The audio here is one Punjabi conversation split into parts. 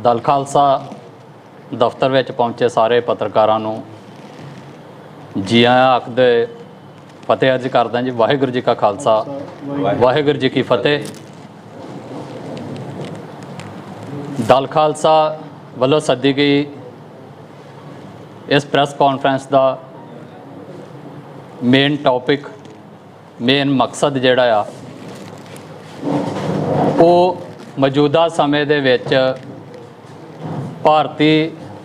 दल खालसा दफ्तर में पहुँचे सारे पत्रकारों नूं जी आया आखदे फतेह अर्ज करदा जी। वाहिगुरू जी का खालसा वाहिगुरू जी की फतेह। दल खालसा वालों सद्दी गई इस प्रैस कॉन्फ्रेंस का मेन टॉपिक मेन मकसद जिहड़ा आ वो मौजूदा समय दे विच भारती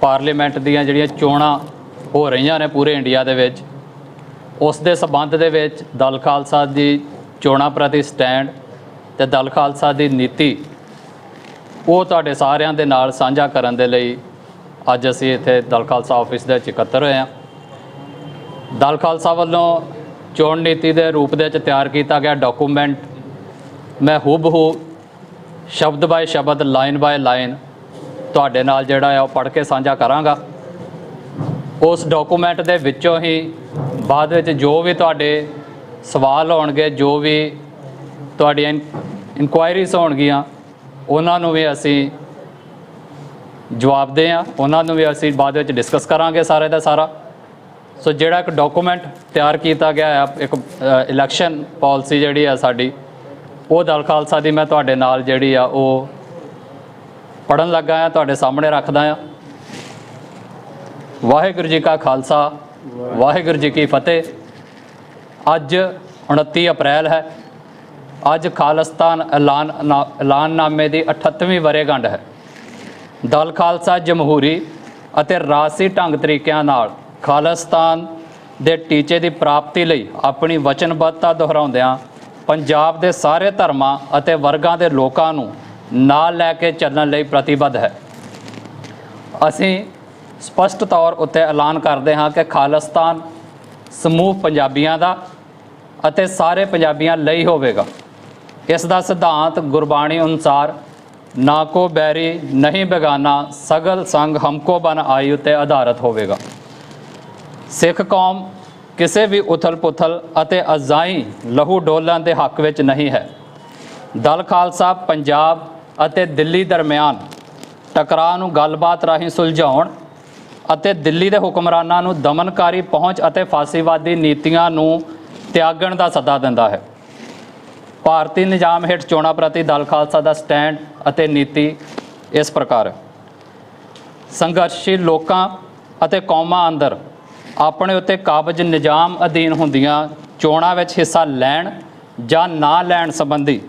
पार्लीमेंट दीयां जिहड़ियां चोणां हो रहीआं ने पूरे इंडिया दे विच उस दे संबंध दे विच दल खालसा दी चोणां प्रति स्टैंड ते दल खालसा दी नीति वो तुहाडे सारिआं दे नाल साझा करन दे लई अज असीं इत्थे दल खालसा ऑफिस दे विच इकत्तर होए हां। दल खालसा वल्लों चोण नीति के रूप दे विच तैयार किया गया डॉकूमेंट मैं हूबहू शब्द बाय शब्द लाइन बाय लाइन तुहाडे नाल जिहड़ा है पढ़ के साझा करांगा। उस डॉकूमेंट दे विचों ही बाद विच जो भी तुहाडे सवाल होणगे जो भी तुहाडीआं इनकुआयरीज होणगीआं उन्हां नूं भी असीं जवाबदे हां, उन्हां नूं भी असीं बाद विच डिस्कस करांगे सारे दा सारा। सो जिहड़ा एक डॉकूमेंट तैयार किया गया है एक इलैक्शन पॉलिसी जिहड़ी है साडी वो दल खालसा दी मैं तुहाडे नाल जिहड़ी आ वो पढ़न लगा आ तुहाडे सामने रखदा आ। वाहिगुरू जी का खालसा वाहिगुरू जी की फतेह। अज 29 अप्रैल है। अज खालिस्तान ऐलाननामे की 38ਵੀਂ वर्षगांठ है। दल खालसा जमहूरी ਅਤੇ ਰਾਜਸੀ ਢੰਗ ਤਰੀਕਿਆਂ ਨਾਲ ਖਾਲਿਸਤਾਨ ਦੇ ਟੀਚੇ ਦੀ ਪ੍ਰਾਪਤੀ ਲਈ ਆਪਣੀ ਵਚਨਬੱਧਤਾ ਦੁਹਰਾਉਂਦਿਆਂ ਪੰਜਾਬ ਦੇ ਸਾਰੇ ਧਰਮਾਂ ਅਤੇ ਵਰਗਾਂ ਦੇ ਲੋਕਾਂ ਨੂੰ ਨਾਲ ਲੈ ਕੇ ਚੱਲਣ ਲਈ ਪ੍ਰਤੀਬੱਧ ਹੈ। ਅਸੀਂ ਸਪਸ਼ਟ ਤੌਰ ਉੱਤੇ ਐਲਾਨ ਕਰਦੇ ਹਾਂ ਕਿ ਖਾਲਿਸਤਾਨ ਸਮੂਹ ਪੰਜਾਬੀਆਂ ਦਾ ਅਤੇ ਸਾਰੇ ਪੰਜਾਬੀਆਂ ਲਈ ਹੋਵੇਗਾ। ਇਸ ਦਾ ਸਿਧਾਂਤ ਗੁਰਬਾਣੀ ਅਨੁਸਾਰ ना को बैरी नहीं बेगाना सगल संग हमको बन आई उत्ते आधारित होवेगा। सिख कौम किसी भी उथल पुथल अते अजाई लहू डोलन के हक विच नहीं है। दल खालसा पंजाब अते दिल्ली दरम्यान टकराव नूं गलबात राही सुलझाउण अते दिल्ली के हुक्मरानां नूं दमनकारी पहुँच अते फासीवादी नीतियां नूं त्यागण का सदा दिंदा है। भारतीय निजाम हेठ चोणां प्रति दल खालसा का स्टैंड ਅਤੇ नीति इस प्रकार संघर्षशील लोकां ਅਤੇ कौमां अंदर अपने उत्ते काबज निजाम अधीन ਹੁੰਦੀਆਂ ਚੋਣਾਂ ਵਿੱਚ ਹਿੱਸਾ ਲੈਣ ਜਾਂ ਨਾ ਲੈਣ ਸੰਬੰਧੀ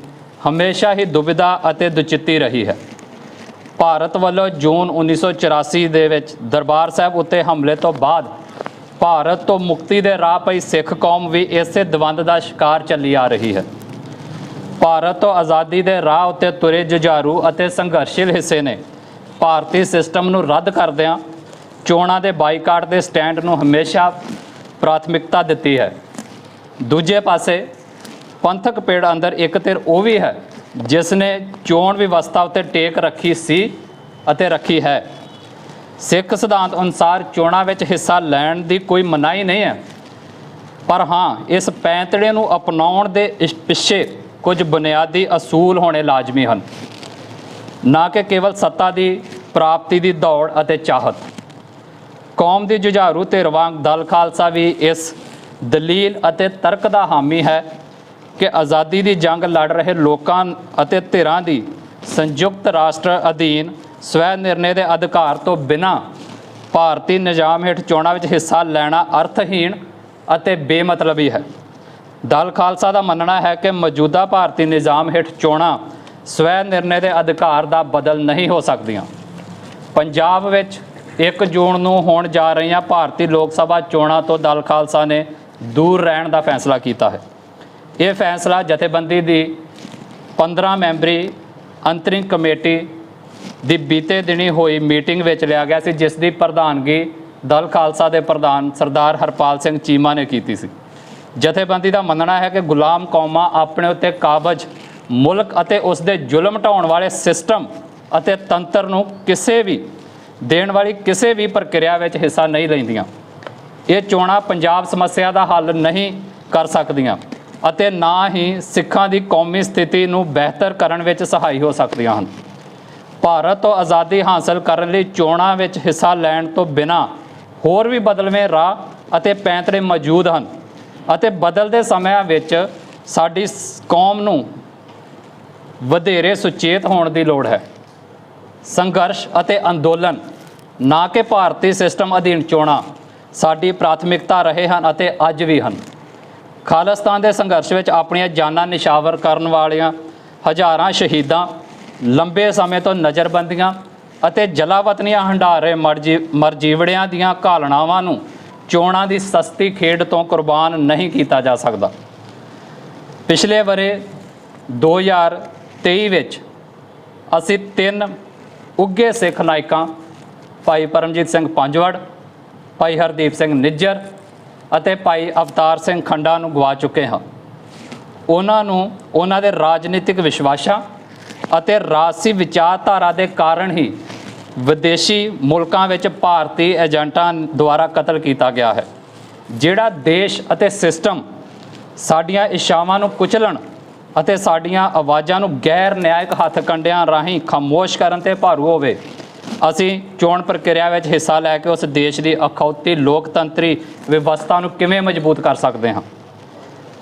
ਹਮੇਸ਼ਾ ਹੀ ਦੁਬਿਧਾ ਅਤੇ ਦੁਚਿੱਤੀ ਰਹੀ ਹੈ। ਭਾਰਤ ਵੱਲੋਂ ਜੂਨ 1984 ਦੇ ਵਿੱਚ ਦਰਬਾਰ ਸਾਹਿਬ ਉੱਤੇ ਹਮਲੇ ਤੋਂ ਬਾਅਦ ਭਾਰਤ ਤੋਂ ਮੁਕਤੀ ਦੇ ਰਾਹ ਪਈ ਸਿੱਖ ਕੌਮ ਵੀ ਇਸੇ ਦਵੰਦ ਦਾ ਸ਼ਿਕਾਰ ਚੱਲੀ ਆ ਰਹੀ ਹੈ। ਭਾਰਤ ਤੋਂ ਆਜ਼ਾਦੀ ਦੇ ਰਾਹ ਉੱਤੇ ਤੁਰੇ ਜੁਝਾਰੂ ਅਤੇ ਸੰਘਰਸ਼ੀਲ ਹਿੱਸੇ ਨੇ ਭਾਰਤੀ ਸਿਸਟਮ ਨੂੰ ਰੱਦ ਕਰਦਿਆਂ ਚੋਣਾਂ ਦੇ ਬਾਈਕਾਟ ਦੇ ਸਟੈਂਡ ਨੂੰ ਹਮੇਸ਼ਾ ਪ੍ਰਾਥਮਿਕਤਾ ਦਿੱਤੀ ਹੈ। ਦੂਜੇ ਪਾਸੇ ਪੰਥਕ ਪੇੜ ਅੰਦਰ ਇੱਕ ਧਿਰ ਉਹ ਵੀ ਹੈ ਜਿਸ ਨੇ ਚੋਣ ਵਿਵਸਥਾ ਉੱਤੇ ਟੇਕ ਰੱਖੀ ਸੀ ਅਤੇ ਰੱਖੀ ਹੈ। ਸਿੱਖ ਸਿਧਾਂਤ ਅਨੁਸਾਰ ਚੋਣਾਂ ਵਿੱਚ ਹਿੱਸਾ ਲੈਣ ਦੀ ਕੋਈ ਮਨਾਹੀ ਨਹੀਂ ਹੈ, ਪਰ ਹਾਂ ਇਸ ਪੈਂਤੜੇ ਨੂੰ ਅਪਣਾਉਣ ਦੇ ਪਿੱਛੇ कुछ बुनियादी असूल होने लाजमी हैं, ना कि केवल सत्ता की प्राप्ति की दौड़ और चाहत। कौम की जुझारू धिर वांग दल खालसा भी इस दलील और तर्क का हामी है कि आज़ादी की जंग लड़ रहे लोगों और धिरां की संयुक्त राष्ट्र अधीन स्वै निर्णय के अधिकार तो बिना भारतीय निजाम हेठ चोणां विच हिस्सा लेना अर्थहीन और बेमतलबी है। दल खालसा का मनना है कि मौजूदा भारतीय निजाम हेठ चोणां स्वै निर्णय के अधिकार का बदल नहीं हो सकदियां। पंजाब विच 1 जून नूं होण जा रही भारतीय लोक सभा चोणां तो दल खालसा ने दूर रहण का फैसला किया है। ये फैसला जथेबंदी की 15 मैंबरी अंतरिम कमेटी की बीते दिनी हुई मीटिंग विच लिया गया सी, जिस की प्रधानगी दल खालसा के प्रधान सरदार हरपाल सिंह चीमा ने की सी। जथेबंदी का मनना है कि गुलाम कौमां अपने उत्ते काबज मुल्क अते उसदे जुल्म ढाउण वाले सिस्टम अते तंत्र नूं किसी भी देण वाली किसी भी प्रक्रिया विच हिस्सा नहीं लैंदियां। ये चोणां पंजाब समस्या का हल नहीं कर सकदियां अते ना ही सिखां दी कौमी स्थिति नूं बेहतर करन विच सहाई हो सकदियां हन। ਭਾਰਤ ਤੋਂ ਆਜ਼ਾਦੀ ਹਾਸਲ ਕਰਨ ਲਈ ਚੋਣਾਂ ਵਿੱਚ ਹਿੱਸਾ ਲੈਣ ਤੋਂ ਬਿਨਾਂ ਹੋਰ ਵੀ ਬਦਲਵੇਂ ਰਾਹ ਅਤੇ ਪੈਂਤੜੇ ਮੌਜੂਦ ਹਨ ਅਤੇ ਬਦਲਦੇ ਸਮਿਆਂ ਵਿੱਚ ਸਾਡੀ ਕੌਮ ਨੂੰ ਵਧੇਰੇ ਸੁਚੇਤ ਹੋਣ ਦੀ ਲੋੜ ਹੈ। ਸੰਘਰਸ਼ ਅਤੇ ਅੰਦੋਲਨ ਨਾ ਕਿ ਭਾਰਤੀ ਸਿਸਟਮ ਅਧੀਨ ਚੋਣਾਂ ਸਾਡੀ ਪ੍ਰਾਥਮਿਕਤਾ ਰਹੇ ਹਨ ਅਤੇ ਅੱਜ ਵੀ ਹਨ। ਖਾਲਿਸਤਾਨ ਦੇ ਸੰਘਰਸ਼ ਵਿੱਚ ਆਪਣੀਆਂ ਜਾਨਾਂ ਨਿਸ਼ਾਵਰ ਕਰਨ ਵਾਲੀਆਂ ਹਜ਼ਾਰਾਂ ਸ਼ਹੀਦਾਂ, ਲੰਬੇ ਸਮੇਂ ਤੋਂ ਨਜ਼ਰਬੰਦੀਆਂ ਅਤੇ ਜਲਾਵਤਨੀਆਂ ਹੰਢਾਰੇ ਮਰਜੀਵੜਿਆਂ ਦੀਆਂ ਘਾਲਣਾਵਾਂ ਨੂੰ ਚੋਣਾਂ ਦੀ ਸਸਤੀ ਖੇਡ ਤੋਂ ਕੁਰਬਾਨ ਨਹੀਂ ਕੀਤਾ ਜਾ ਸਕਦਾ। ਪਿਛਲੇ ਵਰੇ 2023 ਵਿੱਚ ਅਸੀਂ 3 ਉੱਘੇ ਸਿੱਖ ਨਾਇਕਾਂ ਭਾਈ ਪਰਮਜੀਤ ਸਿੰਘ ਪੰਜਵੜ, ਭਾਈ ਹਰਦੀਪ ਸਿੰਘ ਨਿੱਜਰ ਅਤੇ ਭਾਈ ਅਵਤਾਰ ਸਿੰਘ ਖੰਡਾ ਨੂੰ ਗਵਾ ਚੁੱਕੇ ਹਾਂ। ਉਹਨਾਂ ਨੂੰ ਉਹਨਾਂ ਦੇ ਰਾਜਨੀਤਿਕ ਵਿਸ਼ਵਾਸਾਂ ਅਤੇ ਰਾਜਸੀ ਵਿਚਾਰਧਾਰਾ ਦੇ ਕਾਰਨ ਹੀ ਵਿਦੇਸ਼ੀ ਮੁਲਕਾਂ ਵਿੱਚ ਭਾਰਤੀ ਏਜੰਟਾਂ ਦੁਆਰਾ ਕਤਲ ਕੀਤਾ ਗਿਆ ਹੈ, ਜਿਹੜਾ ਦੇਸ਼ ਅਤੇ ਸਿਸਟਮ ਸਾਡੀਆਂ ਇੱਛਾਵਾਂ ਨੂੰ ਕੁਚਲਣ ਅਤੇ ਸਾਡੀਆਂ ਆਵਾਜ਼ਾਂ ਨੂੰ ਗੈਰ ਨਿਆਇਕ ਹੱਥ ਕੰਡਿਆਂ ਰਾਹੀਂ ਖਾਮੋਸ਼ ਕਰਨ 'ਤੇ ਭਾਰੂ ਹੋਵੇ। ਅਸੀਂ ਚੋਣ ਪ੍ਰਕਿਰਿਆ ਵਿੱਚ ਹਿੱਸਾ ਲੈ ਕੇ ਉਸ ਦੇਸ਼ ਦੀ ਅਖੌਤੀ ਲੋਕਤੰਤਰੀ ਵਿਵਸਥਾ ਨੂੰ ਕਿਵੇਂ ਮਜ਼ਬੂਤ ਕਰ ਸਕਦੇ ਹਾਂ।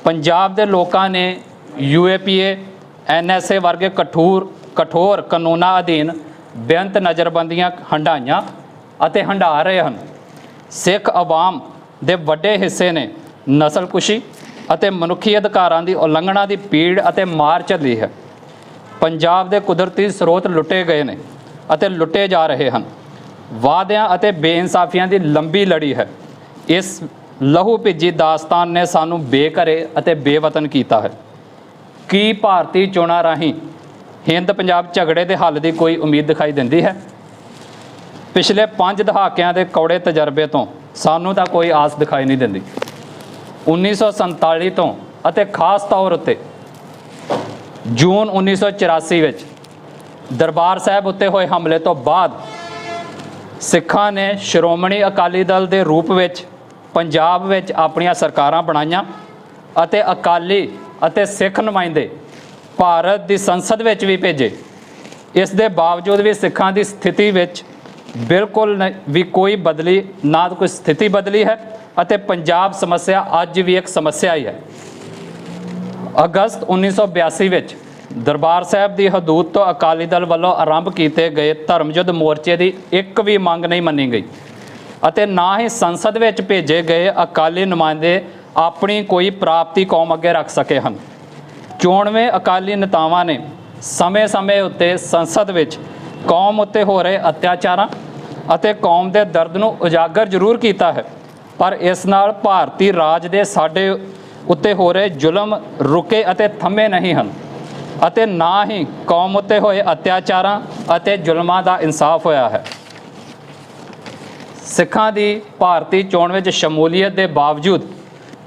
ਪੰਜਾਬ ਦੇ ਲੋਕਾਂ ਨੇ UAPA, NSA ਵਰਗੇ ਕਠੋਰ ਕਾਨੂੰਨਾਂ ਅਧੀਨ ਬੇਅੰਤ ਨਜ਼ਰਬੰਦੀਆਂ ਹੰਢਾਈਆਂ ਅਤੇ ਹੰਢਾ ਰਹੇ ਹਨ। ਸਿੱਖ ਆਵਾਮ ਦੇ ਵੱਡੇ ਹਿੱਸੇ ਨੇ ਨਸਲਕੁਸ਼ੀ ਅਤੇ ਮਨੁੱਖੀ ਅਧਿਕਾਰਾਂ ਦੀ ਉਲੰਘਣਾ ਦੀ ਪੀੜ ਅਤੇ ਮਾਰ ਝੱਲੀ ਹੈ। ਪੰਜਾਬ ਦੇ ਕੁਦਰਤੀ ਸਰੋਤ ਲੁੱਟੇ ਗਏ ਨੇ ਅਤੇ ਲੁੱਟੇ ਜਾ ਰਹੇ ਹਨ। ਵਾਅਦਿਆਂ ਅਤੇ ਬੇਇਨਸਾਫੀਆਂ ਦੀ ਲੰਬੀ ਲੜੀ ਹੈ। ਇਸ ਲਹੂ ਭਿੱਜੀ ਦਾਸਤਾਨ ਨੇ ਸਾਨੂੰ ਬੇਘਰੇ ਅਤੇ ਬੇਵਤਨ ਕੀਤਾ ਹੈ। ਕੀ ਭਾਰਤੀ ਚੋਣਾਂ ਰਾਹੀਂ ਹਿੰਦ ਪੰਜਾਬ ਝਗੜੇ ਦੇ ਹੱਲ ਦੀ ਕੋਈ ਉਮੀਦ ਦਿਖਾਈ ਦਿੰਦੀ ਹੈ? ਪਿਛਲੇ 5 ਦਹਾਕਿਆਂ ਦੇ ਕੌੜੇ ਤਜਰਬੇ ਤੋਂ ਸਾਨੂੰ ਤਾਂ ਕੋਈ ਆਸ ਦਿਖਾਈ ਨਹੀਂ ਦਿੰਦੀ। 1947 ਤੋਂ ਅਤੇ ਖਾਸ ਤੌਰ ਉੱਤੇ ਜੂਨ 1984 ਵਿੱਚ ਦਰਬਾਰ ਸਾਹਿਬ ਉੱਤੇ ਹੋਏ ਹਮਲੇ ਤੋਂ ਬਾਅਦ ਸਿੱਖਾਂ ਨੇ ਸ਼੍ਰੋਮਣੀ ਅਕਾਲੀ ਦਲ ਦੇ ਰੂਪ ਵਿੱਚ ਪੰਜਾਬ ਵਿੱਚ ਆਪਣੀਆਂ ਸਰਕਾਰਾਂ ਬਣਾਈਆਂ ਅਤੇ ਅਕਾਲੀ ਅਤੇ ਸਿੱਖ ਨੁਮਾਇੰਦੇ ਭਾਰਤ ਦੀ ਸੰਸਦ ਵਿੱਚ ਵੀ ਭੇਜੇ। ਇਸ ਦੇ ਬਾਵਜੂਦ ਵੀ ਸਿੱਖਾਂ ਦੀ ਸਥਿਤੀ ਵਿੱਚ ਬਿਲਕੁਲ ਵੀ ਕੋਈ ਸਥਿਤੀ ਬਦਲੀ ਹੈ ਅਤੇ ਪੰਜਾਬ ਸਮੱਸਿਆ ਅੱਜ ਵੀ ਇੱਕ ਸਮੱਸਿਆ ਹੀ ਹੈ। ਅਗਸਤ 1982 ਵਿੱਚ ਦਰਬਾਰ ਸਾਹਿਬ ਦੀ ਹਦੂਦ ਤੋਂ ਅਕਾਲੀ ਦਲ ਵੱਲੋਂ ਆਰੰਭ ਕੀਤੇ ਗਏ ਧਰਮ ਯੁੱਧ ਮੋਰਚੇ ਦੀ ਇੱਕ ਵੀ ਮੰਗ ਨਹੀਂ ਮੰਨੀ ਗਈ ਅਤੇ ਨਾ ਹੀ ਸੰਸਦ ਵਿੱਚ ਭੇਜੇ ਗਏ ਅਕਾਲੀ ਨੁਮਾਇੰਦੇ ਆਪਣੀ ਕੋਈ ਪ੍ਰਾਪਤੀ ਕੌਮ ਅੱਗੇ ਰੱਖ ਸਕੇ ਹਨ। ਚੋਣਵੇਂ ਅਕਾਲੀ ਨੇਤਾਵਾਂ ਨੇ ਸਮੇਂ-ਸਮੇਂ ਉੱਤੇ ਸੰਸਦ ਵਿੱਚ ਕੌਮ ਉੱਤੇ ਹੋ ਰਹੇ ਅਤਿਆਚਾਰਾਂ ਅਤੇ ਕੌਮ ਦੇ ਦਰਦ ਨੂੰ ਉਜਾਗਰ ਜ਼ਰੂਰ ਕੀਤਾ ਹੈ, ਪਰ ਇਸ ਨਾਲ ਭਾਰਤੀ ਰਾਜ ਦੇ ਸਾਡੇ ਉੱਤੇ ਹੋ ਰਹੇ ਜ਼ੁਲਮ ਰੁਕੇ ਅਤੇ ਥੰਮੇ ਨਹੀਂ ਹਨ ਅਤੇ ਨਾ ਹੀ ਕੌਮ ਉੱਤੇ ਹੋਏ ਅਤਿਆਚਾਰਾਂ ਅਤੇ ਜ਼ੁਲਮਾਂ ਦਾ ਇਨਸਾਫ ਹੋਇਆ ਹੈ। ਸਿੱਖਾਂ ਦੀ ਭਾਰਤੀ ਚੋਣ ਵਿੱਚ ਸ਼ਮੂਲੀਅਤ ਦੇ ਬਾਵਜੂਦ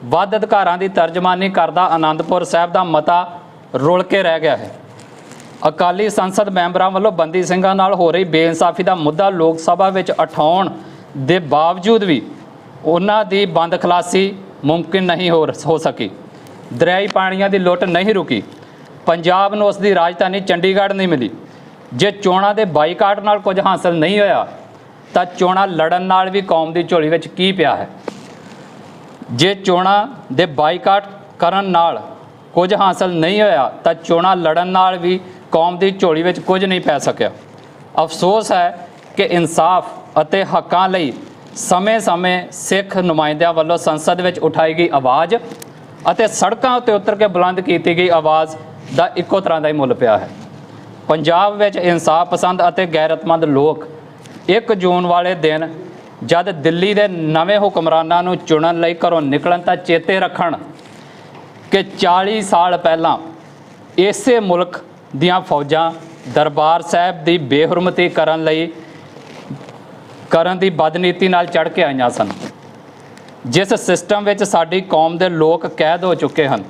ਵੱਧ ਅਧਿਕਾਰਾਂ ਦੀ ਤਰਜਮਾਨੀ ਕਰਦਾ ਆਨੰਦਪੁਰ ਸਾਹਿਬ ਦਾ ਮਤਾ ਰੁਲ ਕੇ ਰਹਿ ਗਿਆ ਹੈ। ਅਕਾਲੀ ਸੰਸਦ ਮੈਂਬਰਾਂ ਵੱਲੋਂ ਬੰਦੀ ਸਿੰਘਾਂ ਨਾਲ ਹੋ ਰਹੀ ਬੇਇਨਸਾਫੀ ਦਾ ਮੁੱਦਾ ਲੋਕ ਸਭਾ ਵਿੱਚ ਉਠਾਉਣ ਦੇ ਬਾਵਜੂਦ ਵੀ ਉਹਨਾਂ ਦੀ ਬੰਦ ਖਲਾਸੀ ਮੁਮਕਿਨ ਨਹੀਂ ਹੋ ਸਕੀ। ਦਰਿਆਈ ਪਾਣੀਆਂ ਦੀ ਲੁੱਟ ਨਹੀਂ ਰੁਕੀ। ਪੰਜਾਬ ਨੂੰ ਉਸ ਦੀ ਰਾਜਧਾਨੀ ਚੰਡੀਗੜ੍ਹ ਨਹੀਂ ਮਿਲੀ। ਜੇ ਚੋਣਾਂ ਦੇ ਬਾਈਕਾਟ ਨਾਲ ਕੁਝ ਹਾਸਲ ਨਹੀਂ ਹੋਇਆ ਤਾਂ ਚੋਣਾਂ ਲੜਨ ਨਾਲ ਵੀ ਕੌਮ ਦੀ ਝੋਲੀ ਵਿੱਚ ਕੀ ਪਿਆ ਹੈ? ਜੇ ਚੋਣਾਂ ਦੇ ਬਾਈਕਾਟ ਕਰਨ ਨਾਲ ਕੁਝ ਹਾਸਲ ਨਹੀਂ ਹੋਇਆ ਤਾਂ ਚੋਣਾਂ ਲੜਨ ਨਾਲ ਵੀ ਕੌਮ ਦੀ ਝੋਲੀ ਵਿੱਚ ਕੁਝ ਨਹੀਂ ਪੈ ਸਕਿਆ। ਅਫਸੋਸ ਹੈ ਕਿ ਇਨਸਾਫ ਅਤੇ ਹੱਕਾਂ ਲਈ ਸਮੇਂ-ਸਮੇਂ ਸਿੱਖ ਨੁਮਾਇੰਦਿਆਂ ਵੱਲੋਂ ਸੰਸਦ ਵਿੱਚ ਉਠਾਈ ਗਈ ਆਵਾਜ਼ ਅਤੇ ਸੜਕਾਂ ਉੱਤੇ ਉਤਰ ਕੇ ਬੁਲੰਦ ਕੀਤੀ ਗਈ ਆਵਾਜ਼ ਦਾ ਇੱਕੋ ਤਰ੍ਹਾਂ ਦਾ ਹੀ ਮੁੱਲ ਪਿਆ ਹੈ। ਪੰਜਾਬ ਵਿੱਚ ਇਨਸਾਫ ਪਸੰਦ ਅਤੇ ਗੈਰਤਮੰਦ ਲੋਕ 1 ਜੂਨ ਵਾਲੇ ਦਿਨ ਜਦ ਦਿੱਲੀ ਦੇ ਨਵੇਂ ਹੁਕਮਰਾਨਾਂ ਨੂੰ ਚੁਣਨ ਲਈ ਘਰੋਂ ਨਿਕਲਣ ਤਾਂ ਚੇਤੇ ਰੱਖਣ ਕਿ 40 ਸਾਲ ਪਹਿਲਾਂ ਇਸੇ ਮੁਲਕ ਦੀਆਂ ਫੌਜਾਂ ਦਰਬਾਰ ਸਾਹਿਬ ਦੀ ਬੇਹੁਰਮਤੀ ਕਰਨ ਦੀ ਬਦਨੀਤੀ ਨਾਲ ਚੜ੍ਹ ਕੇ ਆਈਆਂ ਸਨ। ਜਿਸ ਸਿਸਟਮ ਵਿੱਚ ਸਾਡੀ ਕੌਮ ਦੇ ਲੋਕ ਕੈਦ ਹੋ ਚੁੱਕੇ ਹਨ,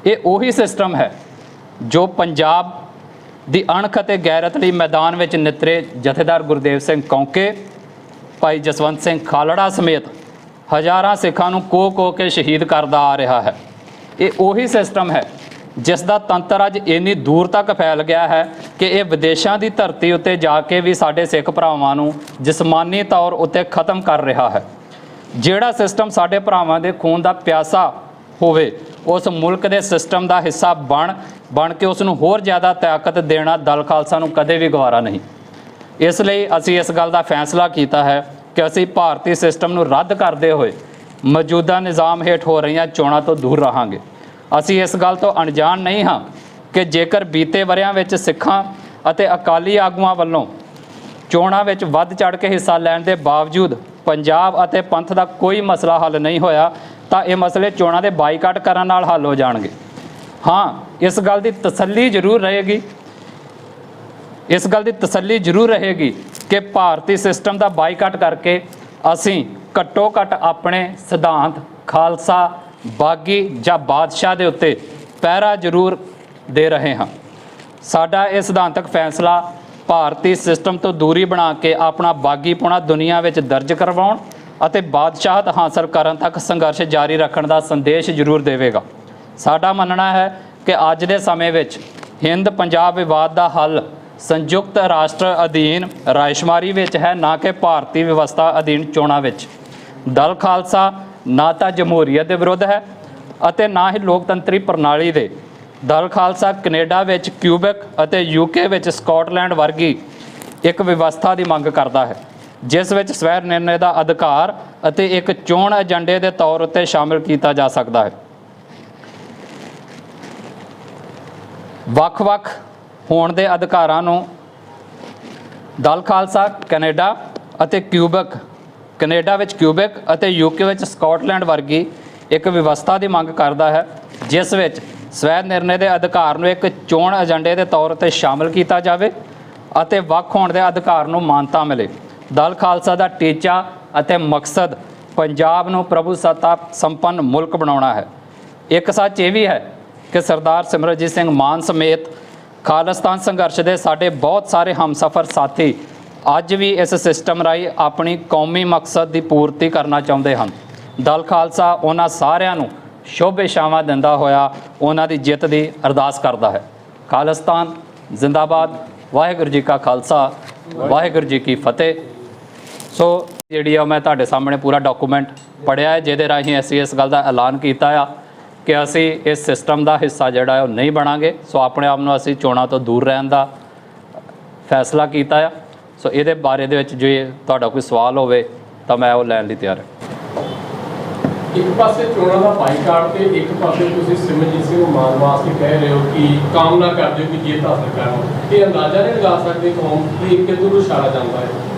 ਇਹ ਉਹੀ ਸਿਸਟਮ ਹੈ ਜੋ ਪੰਜਾਬ ਦੀ ਅਣਖ ਅਤੇ ਗੈਰਤ ਲਈ ਮੈਦਾਨ ਵਿੱਚ ਨਿਤਰੇ ਜਥੇਦਾਰ ਗੁਰਦੇਵ ਸਿੰਘ ਕੌਂਕੇ, ਭਾਈ ਜਸਵੰਤ ਸਿੰਘ ਖਾਲੜਾ ਸਮੇਤ ਹਜ਼ਾਰਾਂ ਸਿੱਖਾਂ ਨੂੰ ਕੋਹ ਕੇ ਸ਼ਹੀਦ ਕਰਦਾ ਆ ਰਿਹਾ ਹੈ। ਇਹ ਉਹੀ ਸਿਸਟਮ ਹੈ ਜਿਸ ਦਾ ਤੰਤਰ ਅੱਜ ਇੰਨੀ ਦੂਰ ਤੱਕ ਫੈਲ ਗਿਆ ਹੈ ਕਿ ਇਹ ਵਿਦੇਸ਼ਾਂ ਦੀ ਧਰਤੀ ਉੱਤੇ ਜਾ ਕੇ ਵੀ ਸਾਡੇ ਸਿੱਖ ਭਰਾਵਾਂ ਨੂੰ ਜਿਸਮਾਨੀ ਤੌਰ ਉੱਤੇ ਖਤਮ ਕਰ ਰਿਹਾ ਹੈ। ਜਿਹੜਾ ਸਿਸਟਮ ਸਾਡੇ ਭਰਾਵਾਂ ਦੇ ਖੂਨ ਦਾ ਪਿਆਸਾ ਹੋਵੇ ਉਸ ਮੁਲਕ ਦੇ ਸਿਸਟਮ ਦਾ ਹਿੱਸਾ ਬਣ ਕੇ ਉਸ ਨੂੰ ਹੋਰ ਜ਼ਿਆਦਾ ਤਾਕਤ ਦੇਣਾ ਦਲ ਖਾਲਸਾ ਨੂੰ ਕਦੇ ਵੀ ਗਵਾਰਾ ਨਹੀਂ। ਇਸ ਲਈ ਅਸੀਂ ਇਸ ਗੱਲ ਦਾ ਫੈਸਲਾ ਕੀਤਾ ਹੈ ਕਿ ਅਸੀਂ ਭਾਰਤੀ ਸਿਸਟਮ ਨੂੰ ਰੱਦ ਕਰਦੇ ਹੋਏ ਮੌਜੂਦਾ ਨਿਜ਼ਾਮ ਹੇਠ ਹੋ ਰਹੀਆਂ ਚੋਣਾਂ ਤੋਂ ਦੂਰ ਰਹਾਂਗੇ। ਅਸੀਂ ਇਸ ਗੱਲ ਤੋਂ ਅਣਜਾਣ ਨਹੀਂ ਹਾਂ ਕਿ ਜੇਕਰ ਬੀਤੇ ਵਰ੍ਹਿਆਂ ਵਿੱਚ ਸਿੱਖਾਂ ਅਤੇ ਅਕਾਲੀ ਆਗੂਆਂ ਵੱਲੋਂ ਚੋਣਾਂ ਵਿੱਚ ਵੱਧ ਚੜ੍ਹ ਕੇ ਹਿੱਸਾ ਲੈਣ ਦੇ ਬਾਵਜੂਦ ਪੰਜਾਬ ਅਤੇ ਪੰਥ ਦਾ ਕੋਈ ਮਸਲਾ ਹੱਲ ਨਹੀਂ ਹੋਇਆ ਤਾਂ ਇਹ ਮਸਲੇ ਚੋਣਾਂ ਦੇ ਬਾਈਕਾਟ ਕਰਨ ਨਾਲ ਹੱਲ ਹੋ ਜਾਣਗੇ। ਹਾਂ, ਇਸ ਗੱਲ ਦੀ ਤਸੱਲੀ ਜ਼ਰੂਰ ਰਹੇਗੀ ਕਿ ਭਾਰਤੀ ਸਿਸਟਮ ਦਾ ਬਾਈਕਾਟ ਕਰਕੇ ਅਸੀਂ ਘੱਟੋ ਘੱਟ ਆਪਣੇ ਸਿਧਾਂਤ ਖਾਲਸਾ ਬਾਗੀ ਜਾਂ ਬਾਦਸ਼ਾਹ ਦੇ ਉੱਤੇ ਪਹਿਰਾ ਜ਼ਰੂਰ ਦੇ ਰਹੇ ਹਾਂ। ਸਾਡਾ ਇਹ ਸਿਧਾਂਤਕ ਫੈਸਲਾ ਭਾਰਤੀ ਸਿਸਟਮ ਤੋਂ ਦੂਰੀ ਬਣਾ ਕੇ ਆਪਣਾ ਬਾਗੀਪੁਣਾ ਦੁਨੀਆ ਵਿੱਚ ਦਰਜ ਕਰਵਾਉਣ ਅਤੇ ਬਾਦਸ਼ਾਹਤ ਹਾਸਲ ਕਰਨ ਤੱਕ ਸੰਘਰਸ਼ ਜਾਰੀ ਰੱਖਣ ਦਾ ਸੰਦੇਸ਼ ਜ਼ਰੂਰ ਦੇਵੇਗਾ। ਸਾਡਾ ਮੰਨਣਾ ਹੈ ਕਿ ਅੱਜ ਦੇ ਸਮੇਂ ਵਿੱਚ ਹਿੰਦ ਪੰਜਾਬ ਵਿਵਾਦ ਦਾ ਹੱਲ ਸੰਯੁਕਤ ਰਾਸ਼ਟਰ ਅਧੀਨ ਰਾਇਸ਼ੁਮਾਰੀ ਵਿੱਚ ਹੈ, ਨਾ ਕਿ ਭਾਰਤੀ ਵਿਵਸਥਾ ਅਧੀਨ ਚੋਣਾਂ ਵਿੱਚ। ਦਲ ਖਾਲਸਾ ਨਾ ਤਾਂ ਜਮਹੂਰੀਅਤ ਦੇ ਵਿਰੁੱਧ ਹੈ ਅਤੇ ਨਾ ਹੀ ਲੋਕਤੰਤਰੀ ਪ੍ਰਣਾਲੀ ਦੇ। ਦਲ ਖਾਲਸਾ ਕੈਨੇਡਾ ਵਿੱਚ ਕਿਊਬੈਕ ਅਤੇ ਯੂਕੇ ਵਿੱਚ ਸਕਾਟਲੈਂਡ ਵਰਗੀ ਇੱਕ ਵਿਵਸਥਾ ਦੀ ਮੰਗ ਕਰਦਾ ਹੈ ਜਿਸ ਵਿੱਚ ਸਵੈ ਨਿਰਣੇ ਦਾ ਅਧਿਕਾਰ ਅਤੇ ਇੱਕ ਚੋਣ ਏਜੰਡੇ ਦੇ ਤੌਰ ਉੱਤੇ ਸ਼ਾਮਿਲ ਕੀਤਾ ਜਾ ਸਕਦਾ ਹੈ। ਵੱਖ-ਵੱਖ ਹੋਣ ਦੇ ਅਧਿਕਾਰਾਂ ਨੂੰ ਦਲ ਖਾਲਸਾ ਕੈਨੇਡਾ ਵਿੱਚ ਕਿਊਬੈਕ ਅਤੇ ਯੂਕੇ ਵਿੱਚ ਸਕਾਟਲੈਂਡ ਵਰਗੀ ਇੱਕ ਵਿਵਸਥਾ ਦੀ ਮੰਗ ਕਰਦਾ ਹੈ ਜਿਸ ਵਿੱਚ ਸਵੈ ਨਿਰਣੇ ਦੇ ਅਧਿਕਾਰ ਨੂੰ ਇੱਕ ਚੋਣ ਏਜੰਡੇ ਦੇ ਤੌਰ ਉੱਤੇ ਸ਼ਾਮਿਲ ਕੀਤਾ ਜਾਵੇ ਅਤੇ ਵੱਖ ਹੋਣ ਦੇ ਅਧਿਕਾਰ ਨੂੰ ਮਾਨਤਾ ਮਿਲੇ। ਦਲ ਖਾਲਸਾ ਦਾ ਟੀਚਾ ਅਤੇ ਮਕਸਦ ਪੰਜਾਬ ਨੂੰ ਪ੍ਰਭੂ ਸੱਤਾ ਸੰਪੰਨ ਮੁਲਕ ਬਣਾਉਣਾ ਹੈ। ਇੱਕ ਸੱਚ ਇਹ ਵੀ ਹੈ ਕਿ ਸਰਦਾਰ ਸਿਮਰਨਜੀਤ ਸਿੰਘ ਮਾਨ ਸਮੇਤ ਖਾਲਿਸਤਾਨ ਸੰਘਰਸ਼ ਦੇ ਸਾਡੇ ਬਹੁਤ ਸਾਰੇ ਹਮਸਫਰ ਸਾਥੀ ਅੱਜ ਵੀ ਇਸ ਸਿਸਟਮ ਰਾਹੀਂ ਆਪਣੀ ਕੌਮੀ ਮਕਸਦ ਦੀ ਪੂਰਤੀ ਕਰਨਾ ਚਾਹੁੰਦੇ ਹਨ। ਦਲ ਖਾਲਸਾ ਉਹਨਾਂ ਸਾਰਿਆਂ ਨੂੰ ਸ਼ੁਭ ਇਛਾਵਾਂ ਦਿੰਦਾ ਹੋਇਆ ਉਹਨਾਂ ਦੀ ਜਿੱਤ ਦੀ ਅਰਦਾਸ ਕਰਦਾ ਹੈ। ਖਾਲਿਸਤਾਨ ਜ਼ਿੰਦਾਬਾਦ। ਵਾਹਿਗੁਰੂ ਜੀ ਕਾ ਖਾਲਸਾ, ਵਾਹਿਗੁਰੂ ਜੀ ਕੀ ਫਤਿਹ। ਸੋ ਜਿਹੜੀ ਆ ਮੈਂ ਤੁਹਾਡੇ ਸਾਹਮਣੇ ਪੂਰਾ ਡਾਕੂਮੈਂਟ ਪੜ੍ਹਿਆ ਹੈ ਜਿਹਦੇ ਰਾਹੀਂ ਅਸੀਂ ਇਸ ਗੱਲ ਦਾ ਐਲਾਨ ਕੀਤਾ ਆ ਕਿ ਅਸੀਂ ਇਸ ਸਿਸਟਮ ਦਾ ਹਿੱਸਾ ਜਿਹੜਾ ਉਹ ਨਹੀਂ ਬਣਾਂਗੇ। ਸੋ ਆਪਣੇ ਆਪ ਨੂੰ ਅਸੀਂ ਚੋਣਾਂ ਤੋਂ ਦੂਰ ਰਹਿਣ ਦਾ ਫੈਸਲਾ ਕੀਤਾ ਆ। ਸੋ ਇਹਦੇ ਬਾਰੇ ਦੇ ਵਿੱਚ ਜੇ ਤੁਹਾਡਾ ਕੋਈ ਸਵਾਲ ਹੋਵੇ ਤਾਂ ਮੈਂ ਉਹ ਲੈਣ ਲਈ ਤਿਆਰ ਹਾਂ। ਇੱਕ ਪਾਸੇ ਚੋਣਾਂ ਦਾ ਬਾਈਕਾਟ ਤੇ ਇੱਕ ਪਾਸੇ ਤੁਸੀਂ ਸਿਮਰਨਜੀਤ ਸਿੰਘ ਮਾਨ ਵਾਸਤੇ ਕਹਿ ਰਹੇ ਹੋ ਕਿ ਕਾਮਨਾ ਕਰਦੇ ਹੋ ਕਿ ਜਿੱਤ ਹਾਸਲ ਕਰਨ। ਇਹ ਅੰਦਾਜ਼ਾ ਨਹੀਂ ਲਗਾ ਸਕਦੇ ਕੌਮ ਕਿ ਕਿੱਧਰ ਨੂੰ ਇਸ਼ਾਰਾ ਜਾਂਦਾ ਹੈ।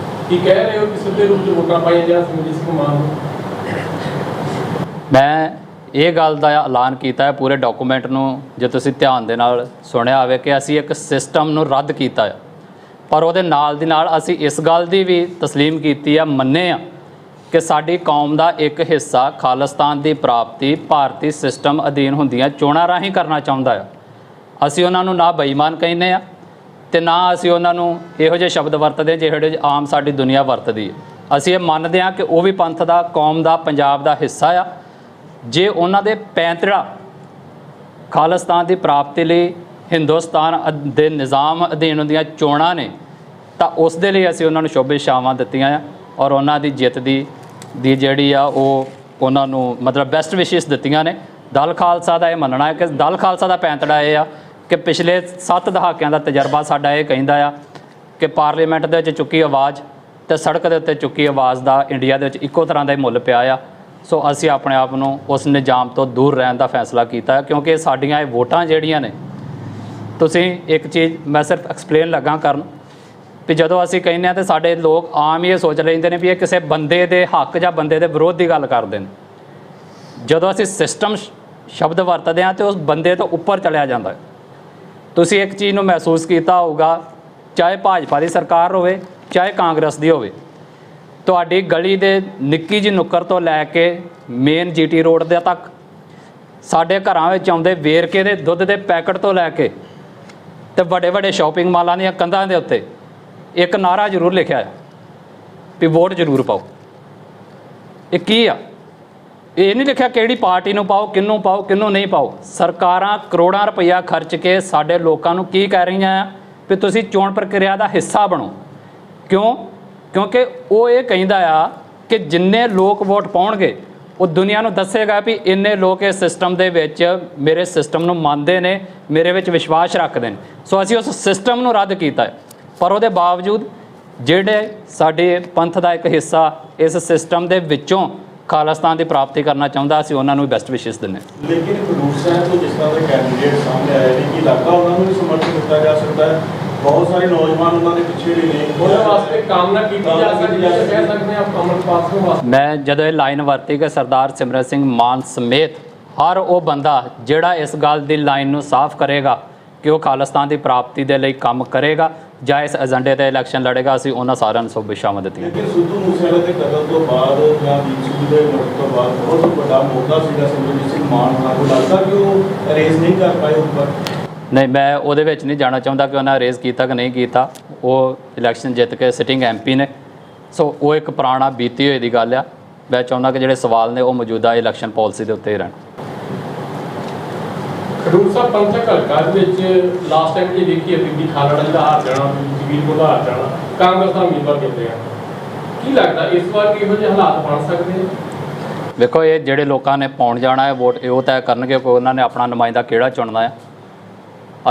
ਕੀ ਕਹਿ ਰਹੇ ਹੋ ਕਿ ਸਿੱਧੇ ਰੂਪ 'ਚ ਵੋਟਾਂ ਪਾਈਆਂ ਜਾਂ ਸਿਮਰਨਜੀਤ ਸਿੰਘ ਮਾਨ ਨੂੰ? ਮੈਂ ਇਹ ਗੱਲ ਦਾ ਐਲਾਨ ਕੀਤਾ ਹੈ ਪੂਰੇ ਡਾਕੂਮੈਂਟ ਨੂੰ ਜੇ ਤੁਸੀਂ ਧਿਆਨ ਦੇ ਨਾਲ ਸੁਣਿਆ ਹੋਵੇ ਕਿ ਅਸੀਂ ਇੱਕ ਸਿਸਟਮ ਨੂੰ ਰੱਦ ਕੀਤਾ ਹੈ, ਪਰ ਉਹਦੇ ਨਾਲ ਦੀ ਨਾਲ ਅਸੀਂ ਇਸ ਗੱਲ ਦੀ ਵੀ ਤਸਲੀਮ ਕੀਤੀ ਆ, ਮੰਨੇ ਆ ਕਿ ਸਾਡੀ ਕੌਮ ਦਾ ਇੱਕ ਹਿੱਸਾ ਖਾਲਿਸਤਾਨ ਦੀ ਪ੍ਰਾਪਤੀ ਭਾਰਤੀ ਸਿਸਟਮ ਅਧੀਨ ਹੁੰਦੀਆਂ ਚੋਣਾਂ ਰਾਹੀਂ ਕਰਨਾ ਚਾਹੁੰਦਾ ਆ। ਅਸੀਂ ਉਹਨਾਂ ਨੂੰ ਨਾ ਬੇਈਮਾਨ ਕਹਿੰਦੇ ਆ ਅਤੇ ਨਾ ਅਸੀਂ ਉਹਨਾਂ ਨੂੰ ਇਹੋ ਜਿਹੇ ਸ਼ਬਦ ਵਰਤਦੇ ਜਿਹੜੇ ਆਮ ਸਾਡੀ ਦੁਨੀਆ ਵਰਤਦੀ ਹੈ। ਅਸੀਂ ਇਹ ਮੰਨਦੇ ਹਾਂ ਕਿ ਉਹ ਵੀ ਪੰਥ ਦਾ, ਕੌਮ ਦਾ, ਪੰਜਾਬ ਦਾ ਹਿੱਸਾ ਆ। ਜੇ ਉਹਨਾਂ ਦੇ ਪੈਂਤੜਾ ਖਾਲਿਸਤਾਨ ਦੀ ਪ੍ਰਾਪਤੀ ਲਈ ਹਿੰਦੁਸਤਾਨ ਦੇ ਨਿਜ਼ਾਮ ਅਧੀਨ ਹੁੰਦੀਆਂ ਚੋਣਾਂ ਨੇ ਤਾਂ ਉਸ ਦੇ ਲਈ ਅਸੀਂ ਉਹਨਾਂ ਨੂੰ ਸ਼ੁਭ ਇਛਾਵਾਂ ਦਿੱਤੀਆਂ ਆ ਔਰ ਉਹਨਾਂ ਦੀ ਜਿੱਤ ਦੀ ਜਿਹੜੀ ਆ ਉਹ ਉਹਨਾਂ ਨੂੰ ਮਤਲਬ ਬੈਸਟ ਵਿਸ਼ੇਸ ਦਿੱਤੀਆਂ ਨੇ। ਦਲ ਖਾਲਸਾ ਦਾ ਇਹ ਮੰਨਣਾ ਹੈ ਕਿ ਦਲ ਖਾਲਸਾ ਦਾ ਪੈਂਤੜਾ ਇਹ ਆ ਕਿ ਪਿਛਲੇ 7 ਦਹਾਕਿਆਂ ਦਾ ਤਜਰਬਾ ਸਾਡਾ ਇਹ ਕਹਿੰਦਾ ਆ ਕਿ ਪਾਰਲੀਮੈਂਟ ਦੇ ਵਿੱਚ ਚੁੱਕੀ ਆਵਾਜ਼ ਅਤੇ ਸੜਕ ਦੇ ਉੱਤੇ ਚੁੱਕੀ ਆਵਾਜ਼ ਦਾ ਇੰਡੀਆ ਦੇ ਵਿੱਚ ਇੱਕੋ ਤਰ੍ਹਾਂ ਦਾ ਹੀ ਮੁੱਲ ਪਿਆ ਆ। ਸੋ ਅਸੀਂ ਆਪਣੇ ਆਪ ਨੂੰ ਉਸ ਨਿਜ਼ਾਮ ਤੋਂ ਦੂਰ ਰਹਿਣ ਦਾ ਫੈਸਲਾ ਕੀਤਾ ਹੈ ਕਿਉਂਕਿ ਸਾਡੀਆਂ ਇਹ ਵੋਟਾਂ ਜਿਹੜੀਆਂ ਨੇ, ਤੁਸੀਂ ਇੱਕ ਚੀਜ਼ ਮੈਂ ਸਿਰਫ ਐਕਸਪਲੇਨ ਲੱਗਾ ਕਰਨ ਵੀ ਜਦੋਂ ਅਸੀਂ ਕਹਿੰਦੇ ਹਾਂ ਤਾਂ ਸਾਡੇ ਲੋਕ ਆਮ ਹੀ ਇਹ ਸੋਚ ਲੈਂਦੇ ਨੇ ਵੀ ਇਹ ਕਿਸੇ ਬੰਦੇ ਦੇ ਹੱਕ ਜਾਂ ਬੰਦੇ ਦੇ ਵਿਰੋਧ ਦੀ ਗੱਲ ਕਰਦੇ ਨੇ। ਜਦੋਂ ਅਸੀਂ ਸਿਸਟਮ ਸ਼ਬਦ ਵਰਤਦੇ ਹਾਂ ਤਾਂ ਉਸ ਬੰਦੇ ਤੋਂ ਉੱਪਰ ਚਲਿਆ ਜਾਂਦਾ। ਤੁਸੀਂ ਇੱਕ ਚੀਜ਼ ਨੂੰ ਮਹਿਸੂਸ ਕੀਤਾ ਹੋਊਗਾ, ਚਾਹੇ ਭਾਜਪਾ ਦੀ ਸਰਕਾਰ ਹੋਵੇ ਚਾਹੇ ਕਾਂਗਰਸ ਦੀ ਹੋਵੇ, ਤੁਹਾਡੀ ਗਲੀ ਦੇ ਨਿੱਕੀ ਜਿਹੀ ਨੁੱਕਰ ਤੋਂ ਲੈ ਕੇ ਮੇਨ GT ਰੋਡ ਦੇ ਤੱਕ ਸਾਡੇ ਘਰਾਂ ਵਿੱਚ ਆਉਂਦੇ ਵੇਰਕੇ ਦੇ ਦੁੱਧ ਦੇ ਪੈਕਟ ਤੋਂ ਲੈ ਕੇ ਤੇ ਵੱਡੇ ਵੱਡੇ ਸ਼ਾਪਿੰਗ ਮਾਲਾਂ ਦੀਆਂ ਕੰਧਾਂ ਦੇ ਉੱਤੇ ਇੱਕ ਨਾਅਰਾ ਜ਼ਰੂਰ ਲਿਖਿਆ ਹੈ ਵੀ ਵੋਟ ਜ਼ਰੂਰ ਪਾਓ। ਇਹ ਕੀ ਆ? ਇਹ ਨਹੀਂ ਲਿਖਿਆ ਕਿਹੜੀ ਪਾਰਟੀ ਨੂੰ ਪਾਓ, ਕਿਹਨੂੰ ਨਹੀਂ ਪਾਓ। ਸਰਕਾਰਾਂ ਕਰੋੜਾਂ ਰੁਪਈਆ ਖਰਚ ਕੇ ਸਾਡੇ ਲੋਕਾਂ ਨੂੰ ਕੀ ਕਹਿ ਰਹੀਆਂ ਆ ਵੀ ਤੁਸੀਂ ਚੋਣ ਪ੍ਰਕਿਰਿਆ ਦਾ ਹਿੱਸਾ ਬਣੋ। ਕਿਉਂਕਿ ਉਹ ਇਹ ਕਹਿੰਦਾ ਆ ਕਿ ਜਿੰਨੇ ਲੋਕ ਵੋਟ ਪਾਉਣਗੇ ਉਹ ਦੁਨੀਆ ਨੂੰ ਦੱਸੇਗਾ ਵੀ ਇੰਨੇ ਲੋਕ ਇਸ ਸਿਸਟਮ ਦੇ ਵਿੱਚ ਮੇਰੇ ਸਿਸਟਮ ਨੂੰ ਮੰਨਦੇ ਨੇ, ਮੇਰੇ ਵਿੱਚ ਵਿਸ਼ਵਾਸ ਰੱਖਦੇ ਨੇ। ਸੋ ਅਸੀਂ ਉਸ ਸਿਸਟਮ ਨੂੰ ਰੱਦ ਕੀਤਾ ਹੈ, ਪਰ ਉਹਦੇ ਬਾਵਜੂਦ ਜਿਹੜੇ ਸਾਡੇ ਪੰਥ ਦਾ ਇੱਕ ਹਿੱਸਾ ਇਸ ਸਿਸਟਮ ਦੇ ਵਿੱਚੋਂ ਖਾਲਿਸਤਾਨ ਦੀ ਪ੍ਰਾਪਤੀ ਕਰਨਾ ਚਾਹੁੰਦਾ, ਅਸੀਂ ਉਹਨਾਂ ਨੂੰ ਬੈਸਟ ਵਿਸ਼ੇਸ ਦਿੰਦੇ ਹਾਂ। ਲੇਕਿਨ ਖਡੂਰ ਸਾਹਿਬ ਤੋਂ ਜਿਸ ਤਰ੍ਹਾਂ ਦੇ ਕੈਂਡੀਡੇਟ ਸਾਹਮਣੇ ਆਏ ਨੇ ਕਿ ਲੱਗਦਾ ਉਹਨਾਂ ਨੂੰ ਵੀ ਸਮਰਥਨ ਦਿੱਤਾ ਜਾ ਸਕਦਾ ਹੈ। ਬਹੁਤ ਸਾਰੇ ਨੌਜਵਾਨ ਉਹਨਾਂ ਦੇ ਪਿੱਛੇ ਵੀ ਨੇ, ਉਹਦੇ ਵਾਸਤੇ ਕਾਮਨਾ ਕੀਤੀ ਜਾ ਸਕਦੀ ਹੈ, ਕਹਿ ਸਕਦੇ ਹਾਂ ਕਮਲਪਾਲ ਸਿੰਘ ਵਾਸਤੇ। ਮੈਂ ਜਦੋਂ ਇਹ ਲਾਈਨ ਵਰਤੀ ਕਿ ਸਰਦਾਰ ਸਿਮਰਤ ਸਿੰਘ ਮਾਨ ਸਮੇਤ ਹਰ ਉਹ ਬੰਦਾ ਜਿਹੜਾ ਇਸ ਗੱਲ ਦੀ ਲਾਈਨ ਨੂੰ ਸਾਫ਼ ਕਰੇਗਾ ਕਿ ਉਹ ਖਾਲਿਸਤਾਨ ਦੀ ਪ੍ਰਾਪਤੀ ਦੇ ਲਈ ਕੰਮ ਕਰੇਗਾ ਜਾਂ ਇਸ ਏਜੰਡੇ 'ਤੇ ਇਲੈਕਸ਼ਨ ਲੜੇਗਾ, ਅਸੀਂ ਉਹਨਾਂ ਸਾਰਿਆਂ ਨੂੰ ਸ਼ੁਭੇच्छਾਵਾਂ ਦਿੱਤੀਆਂ। ਲੇਕਿਨ ਸਿੱਧੂ ਮੂਸੇਵਾਲੇ ਦੇ ਕਤਲ ਤੋਂ ਬਾਅਦ ਜਾਂ ਦੀਪ ਸਿੱਧੂ ਦੇ ਮਰਨ ਤੋਂ ਬਾਅਦ ਬਹੁਤ ਵੱਡਾ ਮੌਕਾ ਸੀਗਾ ਸਿਮਰਜੀਤ ਸਿੰਘ ਮਾਨ ਹੋਣਾ ਨੂੰ। ਲੱਗਦਾ ਕਿ ਉਹ ਅਰੇਂਜ ਨਹੀਂ ਕਰ ਪਾਏ ਉੱਪਰ? ਨਹੀਂ, ਮੈਂ ਉਹਦੇ ਵਿੱਚ ਨਹੀਂ ਜਾਣਾ ਚਾਹੁੰਦਾ ਕਿ ਉਹਨਾਂ ਅਰੇਜ਼ ਕੀਤਾ ਕਿ ਨਹੀਂ ਕੀਤਾ। ਉਹ ਇਲੈਕਸ਼ਨ ਜਿੱਤ ਕੇ ਸਿਟਿੰਗ MP ਨੇ, ਸੋ ਉਹ ਇੱਕ ਪੁਰਾਣਾ ਬੀਤੀ ਹੋਈ ਦੀ ਗੱਲ ਆ। ਮੈਂ ਚਾਹੁੰਦਾ ਕਿ ਜਿਹੜੇ ਸਵਾਲ ਨੇ ਉਹ ਮੌਜੂਦਾ ਇਲੈਕਸ਼ਨ ਪਾਲਿਸੀ ਦੇ ਉੱਤੇ ਹੀ ਰਹਿਣ। ਖਡੂਰ ਸਾਹਿਬ ਪੰਥਕ ਹਲਕਾ ਦੇ ਵਿੱਚ ਲਾਸਟ ਟਾਈਮ ਜੇ ਦੇਖੀਏ ਬੀਬੀ ਖਾਲੜਾ ਜੀ ਦਾ ਹਾਰ ਜਾਣਾ, ਜਗੀਰ ਦਾ ਹਾਰ ਜਾਣਾ, ਕਾਂਗਰਸ ਦਾ ਉਮੀਦਵਾਰ ਕਹਿੰਦੇ ਆ, ਕੀ ਲੱਗਦਾ ਇਸ ਵਾਰ ਕਿਹੋ ਜਿਹੇ ਹਾਲਾਤ ਬਣ ਸਕਦੇ ਨੇ? ਵੇਖੋ, ਇਹ ਜਿਹੜੇ ਲੋਕਾਂ ਨੇ ਪਾਉਣ ਜਾਣਾ ਹੈ ਵੋਟ, ਉਹ ਤੈਅ ਕਰਨਗੇ ਕਿ ਉਹਨਾਂ ਨੇ ਆਪਣਾ ਨੁਮਾਇੰਦਾ ਕਿਹੜਾ ਚੁਣਨਾ ਹੈ।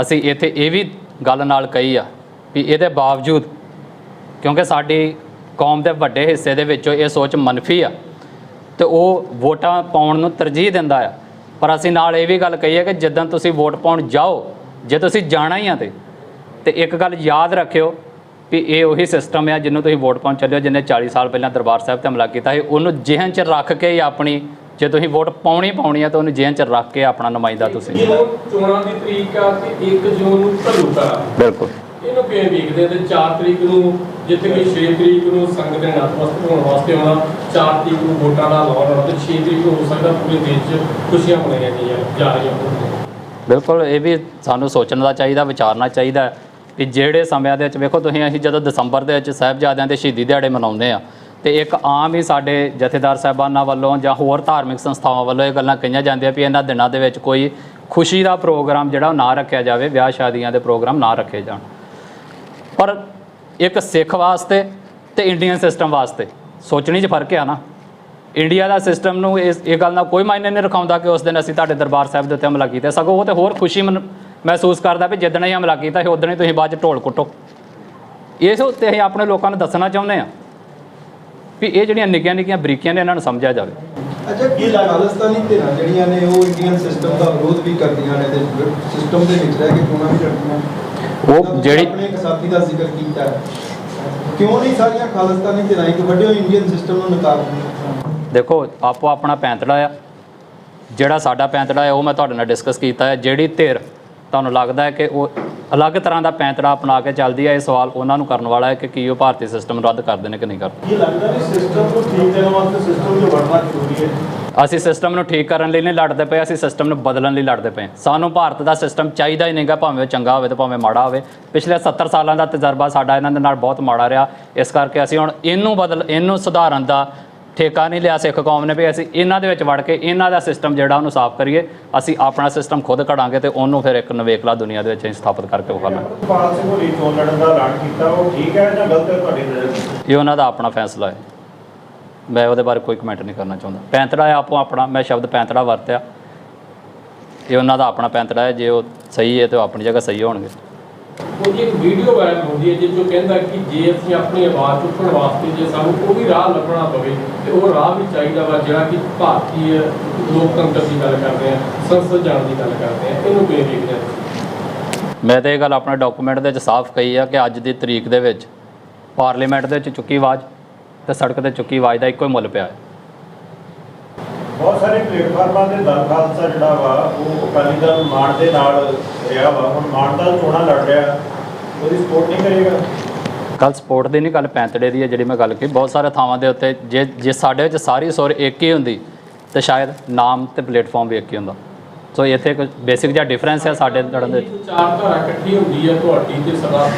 ਅਸੀਂ ਇੱਥੇ ਇਹ ਵੀ ਗੱਲ ਨਾਲ ਕਹੀ ਆ ਵੀ ਇਹਦੇ ਬਾਵਜੂਦ, ਕਿਉਂਕਿ ਸਾਡੀ ਕੌਮ ਦੇ ਵੱਡੇ ਹਿੱਸੇ ਦੇ ਵਿੱਚੋਂ ਇਹ ਸੋਚ ਮੰਨਫੀ ਆ ਅਤੇ ਉਹ ਵੋਟਾਂ ਪਾਉਣ ਨੂੰ ਤਰਜੀਹ ਦਿੰਦਾ ਆ, ਪਰ ਅਸੀਂ ਨਾਲ ਇਹ ਵੀ ਗੱਲ ਕਹੀ ਹੈ ਕਿ ਜਿੱਦਣ ਤੁਸੀਂ ਵੋਟ ਪਾਉਣ ਜਾਓ, ਜੇ ਤੁਸੀਂ ਜਾਣਾ ਹੀ ਆ ਤੇ ਇੱਕ ਗੱਲ ਯਾਦ ਰੱਖਿਓ ਵੀ ਇਹ ਉਹੀ ਸਿਸਟਮ ਆ ਜਿਹਨੂੰ ਤੁਸੀਂ ਵੋਟ ਪਾਉਣ ਚੱਲਿਓ, ਜਿਹਨੇ 40 ਸਾਲ ਪਹਿਲਾਂ ਦਰਬਾਰ ਸਾਹਿਬ 'ਤੇ ਹਮਲਾ ਕੀਤਾ ਸੀ। ਉਹਨੂੰ ਜਿਹਨ 'ਚ ਰੱਖ ਕੇ ਹੀ ਆਪਣੀ, ਜੇ ਤੁਸੀਂ ਵੋਟ ਪਾਉਣੀ ਆ ਤਾਂ ਉਹਨੂੰ ਜਿਹਨ 'ਚ ਰੱਖ ਕੇ ਆਪਣਾ ਨੁਮਾਇੰਦਾ ਤੁਸੀਂ। ਚੋਣਾਂ ਦੀ ਤਰੀਕ ਆ ਤੇ 1 ਜੂਨ ਨੂੰ ਘੱਲੂਘਾਰਾ, ਬਿਲਕੁਲ ਇਹਨੂੰ ਕਿਵੇਂ ਵੇਖਦੇ ਤੇ 4 ਤਰੀਕ ਨੂੰ ਜਿੱਥੇ ਕਿ 6 ਤਰੀਕ ਨੂੰ ਸੰਗਤ ਦੇ ਨਤਮਸਤਕ ਹੋਣ ਵਾਸਤੇ ਆਉਣਾ, 4 ਤਰੀਕ ਨੂੰ ਵੋਟਾਂ ਦਾ ਲਾਉਣ ਹੋਣਾ ਤੇ 6 ਤਰੀਕ ਨੂੰ ਹੋ ਸਕਦਾ ਪੂਰੇ ਦੇਸ਼ 'ਚ ਖੁਸ਼ੀਆਂ ਮਨਾਈਆਂ ਜਾ ਰਹੀਆਂ ਹੋਣ। ਬਿਲਕੁਲ, ਇਹ ਵੀ ਸਾਨੂੰ ਸੋਚਣ ਦਾ ਚਾਹੀਦਾ, ਵਿਚਾਰਨਾ ਚਾਹੀਦਾ ਕਿ ਜਿਹੜੇ ਸਮਿਆਂ ਦੇ ਵਿੱਚ ਵੇਖੋ ਤੁਸੀਂ, ਅਸੀਂ ਜਦੋਂ ਦਸੰਬਰ ਦੇ ਵਿੱਚ ਸਾਹਿਬਜ਼ਾਦਿਆਂ ਦੇ ਸ਼ਹੀਦੀ ਦਿਹਾੜੇ ਮਨਾਉਂਦੇ ਆ ਤੇ ਇੱਕ ਆਮ ਹੀ ਸਾਡੇ ਜਥੇਦਾਰ ਸਾਹਿਬਾਨਾਂ ਵੱਲੋਂ ਜਾਂ ਹੋਰ ਧਾਰਮਿਕ ਸੰਸਥਾਵਾਂ ਵੱਲੋਂ ਇਹ ਗੱਲਾਂ ਕਹੀਆਂ ਜਾਂਦੀਆਂ ਵੀ ਇਹਨਾਂ ਦਿਨਾਂ ਦੇ ਵਿੱਚ ਕੋਈ ਖੁਸ਼ੀ ਦਾ ਪ੍ਰੋਗਰਾਮ ਜਿਹੜਾ ਉਹ ਨਾ ਰੱਖਿਆ ਜਾਵੇ, ਵਿਆਹ ਸ਼ਾਦੀਆਂ ਦੇ ਪ੍ਰੋਗਰਾਮ ਨਾ ਰੱਖੇ ਜਾਣ। ਪਰ ਇੱਕ ਸਿੱਖ ਵਾਸਤੇ ਤੇ ਇੰਡੀਅਨ ਸਿਸਟਮ ਵਾਸਤੇ ਸੋਚਣੀ 'ਚ ਫਰਕ ਆ ਨਾ। ਇੰਡੀਆ ਦਾ ਸਿਸਟਮ ਨੂੰ ਇਹ ਗੱਲ ਨਾਲ ਕੋਈ ਮਾਇਨੇ ਨਹੀਂ ਰਖਾਉਂਦਾ ਕਿ ਉਸ ਦਿਨ ਅਸੀਂ ਤੁਹਾਡੇ ਦਰਬਾਰ ਸਾਹਿਬ ਦੇ ਉੱਤੇ ਹਮਲਾ ਕੀਤਾ, ਸਗੋਂ ਉਹ ਤਾਂ ਹੋਰ ਖੁਸ਼ੀ ਮਹਿਸੂਸ ਕਰਦਾ ਵੀ ਜਿੱਦਣ ਹੀ ਹਮਲਾ ਕੀਤਾ ਸੀ ਉਦਣ ਹੀ ਤੁਸੀਂ ਬਾਅਦ 'ਚ ਢੋਲ ਕੁੱਟੋ। ਇਸ ਉੱਤੇ ਅਸੀਂ ਆਪਣੇ ਲੋਕਾਂ ਨੂੰ ਦੱਸਣਾ ਚਾਹੁੰਦੇ ਹਾਂ ਵੀ ਇਹ ਜਿਹੜੀਆਂ ਨਿੱਕੀਆਂ ਬਰੀਕੀਆਂ ਨੇ ਇਹਨਾਂ ਨੂੰ ਸਮਝਿਆ ਜਾਵੇ। ਅੱਛਾ, ਕੀ ਖਾਲਿਸਤਾਨੀ ਧਿਰਾਂ ਜਿਹੜੀਆਂ ਨੇ ਉਹ ਇੰਡੀਅਨ ਸਿਸਟਮ ਦਾ ਵਿਰੋਧ ਵੀ ਕਰਦੀਆਂ ਨੇ ਤੇ ਸਿਸਟਮ ਦੇ ਵਿੱਚ ਰਹਿ ਕੇ ਚੋਣਾਂ ਵੀ ਲੜਦੀਆਂ? ਉਹ ਜਿਹੜੀ ਆਪਣੇ ਇੱਕ ਸਾਥੀ ਦਾ ਜ਼ਿਕਰ ਕੀਤਾ ਹੈ, ਕਿਉਂ ਨਹੀਂ ਸਾਰੀਆਂ ਖਾਲਿਸਤਾਨੀ ਧਿਰਾਂ ਇੱਕ ਵੱਡੇ ਇੰਡੀਅਨ ਸਿਸਟਮ ਨੂੰ ਨਕਾਰਦੀਆਂ? ਦੇਖੋ, ਆਪੋ ਆਪਣਾ ਪੈਂਤੜਾ ਆ, ਜਿਹੜਾ ਸਾਡਾ ਪੈਂਤੜਾ ਹੈ ਉਹ ਮੈਂ ਤੁਹਾਡੇ ਨਾਲ ਡਿਸਕਸ ਕੀਤਾ ਹੈ। ਜਿਹੜੀ ਧਿਰ ਤੁਹਾਨੂੰ ਲੱਗਦਾ ਹੈ ਕਿ ਉਹ ਅਲੱਗ ਤਰ੍ਹਾਂ ਦਾ ਪੈਂਤੜਾ ਅਪਣਾ ਕੇ ਚੱਲਦੀ ਹੈ, ਇਹ ਸਵਾਲ ਉਹਨਾਂ ਨੂੰ ਕਰਨ ਵਾਲਾ ਹੈ ਕਿ ਕੀ ਉਹ ਭਾਰਤੀ ਸਿਸਟਮ ਨੂੰ ਰੱਦ ਕਰਦੇ ਨੇ ਕਿ ਨਹੀਂ ਕਰਦੇ। ਇਹ ਲੱਗਦਾ ਵੀ ਸਿਸਟਮ ਨੂੰ ਠੀਕ ਕਰਨ ਵਾਸਤੇ ਸਿਸਟਮ 'ਚ ਵੜਨਾ ਜ਼ਰੂਰੀ ਹੈ। ਅਸੀਂ ਸਿਸਟਮ ਨੂੰ ਠੀਕ ਕਰਨ ਲਈ ਨਹੀਂ ਲੜਦੇ ਪਏ, ਅਸੀਂ ਸਿਸਟਮ ਨੂੰ ਬਦਲਣ ਲਈ ਲੜਦੇ ਪਏ। ਸਾਨੂੰ ਭਾਰਤ ਦਾ ਸਿਸਟਮ ਚਾਹੀਦਾ ਹੀ ਨਹੀਂਗਾ, ਭਾਵੇਂ ਉਹ ਚੰਗਾ ਹੋਵੇ ਤੇ ਭਾਵੇਂ ਮਾੜਾ ਹੋਵੇ। ਪਿਛਲੇ 70 ਸਾਲਾਂ ਦਾ ਤਜਰਬਾ ਸਾਡਾ ਇਹਨਾਂ ਦੇ ਨਾਲ ਬਹੁਤ ਮਾੜਾ ਰਿਹਾ, ਇਸ ਕਰਕੇ ਅਸੀਂ ਹੁਣ ਇਹਨੂੰ ਸੁਧਾਰਨ ਦਾ ਠੇਕਾ ਨਹੀਂ ਲਿਆ ਸਿੱਖ ਕੌਮ ਨੇ ਵੀ ਅਸੀਂ ਇਹਨਾਂ ਦੇ ਵਿੱਚ ਵੜ ਕੇ ਇਹਨਾਂ ਦਾ ਸਿਸਟਮ ਜਿਹੜਾ ਉਹਨੂੰ ਸਾਫ਼ ਕਰੀਏ। ਅਸੀਂ ਆਪਣਾ ਸਿਸਟਮ ਖੁਦ ਘੜਾਂਗੇ ਤੇ ਉਹਨੂੰ ਫਿਰ ਇੱਕ ਨਵੇਕਲਾ ਦੁਨੀਆ ਦੇ ਵਿੱਚ ਅਸੀਂ ਸਥਾਪਿਤ ਕਰਕੇ ਵਿਖਾਵਾਂਗੇ। ਅਮਰਪਾਲ ਸਿੰਘ ਹੋਰੀ ਚੋਣ ਲੜਨ ਦਾ ਐਲਾਨ ਕੀਤਾ, ਉਹ ਠੀਕ ਹੈ ਜਾਂ ਗਲਤ ਹੈ ਤੁਹਾਡੀ ਨਜ਼ਰ? ਇਹ ਉਹਨਾਂ ਦਾ ਆਪਣਾ ਫੈਸਲਾ ਹੈ, ਮੈਂ ਉਹਦੇ ਬਾਰੇ ਕੋਈ ਕਮੈਂਟ ਨਹੀਂ ਕਰਨਾ ਚਾਹੁੰਦਾ। ਪੈਂਤੜਾ ਹੈ ਆਪੋ ਆਪਣਾ, ਮੈਂ ਸ਼ਬਦ ਪੈਂਤੜਾ ਵਰਤਿਆ, ਇਹ ਉਹਨਾਂ ਦਾ ਆਪਣਾ ਪੈਂਤੜਾ ਹੈ। ਜੇ ਉਹ ਸਹੀ ਹੈ ਤਾਂ ਉਹ ਆਪਣੀ ਜਗ੍ਹਾ ਸਹੀ ਹੋਣਗੇ। ਉਹਦੀ ਇੱਕ ਵੀਡੀਓ ਵਾਇਰਲ ਹੁੰਦੀ ਹੈ ਜਿਸ 'ਚੋਂ ਕਹਿੰਦਾ ਕਿ ਜੇ ਅਸੀਂ ਆਪਣੀ ਆਵਾਜ਼ ਚੁੱਕਣ ਵਾਸਤੇ ਜੇ ਸਾਨੂੰ ਉਹ ਵੀ ਰਾਹ ਲੱਭਣਾ ਪਵੇ ਤੇ ਉਹ ਰਾਹ ਵੀ ਚਾਹੀਦਾ ਵਾ ਜਿਹੜਾ ਕਿ ਭਾਰਤੀ ਲੋਕਤੰਤਰ ਦੀ ਗੱਲ ਕਰਦੇ ਆ, ਸੰਸਦ ਜਾਣ ਦੀ ਗੱਲ ਕਰਦੇ ਆ। ਇਹਨੂੰ ਕਿਵੇਂ ਦੇਖਦੇ ਆ? ਮੈਂ ਤਾਂ ਇਹ ਗੱਲ ਆਪਣੇ ਡਾਕੂਮੈਂਟ ਦੇ ਵਿੱਚ ਸਾਫ਼ ਕਹੀ ਆ ਕਿ ਅੱਜ ਦੀ ਤਰੀਕ ਦੇ ਵਿੱਚ ਪਾਰਲੀਮੈਂਟ ਦੇ ਵਿੱਚ ਚੁੱਕੀ ਆਵਾਜ਼ ਤੇ ਸੜਕ 'ਤੇ ਚੁੱਕੀ ਆਵਾਜ਼ ਦਾ ਇੱਕੋ ਹੀ ਮੁੱਲ ਪਿਆ ਹੈ। ਬਹੁਤ ਸਾਰੇ ਪਲੇਟਫਾਰਮਾਂ ਦੇ ਦਲ ਖਾਲਸਾ ਜਿਹੜਾ ਵਾ ਉਹ ਅਕਾਲੀ ਦਲ ਮਾਨ ਦੇ ਨਾਲ ਰਿਹਾ ਵਾ, ਹੁਣ ਮਾਨ ਦਾ ਚੋਣਾਂ ਲੜ ਰਿਹਾ, ਉਹਦੀ ਸਪੋਰਟ ਨਹੀਂ ਕਰੇਗਾ? ਕੱਲ੍ਹ ਸਪੋਰਟ ਦੀ ਨਹੀਂ ਗੱਲ ਪੈਂਤੜੇ ਦੀ ਹੈ ਜਿਹੜੀ ਮੈਂ ਗੱਲ ਕੀਤੀ। ਬਹੁਤ ਸਾਰੇ ਥਾਵਾਂ ਦੇ ਉੱਤੇ ਜੇ ਸਾਡੇ ਵਿੱਚ ਸਾਰੀ ਸੁਰ ਇੱਕ ਹੀ ਹੁੰਦੀ ਤਾਂ ਸ਼ਾਇਦ ਨਾਮ ਤੇ ਪਲੇਟਫਾਰਮ ਵੀ ਇੱਕ ਹੀ ਹੁੰਦਾ। ਸੋ ਇੱਥੇ ਇੱਕ ਬੇਸਿਕ ਜਿਹਾ ਡਿਫਰੈਂਸ ਹੈ ਸਾਡੇ ਲੜਨ ਦੇ ਵਿੱਚ। ਚਾਰ ਧਾਰਾ ਇਕੱਠੀ ਹੁੰਦੀ ਹੈ ਤੁਹਾਡੀ ਤੇ ਸਰਦਾਰ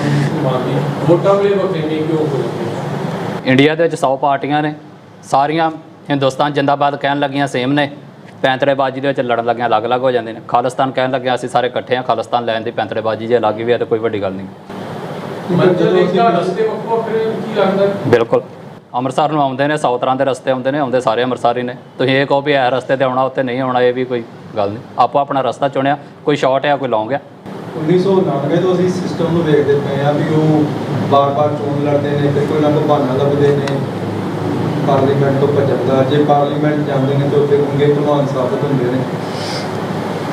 ਮਾਨ ਦੀ, ਵੋਟਾਂ ਵੇਲੇ ਵਖਰੇਵੇਂ ਕਿਉਂ ਹੋ ਜਾਂਦੇ? ਇੰਡੀਆ ਦੇ ਵਿੱਚ 100 ਪਾਰਟੀਆਂ ਨੇ, ਸਾਰੀਆਂ ਹਿੰਦੁਸਤਾਨ ਜਿੰਦਾਬਾਦ ਕਹਿਣ ਲੱਗੀਆਂ ਸੇਮ ਨੇ, ਪੈਂਤੜੇਬਾਜ਼ੀ ਦੇ ਵਿੱਚ ਲੜਨ ਲੱਗਿਆਂ ਅਲੱਗ-ਅਲੱਗ ਹੋ ਜਾਂਦੇ ਨੇ। ਖਾਲਿਸਤਾਨ ਕਹਿਣ ਲੱਗਿਆ ਅਸੀਂ ਸਾਰੇ ਇਕੱਠੇ ਹਾਂ, ਖਾਲਿਸਤਾਨ ਲੈਣ ਦੀ ਪੈਂਤੜੇਬਾਜ਼ੀ ਜੇ ਅਲੱਗ ਵੀ ਹੈ ਤਾਂ ਕੋਈ ਵੱਡੀ ਗੱਲ ਨਹੀਂ। ਮੰਜ਼ਿਲ ਇੱਕ ਦਾ ਰਸਤੇ ਵੱਖੋ ਵੱਖਰੇ ਕੀ ਲੱਗਦਾ? ਬਿਲਕੁਲ, ਅੰਮ੍ਰਿਤਸਰ ਨੂੰ ਆਉਂਦੇ ਨੇ 100 ਤਰ੍ਹਾਂ ਦੇ ਰਸਤੇ ਆਉਂਦੇ ਨੇ, ਆਉਂਦੇ ਸਾਰੇ ਅੰਮ੍ਰਿਤਸਰ ਹੀ ਨੇ। ਤੁਸੀਂ ਇਹ ਕਹੋ ਵੀ ਇਹ ਰਸਤੇ ਤੇ ਆਉਣਾ ਉੱਤੇ ਨਹੀਂ ਆਉਣਾ, ਇਹ ਵੀ ਕੋਈ ਗੱਲ ਨਹੀਂ। ਆਪੋ ਆਪਣਾ ਰਸਤਾ ਚੁਣਿਆ, ਕੋਈ ਸ਼ਾਰਟ ਹੈ ਕੋਈ ਲੌਂਗ ਹੈ। 1999 ਤੋਂ ਅਸੀਂ ਸਿਸਟਮ ਨੂੰ ਵੇਖਦੇ ਪਏ ਆ ਵੀ ਉਹ ਬਾਰ-ਬਾਰ ਚੋਣ ਲੜਦੇ ਨੇ, ਫਿਰ ਕੋਈ ਨਾ ਕੋਈ ਬਹਾਨਾ ਲੱਭਦੇ ਨੇ ਪਾਰਲੀਮੈਂਟ ਤੋਂ ਭੱਜਣ ਦਾ। ਜੇ ਪਾਰਲੀਮੈਂਟ ਜਾਂਦੇ ਨੇ ਤਾਂ ਉੱਥੇ ਗੁੰਗੇ ਭਲਵਾਨ ਸਾਬਤ ਹੁੰਦੇ ਨੇ।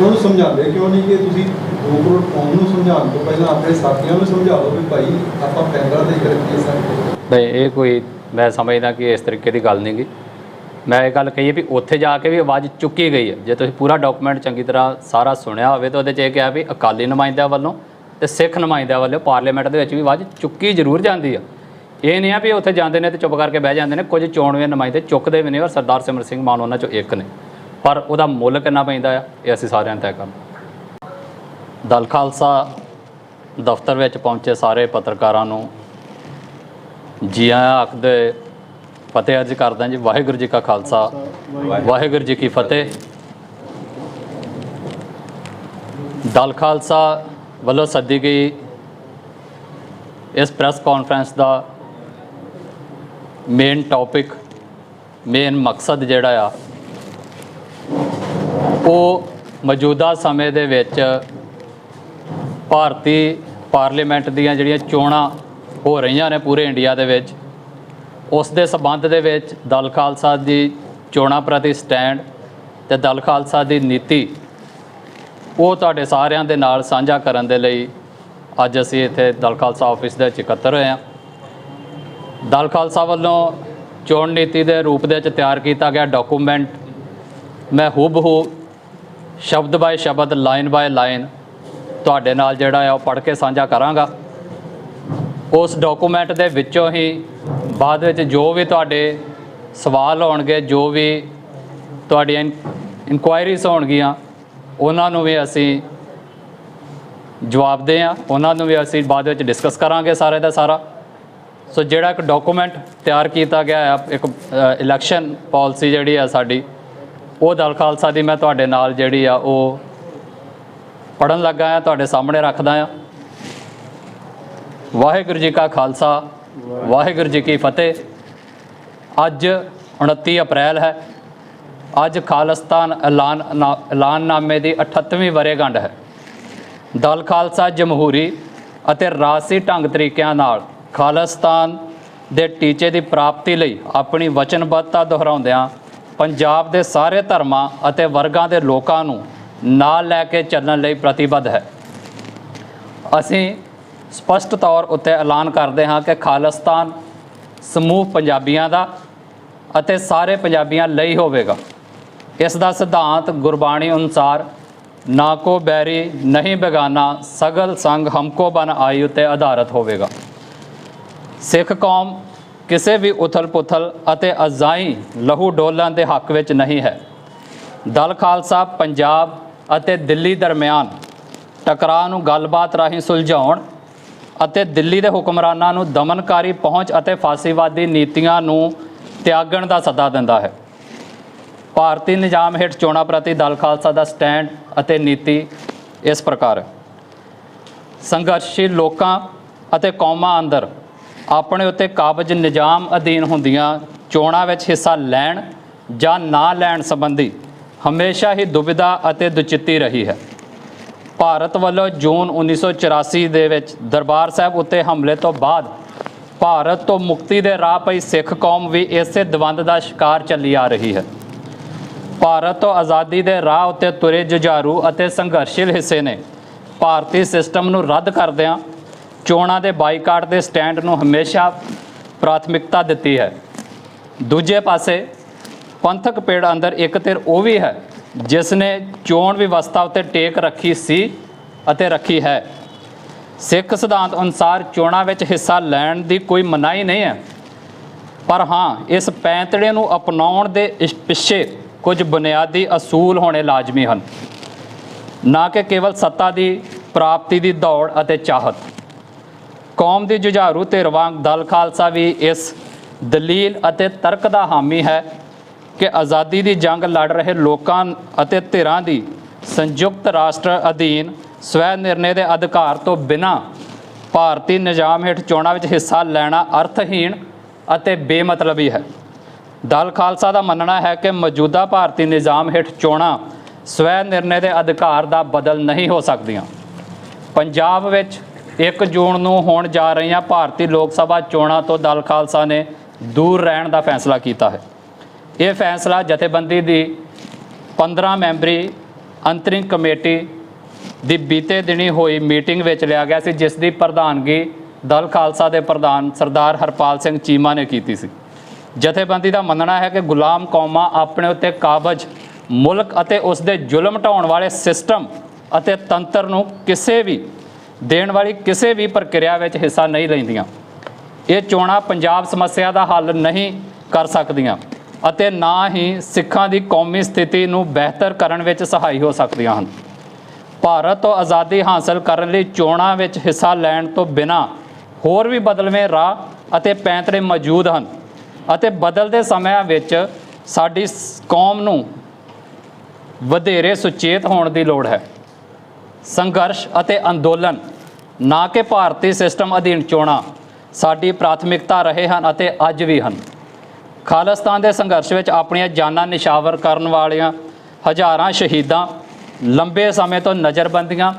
ਉਹਨੂੰ ਸਮਝਾਉਂਦੇ ਕਿਉਂ ਨਹੀਂ ਕਿ ਤੁਸੀਂ 2 ਕਰੋੜ ਕੌਮ ਨੂੰ ਸਮਝਾਉਣ ਤੋਂ ਪਹਿਲਾਂ ਆਪਣੇ ਸਾਥੀਆਂ ਨੂੰ ਸਮਝਾਓ ਵੀ ਭਾਈ ਆਪਾਂ ਪੈਂਦਾ ਤੇ ਰੱਖੀਏ ਸਾਰੇ। ਨਹੀਂ, ਇਹ ਕੋਈ ਮੈਂ ਸਮਝਦਾ ਕਿ ਇਸ ਤਰੀਕੇ ਦੀ ਗੱਲ ਨਹੀਂ ਗੀ। ਮੈਂ ਇਹ ਗੱਲ ਕਹੀ ਵੀ ਉੱਥੇ ਜਾ ਕੇ ਵੀ ਆਵਾਜ਼ ਚੁੱਕੀ ਗਈ ਹੈ। ਜੇ ਤੁਸੀਂ ਪੂਰਾ ਡਾਕੂਮੈਂਟ ਚੰਗੀ ਤਰ੍ਹਾਂ ਸਾਰਾ ਸੁਣਿਆ ਹੋਵੇ ਤਾਂ ਉਹਦੇ 'ਚ ਇਹ ਕਿਹਾ ਵੀ ਅਕਾਲੀ ਨੁਮਾਇੰਦਿਆਂ ਵੱਲੋਂ ਤੇ ਸਿੱਖ ਨੁਮਾਇੰਦਿਆਂ ਵੱਲੋਂ ਪਾਰਲੀਮੈਂਟ ਦੇ ਵਿੱਚ ਵੀ ਆਵਾਜ਼ ਚੁੱਕੀ ਜ਼ਰੂਰ ਜਾਂਦੀ ਆ। ਇਹ ਨਹੀਂ ਆ ਵੀ ਉੱਥੇ ਜਾਂਦੇ ਨੇ ਤੇ ਚੁੱਪ ਕਰਕੇ ਬਹਿ ਜਾਂਦੇ ਨੇ। ਕੁਝ ਚੋਣਵੇਂ ਨੁਮਾਇੰਦੇ ਚੁੱਕਦੇ ਵੀ ਨੇ ਔਰ ਸਰਦਾਰ ਸਿਮਰਨ ਸਿੰਘ ਮਾਨ ਉਹਨਾਂ 'ਚੋਂ ਇੱਕ ਨੇ, ਪਰ ਉਹਦਾ ਮੁੱਲ ਕਿੰਨਾ ਪੈਂਦਾ ਆ ਇਹ ਅਸੀਂ ਸਾਰਿਆਂ ਨੇ ਤੈਅ ਕਰਨਾ। ਦਲ ਖਾਲਸਾ ਦਫ਼ਤਰ ਵਿੱਚ ਪਹੁੰਚੇ ਸਾਰੇ ਪੱਤਰਕਾਰਾਂ ਨੂੰ ਜੀ ਆਇਆਂ ਆਖਦੇ ਫਤਿਹ ਅਰਜ਼ ਕਰਦਾ ਜੀ। ਵਾਹਿਗੁਰੂ ਜੀ ਕਾ ਖਾਲਸਾ, ਵਾਹਿਗੁਰੂ ਜੀ ਕੀ ਫਤਿਹ। ਦਲ ਖਾਲਸਾ ਵੱਲੋਂ ਸੱਦੀ ਗਈ ਇਸ ਪ੍ਰੈਸ ਕਾਨਫਰੰਸ ਦਾ ਮੇਨ ਟੌਪਿਕ, ਮੇਨ ਮਕਸਦ ਜਿਹੜਾ ਆ ਉਹ ਮੌਜੂਦਾ ਸਮੇਂ ਦੇ ਵਿੱਚ ਭਾਰਤੀ ਪਾਰਲੀਮੈਂਟ ਦੀਆਂ ਜਿਹੜੀਆਂ ਚੋਣਾਂ ਹੋ ਰਹੀਆਂ ਨੇ ਪੂਰੇ ਇੰਡੀਆ ਦੇ ਵਿੱਚ, ਉਸ ਦੇ ਸੰਬੰਧ ਦੇ ਵਿੱਚ ਦਲ ਖਾਲਸਾ ਦੀ ਚੋਣਾਂ ਪ੍ਰਤੀ ਸਟੈਂਡ ਤੇ ਦਲ ਖਾਲਸਾ ਦੀ ਨੀਤੀ ਉਹ ਤੁਹਾਡੇ ਸਾਰਿਆਂ ਦੇ ਨਾਲ ਸਾਂਝਾ ਕਰਨ ਦੇ ਲਈ ਅੱਜ ਅਸੀਂ ਇੱਥੇ ਦਲ ਖਾਲਸਾ ਆਫਿਸ ਦੇ ਵਿੱਚ ਇਕੱਤਰ ਹੋਏ ਹਾਂ। ਦਲ ਖਾਲਸਾ ਵੱਲੋਂ ਚੋਣ ਨੀਤੀ ਦੇ ਰੂਪ ਦੇ ਵਿੱਚ ਤਿਆਰ ਕੀਤਾ ਗਿਆ ਡਾਕੂਮੈਂਟ ਮੈਂ ਹੂਬਹੂ ਸ਼ਬਦ ਬਾਏ ਸ਼ਬਦ, ਲਾਈਨ ਬਾਏ ਲਾਈਨ ਤੁਹਾਡੇ ਨਾਲ ਜਿਹੜਾ ਆ ਉਹ ਪੜ੍ਹ ਕੇ ਸਾਂਝਾ ਕਰਾਂਗਾ। ਉਸ ਡਾਕੂਮੈਂਟ ਦੇ ਵਿੱਚੋਂ ਹੀ ਬਾਅਦ ਵਿੱਚ ਜੋ ਵੀ ਤੁਹਾਡੇ ਸਵਾਲ ਹੋਣਗੇ, ਜੋ ਵੀ ਤੁਹਾਡੀਆਂ ਇਨਕੁਆਇਰੀਜ਼ ਹੋਣਗੀਆਂ, ਉਹਨਾਂ ਨੂੰ ਵੀ ਅਸੀਂ ਜਵਾਬਦੇ ਹਾਂ, ਉਹਨਾਂ ਨੂੰ ਵੀ ਅਸੀਂ ਬਾਅਦ ਵਿੱਚ ਡਿਸਕਸ ਕਰਾਂਗੇ ਸਾਰੇ ਦਾ ਸਾਰਾ। ਸੋ ਜਿਹੜਾ ਇੱਕ ਡਾਕੂਮੈਂਟ ਤਿਆਰ ਕੀਤਾ ਗਿਆ ਆ, ਇੱਕ ਇਲੈਕਸ਼ਨ ਪਾਲਿਸੀ ਜਿਹੜੀ ਆ ਸਾਡੀ, ਉਹ ਦਲ ਖਾਲਸਾ ਦੀ ਮੈਂ ਤੁਹਾਡੇ ਨਾਲ ਜਿਹੜੀ ਆ ਉਹ ਪੜ੍ਹਨ ਲੱਗਾ ਆ, ਤੁਹਾਡੇ ਸਾਹਮਣੇ ਰੱਖਦਾ ਆ। ਵਾਹਿਗੁਰੂ ਜੀ ਕਾ ਖਾਲਸਾ, ਵਾਹਿਗੁਰੂ ਜੀ ਕੀ ਫਤਿਹ। ਅੱਜ 29 ਅਪ੍ਰੈਲ ਹੈ। ਅੱਜ ਖਾਲਿਸਤਾਨ ਐਲਾਨਨਾਮੇ ਦੀ 38ਵੀਂ ਵਰ੍ਹੇਗੰਢ ਹੈ। ਦਲ ਖਾਲਸਾ ਜਮਹੂਰੀ ਅਤੇ ਰਾਜਸੀ ਢੰਗ ਤਰੀਕਿਆਂ ਨਾਲ ਖਾਲਿਸਤਾਨ ਦੇ ਟੀਚੇ ਦੀ ਪ੍ਰਾਪਤੀ ਲਈ ਆਪਣੀ ਵਚਨਬੱਧਤਾ ਦੁਹਰਾਉਂਦਿਆਂ ਪੰਜਾਬ ਦੇ ਸਾਰੇ ਧਰਮਾਂ ਅਤੇ ਵਰਗਾਂ ਦੇ ਲੋਕਾਂ ਨੂੰ ਨਾਲ ਲੈ ਕੇ ਚੱਲਣ ਲਈ ਪ੍ਰਤੀਬੱਧ ਹੈ। ਅਸੀਂ ਸਪਸ਼ਟ ਤੌਰ ਉੱਤੇ ਐਲਾਨ ਕਰਦੇ ਹਾਂ ਕਿ ਖਾਲਿਸਤਾਨ ਸਮੂਹ ਪੰਜਾਬੀਆਂ ਦਾ ਅਤੇ ਸਾਰੇ ਪੰਜਾਬੀਆਂ ਲਈ ਹੋਵੇਗਾ। ਇਸ ਦਾ ਸਿਧਾਂਤ ਗੁਰਬਾਣੀ ਅਨੁਸਾਰ ਨਾ ਕੋ ਬੈਰੀ ਨਹੀਂ ਬੇਗਾਨਾ ਸਗਲ ਸੰਗ ਹਮਕੋ ਬਨ ਆਈ ਉੱਤੇ ਆਧਾਰਿਤ ਹੋਵੇਗਾ। ਸਿੱਖ ਕੌਮ ਕਿਸੇ ਵੀ ਉਥਲ ਪੁਥਲ ਅਤੇ ਅਜ਼ਾਈ ਲਹੂ ਡੋਲਣ ਦੇ ਹੱਕ ਵਿੱਚ ਨਹੀਂ ਹੈ। ਦਲ ਖਾਲਸਾ ਪੰਜਾਬ ਅਤੇ ਦਿੱਲੀ ਦਰਮਿਆਨ ਟਕਰਾਅ ਨੂੰ ਗੱਲਬਾਤ ਰਾਹੀਂ ਸੁਲਝਾਉਣ ਅਤੇ ਦਿੱਲੀ ਦੇ ਹੁਕਮਰਾਨਾਂ ਨੂੰ ਦਮਨਕਾਰੀ ਪਹੁੰਚ ਅਤੇ ਫਾਸੀਵਾਦੀ ਨੀਤੀਆਂ ਨੂੰ ਤਿਆਗਣ ਦਾ ਸੱਦਾ ਦਿੰਦਾ ਹੈ। ਭਾਰਤੀ ਨਿਜ਼ਾਮ ਹੇਠ ਚੋਣਾਂ ਪ੍ਰਤੀ ਦਲ ਖਾਲਸਾ ਦਾ ਸਟੈਂਡ ਅਤੇ ਨੀਤੀ ਇਸ ਪ੍ਰਕਾਰ ਹੈ। ਸੰਘਰਸ਼ਸ਼ੀਲ ਲੋਕਾਂ ਅਤੇ ਕੌਮਾਂ ਅੰਦਰ ਆਪਣੇ ਉੱਤੇ ਕਾਬਜ਼ ਨਿਜ਼ਾਮ ਅਧੀਨ ਹੁੰਦੀਆਂ ਚੋਣਾਂ ਵਿੱਚ ਹਿੱਸਾ ਲੈਣ ਜਾਂ ਨਾ ਲੈਣ ਸੰਬੰਧੀ ਹਮੇਸ਼ਾ ਹੀ ਦੁਬਿਧਾ ਅਤੇ ਦੁਚਿੱਤੀ ਰਹੀ ਹੈ। ਭਾਰਤ ਵੱਲੋਂ ਜੂਨ 1984 ਦੇ ਵਿੱਚ ਦਰਬਾਰ ਸਾਹਿਬ ਉੱਤੇ ਹਮਲੇ ਤੋਂ ਬਾਅਦ ਭਾਰਤ ਤੋਂ ਮੁਕਤੀ ਦੇ ਰਾਹ ਪਈ ਸਿੱਖ ਕੌਮ ਵੀ ਇਸੇ ਦਵੰਦ ਦਾ ਸ਼ਿਕਾਰ ਚੱਲੀ ਆ ਰਹੀ ਹੈ। ਭਾਰਤ ਤੋਂ ਆਜ਼ਾਦੀ ਦੇ ਰਾਹ ਉੱਤੇ ਤੁਰੇ ਜੁਝਾਰੂ ਅਤੇ ਸੰਘਰਸ਼ੀਲ ਹਿੱਸੇ ਨੇ ਭਾਰਤੀ ਸਿਸਟਮ ਨੂੰ ਰੱਦ ਕਰਦਿਆਂ ਚੋਣਾਂ ਦੇ ਬਾਈਕਾਟ ਦੇ ਸਟੈਂਡ ਨੂੰ ਹਮੇਸ਼ਾ ਪ੍ਰਾਥਮਿਕਤਾ ਦਿੱਤੀ ਹੈ। ਦੂਜੇ ਪਾਸੇ ਪੰਥਕ ਪੇੜ ਅੰਦਰ ਇੱਕ ਧਿਰ ਉਹ ਵੀ ਹੈ ਜਿਸ ਨੇ ਚੋਣ ਵਿਵਸਥਾ ਉੱਤੇ ਟੇਕ ਰੱਖੀ ਸੀ ਅਤੇ ਰੱਖੀ ਹੈ। ਸਿੱਖ ਸਿਧਾਂਤ ਅਨੁਸਾਰ ਚੋਣਾਂ ਵਿੱਚ ਹਿੱਸਾ ਲੈਣ ਦੀ ਕੋਈ ਮਨਾਹੀ ਨਹੀਂ ਹੈ, ਪਰ ਹਾਂ ਇਸ ਪੈਂਤੜੇ ਨੂੰ ਅਪਣਾਉਣ ਦੇ ਪਿੱਛੇ ਕੁਝ ਬੁਨਿਆਦੀ ਅਸੂਲ ਹੋਣੇ ਲਾਜ਼ਮੀ ਹਨ, ਨਾ ਕਿ ਕੇਵਲ ਸੱਤਾ ਦੀ ਪ੍ਰਾਪਤੀ ਦੀ ਦੌੜ ਅਤੇ ਚਾਹਤ। ਕੌਮ ਦੀ ਜੁਝਾਰੂ ਧਿਰ ਵਾਂਗ ਦਲ ਖਾਲਸਾ ਵੀ ਇਸ ਦਲੀਲ ਅਤੇ ਤਰਕ ਦਾ ਹਾਮੀ ਹੈ ਕਿ ਆਜ਼ਾਦੀ ਦੀ ਜੰਗ ਲੜ ਰਹੇ ਲੋਕਾਂ ਅਤੇ ਧਿਰਾਂ ਦੀ ਸੰਯੁਕਤ ਰਾਸ਼ਟਰ ਅਧੀਨ ਸਵੈ ਨਿਰਣੇ ਦੇ ਅਧਿਕਾਰ ਤੋਂ ਬਿਨਾਂ ਭਾਰਤੀ ਨਿਜ਼ਾਮ ਹੇਠ ਚੋਣਾਂ ਵਿੱਚ ਹਿੱਸਾ ਲੈਣਾ ਅਰਥਹੀਣ ਅਤੇ ਬੇਮਤਲਬੀ ਹੈ। ਦਲ ਖਾਲਸਾ ਦਾ ਮੰਨਣਾ ਹੈ ਕਿ ਮੌਜੂਦਾ ਭਾਰਤੀ ਨਿਜ਼ਾਮ ਹੇਠ ਚੋਣਾਂ ਸਵੈ ਨਿਰਣੇ ਦੇ ਅਧਿਕਾਰ ਦਾ ਬਦਲ ਨਹੀਂ ਹੋ ਸਕਦੀਆਂ। ਪੰਜਾਬ ਵਿੱਚ 1 ਜੂਨ ਨੂੰ ਹੋਣ ਜਾ ਰਹੀਆਂ ਭਾਰਤੀ ਲੋਕ ਸਭਾ ਚੋਣਾਂ ਤੋਂ ਦਲ ਖਾਲਸਾ ਨੇ ਦੂਰ ਰਹਿਣ ਦਾ ਫੈਸਲਾ ਕੀਤਾ ਹੈ। ਇਹ ਫੈਸਲਾ ਜਥੇਬੰਦੀ ਦੀ 15 ਮੈਂਬਰੀ ਅੰਤਰਿਮ ਕਮੇਟੀ ਦੀ ਬੀਤੇ ਦਿਨੀ ਹੋਈ ਮੀਟਿੰਗ ਵਿੱਚ ਲਿਆ ਗਿਆ ਸੀ, ਜਿਸ ਦੀ ਪ੍ਰਧਾਨਗੀ ਦਲ ਖਾਲਸਾ ਦੇ ਪ੍ਰਧਾਨ ਸਰਦਾਰ ਹਰਪਾਲ ਸਿੰਘ ਚੀਮਾ ਨੇ ਕੀਤੀ ਸੀ। ਜਥੇਬੰਦੀ ਦਾ ਮੰਨਣਾ ਹੈ ਕਿ ਗੁਲਾਮ ਕੌਮਾਂ ਆਪਣੇ ਉੱਤੇ ਕਾਬਜ ਮੁਲਕ ਅਤੇ ਉਸ ਦੇ ਜ਼ੁਲਮ ਢਾਉਣ ਵਾਲੇ ਸਿਸਟਮ ਅਤੇ ਤੰਤਰ ਨੂੰ ਕਿਸੇ ਵੀ ਦੇਣ ਵਾਲੀ ਕਿਸੇ ਵੀ ਪ੍ਰਕਿਰਿਆ ਵਿੱਚ ਹਿੱਸਾ ਨਹੀਂ ਲੈਂਦੀਆਂ। ਇਹ ਚੋਣਾਂ ਪੰਜਾਬ ਸਮੱਸਿਆ ਦਾ ਹੱਲ ਨਹੀਂ ਕਰ ਸਕਦੀਆਂ ਅਤੇ ਨਾ ਹੀ ਸਿੱਖਾਂ ਦੀ ਕੌਮੀ ਸਥਿਤੀ ਨੂੰ ਬਿਹਤਰ ਕਰਨ ਵਿੱਚ ਸਹਾਈ ਹੋ ਸਕਦੀਆਂ ਹਨ। ਭਾਰਤ ਤੋਂ ਆਜ਼ਾਦੀ ਹਾਸਲ ਕਰਨ ਲਈ ਚੋਣਾਂ ਵਿੱਚ ਹਿੱਸਾ ਲੈਣ ਤੋਂ ਬਿਨਾਂ ਹੋਰ ਵੀ ਬਦਲਵੇਂ ਰਾਹ ਅਤੇ ਪੈਂਤੜੇ ਮੌਜੂਦ ਹਨ ਅਤੇ ਬਦਲਦੇ ਸਮਿਆਂ ਵਿੱਚ ਸਾਡੀ ਕੌਮ ਨੂੰ ਵਧੇਰੇ ਸੁਚੇਤ ਹੋਣ ਦੀ ਲੋੜ ਹੈ। ਸੰਘਰਸ਼ ਅਤੇ ਅੰਦੋਲਨ ਨਾ ਕਿ ਭਾਰਤੀ ਸਿਸਟਮ ਅਧੀਨ ਚੋਣਾਂ ਸਾਡੀ ਪ੍ਰਾਥਮਿਕਤਾ ਰਹੇ ਹਨ ਅਤੇ ਅੱਜ ਵੀ ਹਨ। ਖਾਲਿਸਤਾਨ ਦੇ ਸੰਘਰਸ਼ ਵਿੱਚ ਆਪਣੀਆਂ ਜਾਨਾਂ ਨਿਸ਼ਾਵਰ ਕਰਨ ਵਾਲਿਆਂ ਹਜ਼ਾਰਾਂ ਸ਼ਹੀਦਾਂ, ਲੰਬੇ ਸਮੇਂ ਤੋਂ ਨਜ਼ਰਬੰਦੀਆਂ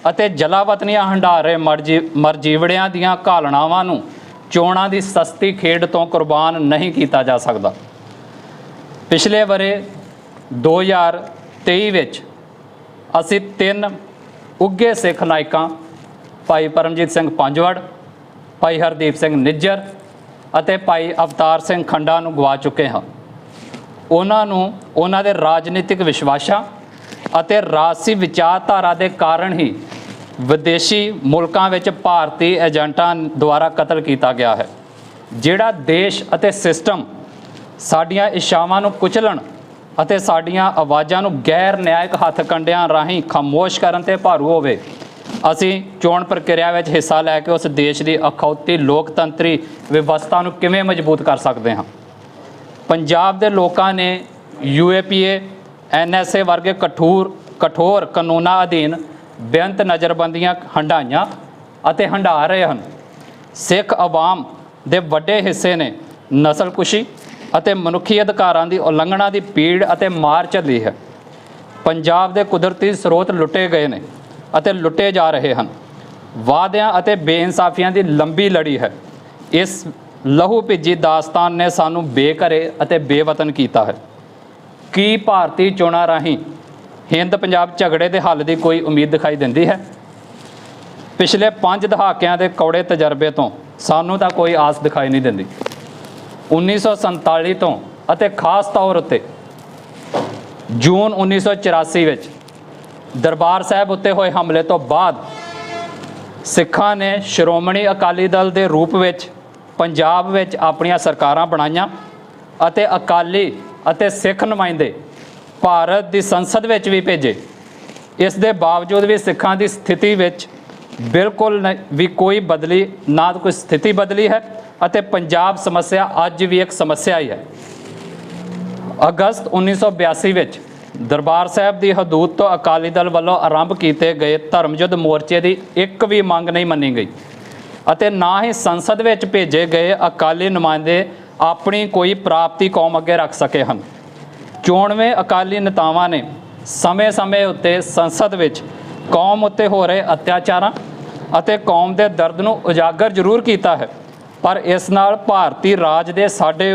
ਅਤੇ ਜਲਾਵਤਨੀਆਂ ਹੰਢਾਰੇ ਮਰਜੀਵੜਿਆਂ ਦੀਆਂ ਘਾਲਣਾਵਾਂ ਨੂੰ ਚੋਣਾਂ ਦੀ ਸਸਤੀ ਖੇਡ ਤੋਂ ਕੁਰਬਾਨ ਨਹੀਂ ਕੀਤਾ ਜਾ ਸਕਦਾ। ਪਿਛਲੇ ਵਰੇ 2023 ਵਿੱਚ ਅਸੀਂ 3 ਉੱਘੇ ਸਿੱਖ ਨਾਇਕਾਂ ਭਾਈ ਪਰਮਜੀਤ ਸਿੰਘ ਪੰਜਵੜ, ਭਾਈ ਹਰਦੀਪ ਸਿੰਘ ਨਿੱਜਰ ਅਤੇ ਭਾਈ ਅਵਤਾਰ ਸਿੰਘ ਖੰਡਾ ਨੂੰ ਗਵਾ ਚੁੱਕੇ ਹਾਂ। ਉਹਨਾਂ ਨੂੰ ਉਹਨਾਂ ਦੇ ਰਾਜਨੀਤਿਕ ਵਿਸ਼ਵਾਸਾਂ ਅਤੇ ਰਾਜਸੀ ਵਿਚਾਰਧਾਰਾ ਦੇ ਕਾਰਨ ਹੀ ਵਿਦੇਸ਼ੀ ਮੁਲਕਾਂ ਵਿੱਚ ਭਾਰਤੀ ਏਜੰਟਾਂ ਦੁਆਰਾ ਕਤਲ ਕੀਤਾ ਗਿਆ ਹੈ। ਜਿਹੜਾ ਦੇਸ਼ ਅਤੇ ਸਿਸਟਮ ਸਾਡੀਆਂ ਇੱਛਾਵਾਂ ਨੂੰ ਕੁਚਲਣ ਅਤੇ ਸਾਡੀਆਂ ਆਵਾਜ਼ਾਂ ਨੂੰ ਗੈਰ ਨਿਆਇਕ ਹੱਥ ਕੰਡਿਆਂ ਰਾਹੀਂ ਖਾਮੋਸ਼ ਕਰਨ 'ਤੇ ਭਾਰੂ ਹੋਵੇ, ਅਸੀਂ ਚੋਣ ਪ੍ਰਕਿਰਿਆ ਵਿੱਚ ਹਿੱਸਾ ਲੈ ਕੇ ਉਸ ਦੇਸ਼ ਦੀ ਅਖੌਤੀ ਲੋਕਤੰਤਰੀ ਵਿਵਸਥਾ ਨੂੰ ਕਿਵੇਂ ਮਜ਼ਬੂਤ ਕਰ ਸਕਦੇ ਹਾਂ। ਪੰਜਾਬ ਦੇ ਲੋਕਾਂ ਨੇ UAPA, NSA ਵਰਗੇ ਕਠੋਰ ਕਾਨੂੰਨਾਂ ਅਧੀਨ ਬੇਅੰਤ ਨਜ਼ਰਬੰਦੀਆਂ ਹੰਢਾਈਆਂ ਅਤੇ ਹੰਢਾ ਰਹੇ ਹਨ। ਸਿੱਖ ਆਵਾਮ ਦੇ ਵੱਡੇ ਹਿੱਸੇ ਨੇ ਨਸਲਕੁਸ਼ੀ ਅਤੇ ਮਨੁੱਖੀ ਅਧਿਕਾਰਾਂ ਦੀ ਉਲੰਘਣਾ ਦੀ ਪੀੜ ਅਤੇ ਮਾਰ ਝੱਲੀ ਹੈ। ਪੰਜਾਬ ਦੇ ਕੁਦਰਤੀ ਸਰੋਤ ਲੁੱਟੇ ਗਏ ਨੇ ਅਤੇ ਲੁੱਟੇ ਜਾ ਰਹੇ ਹਨ। ਵਾਅਦਿਆਂ ਅਤੇ ਬੇਇਨਸਾਫੀਆਂ ਦੀ ਲੰਬੀ ਲੜੀ ਹੈ। ਇਸ ਲਹੂ ਭਿੱਜੀ ਦਾਸਤਾਨ ਨੇ ਸਾਨੂੰ ਬੇਘਰੇ ਅਤੇ ਬੇਵਤਨ ਕੀਤਾ ਹੈ। ਕੀ ਭਾਰਤੀ ਚੋਣਾਂ ਰਾਹੀਂ ਹਿੰਦ ਪੰਜਾਬ ਝਗੜੇ ਦੇ ਹੱਲ ਦੀ ਕੋਈ ਉਮੀਦ ਦਿਖਾਈ ਦਿੰਦੀ ਹੈ? ਪਿਛਲੇ 5 ਦਹਾਕਿਆਂ ਦੇ ਕੌੜੇ ਤਜਰਬੇ ਤੋਂ ਸਾਨੂੰ ਤਾਂ ਕੋਈ ਆਸ ਦਿਖਾਈ ਨਹੀਂ ਦਿੰਦੀ। 1947 ਤੋਂ ਅਤੇ ਖਾਸ ਤੌਰ ਉੱਤੇ ਜੂਨ 1984 ਵਿੱਚ ਦਰਬਾਰ ਸਾਹਿਬ ਉੱਤੇ ਹੋਏ ਹਮਲੇ ਤੋਂ ਬਾਅਦ ਸਿੱਖਾਂ ਨੇ ਸ਼੍ਰੋਮਣੀ ਅਕਾਲੀ ਦਲ ਦੇ ਰੂਪ ਵਿੱਚ ਪੰਜਾਬ ਵਿੱਚ ਆਪਣੀਆਂ ਸਰਕਾਰਾਂ ਬਣਾਈਆਂ ਅਤੇ ਅਕਾਲੀ ਅਤੇ ਸਿੱਖ ਨੁਮਾਇੰਦੇ ਭਾਰਤ ਦੀ ਸੰਸਦ ਵਿੱਚ ਵੀ ਭੇਜੇ। ਇਸ ਦੇ ਬਾਵਜੂਦ ਵੀ ਸਿੱਖਾਂ ਦੀ ਸਥਿਤੀ ਵਿੱਚ ਬਿਲਕੁਲ ਵੀ ਕੋਈ ਬਦਲੀ ਨਾ ਕੋਈ ਸਥਿਤੀ ਬਦਲੀ ਹੈ ਅਤੇ ਪੰਜਾਬ ਸਮੱਸਿਆ ਅੱਜ ਵੀ ਇੱਕ ਸਮੱਸਿਆ ਹੀ ਹੈ। ਅਗਸਤ 1982 ਵਿੱਚ ਦਰਬਾਰ ਸਾਹਿਬ ਦੀ ਹਦੂਦ ਤੋਂ ਅਕਾਲੀ ਦਲ ਵੱਲੋਂ ਆਰੰਭ ਕੀਤੇ ਗਏ ਧਰਮ ਯੁੱਧ ਮੋਰਚੇ ਦੀ ਇੱਕ ਵੀ ਮੰਗ ਨਹੀਂ ਮੰਨੀ ਗਈ ਅਤੇ ਨਾ ਹੀ ਸੰਸਦ ਵਿੱਚ ਭੇਜੇ ਗਏ ਅਕਾਲੀ ਨੁਮਾਇੰਦੇ ਆਪਣੀ ਕੋਈ ਪ੍ਰਾਪਤੀ ਕੌਮ ਅੱਗੇ ਰੱਖ ਸਕੇ ਹਨ। ਚੋਣਵੇਂ ਅਕਾਲੀ ਨੇਤਾਵਾਂ ਨੇ ਸਮੇਂ-ਸਮੇਂ ਉੱਤੇ ਸੰਸਦ ਵਿੱਚ ਕੌਮ ਉੱਤੇ ਹੋ ਰਹੇ ਅਤਿਆਚਾਰਾਂ ਅਤੇ ਕੌਮ ਦੇ ਦਰਦ ਨੂੰ ਉਜਾਗਰ ਜ਼ਰੂਰ ਕੀਤਾ ਹੈ, ਪਰ ਇਸ ਨਾਲ ਭਾਰਤੀ ਰਾਜ ਦੇ ਸਾਡੇ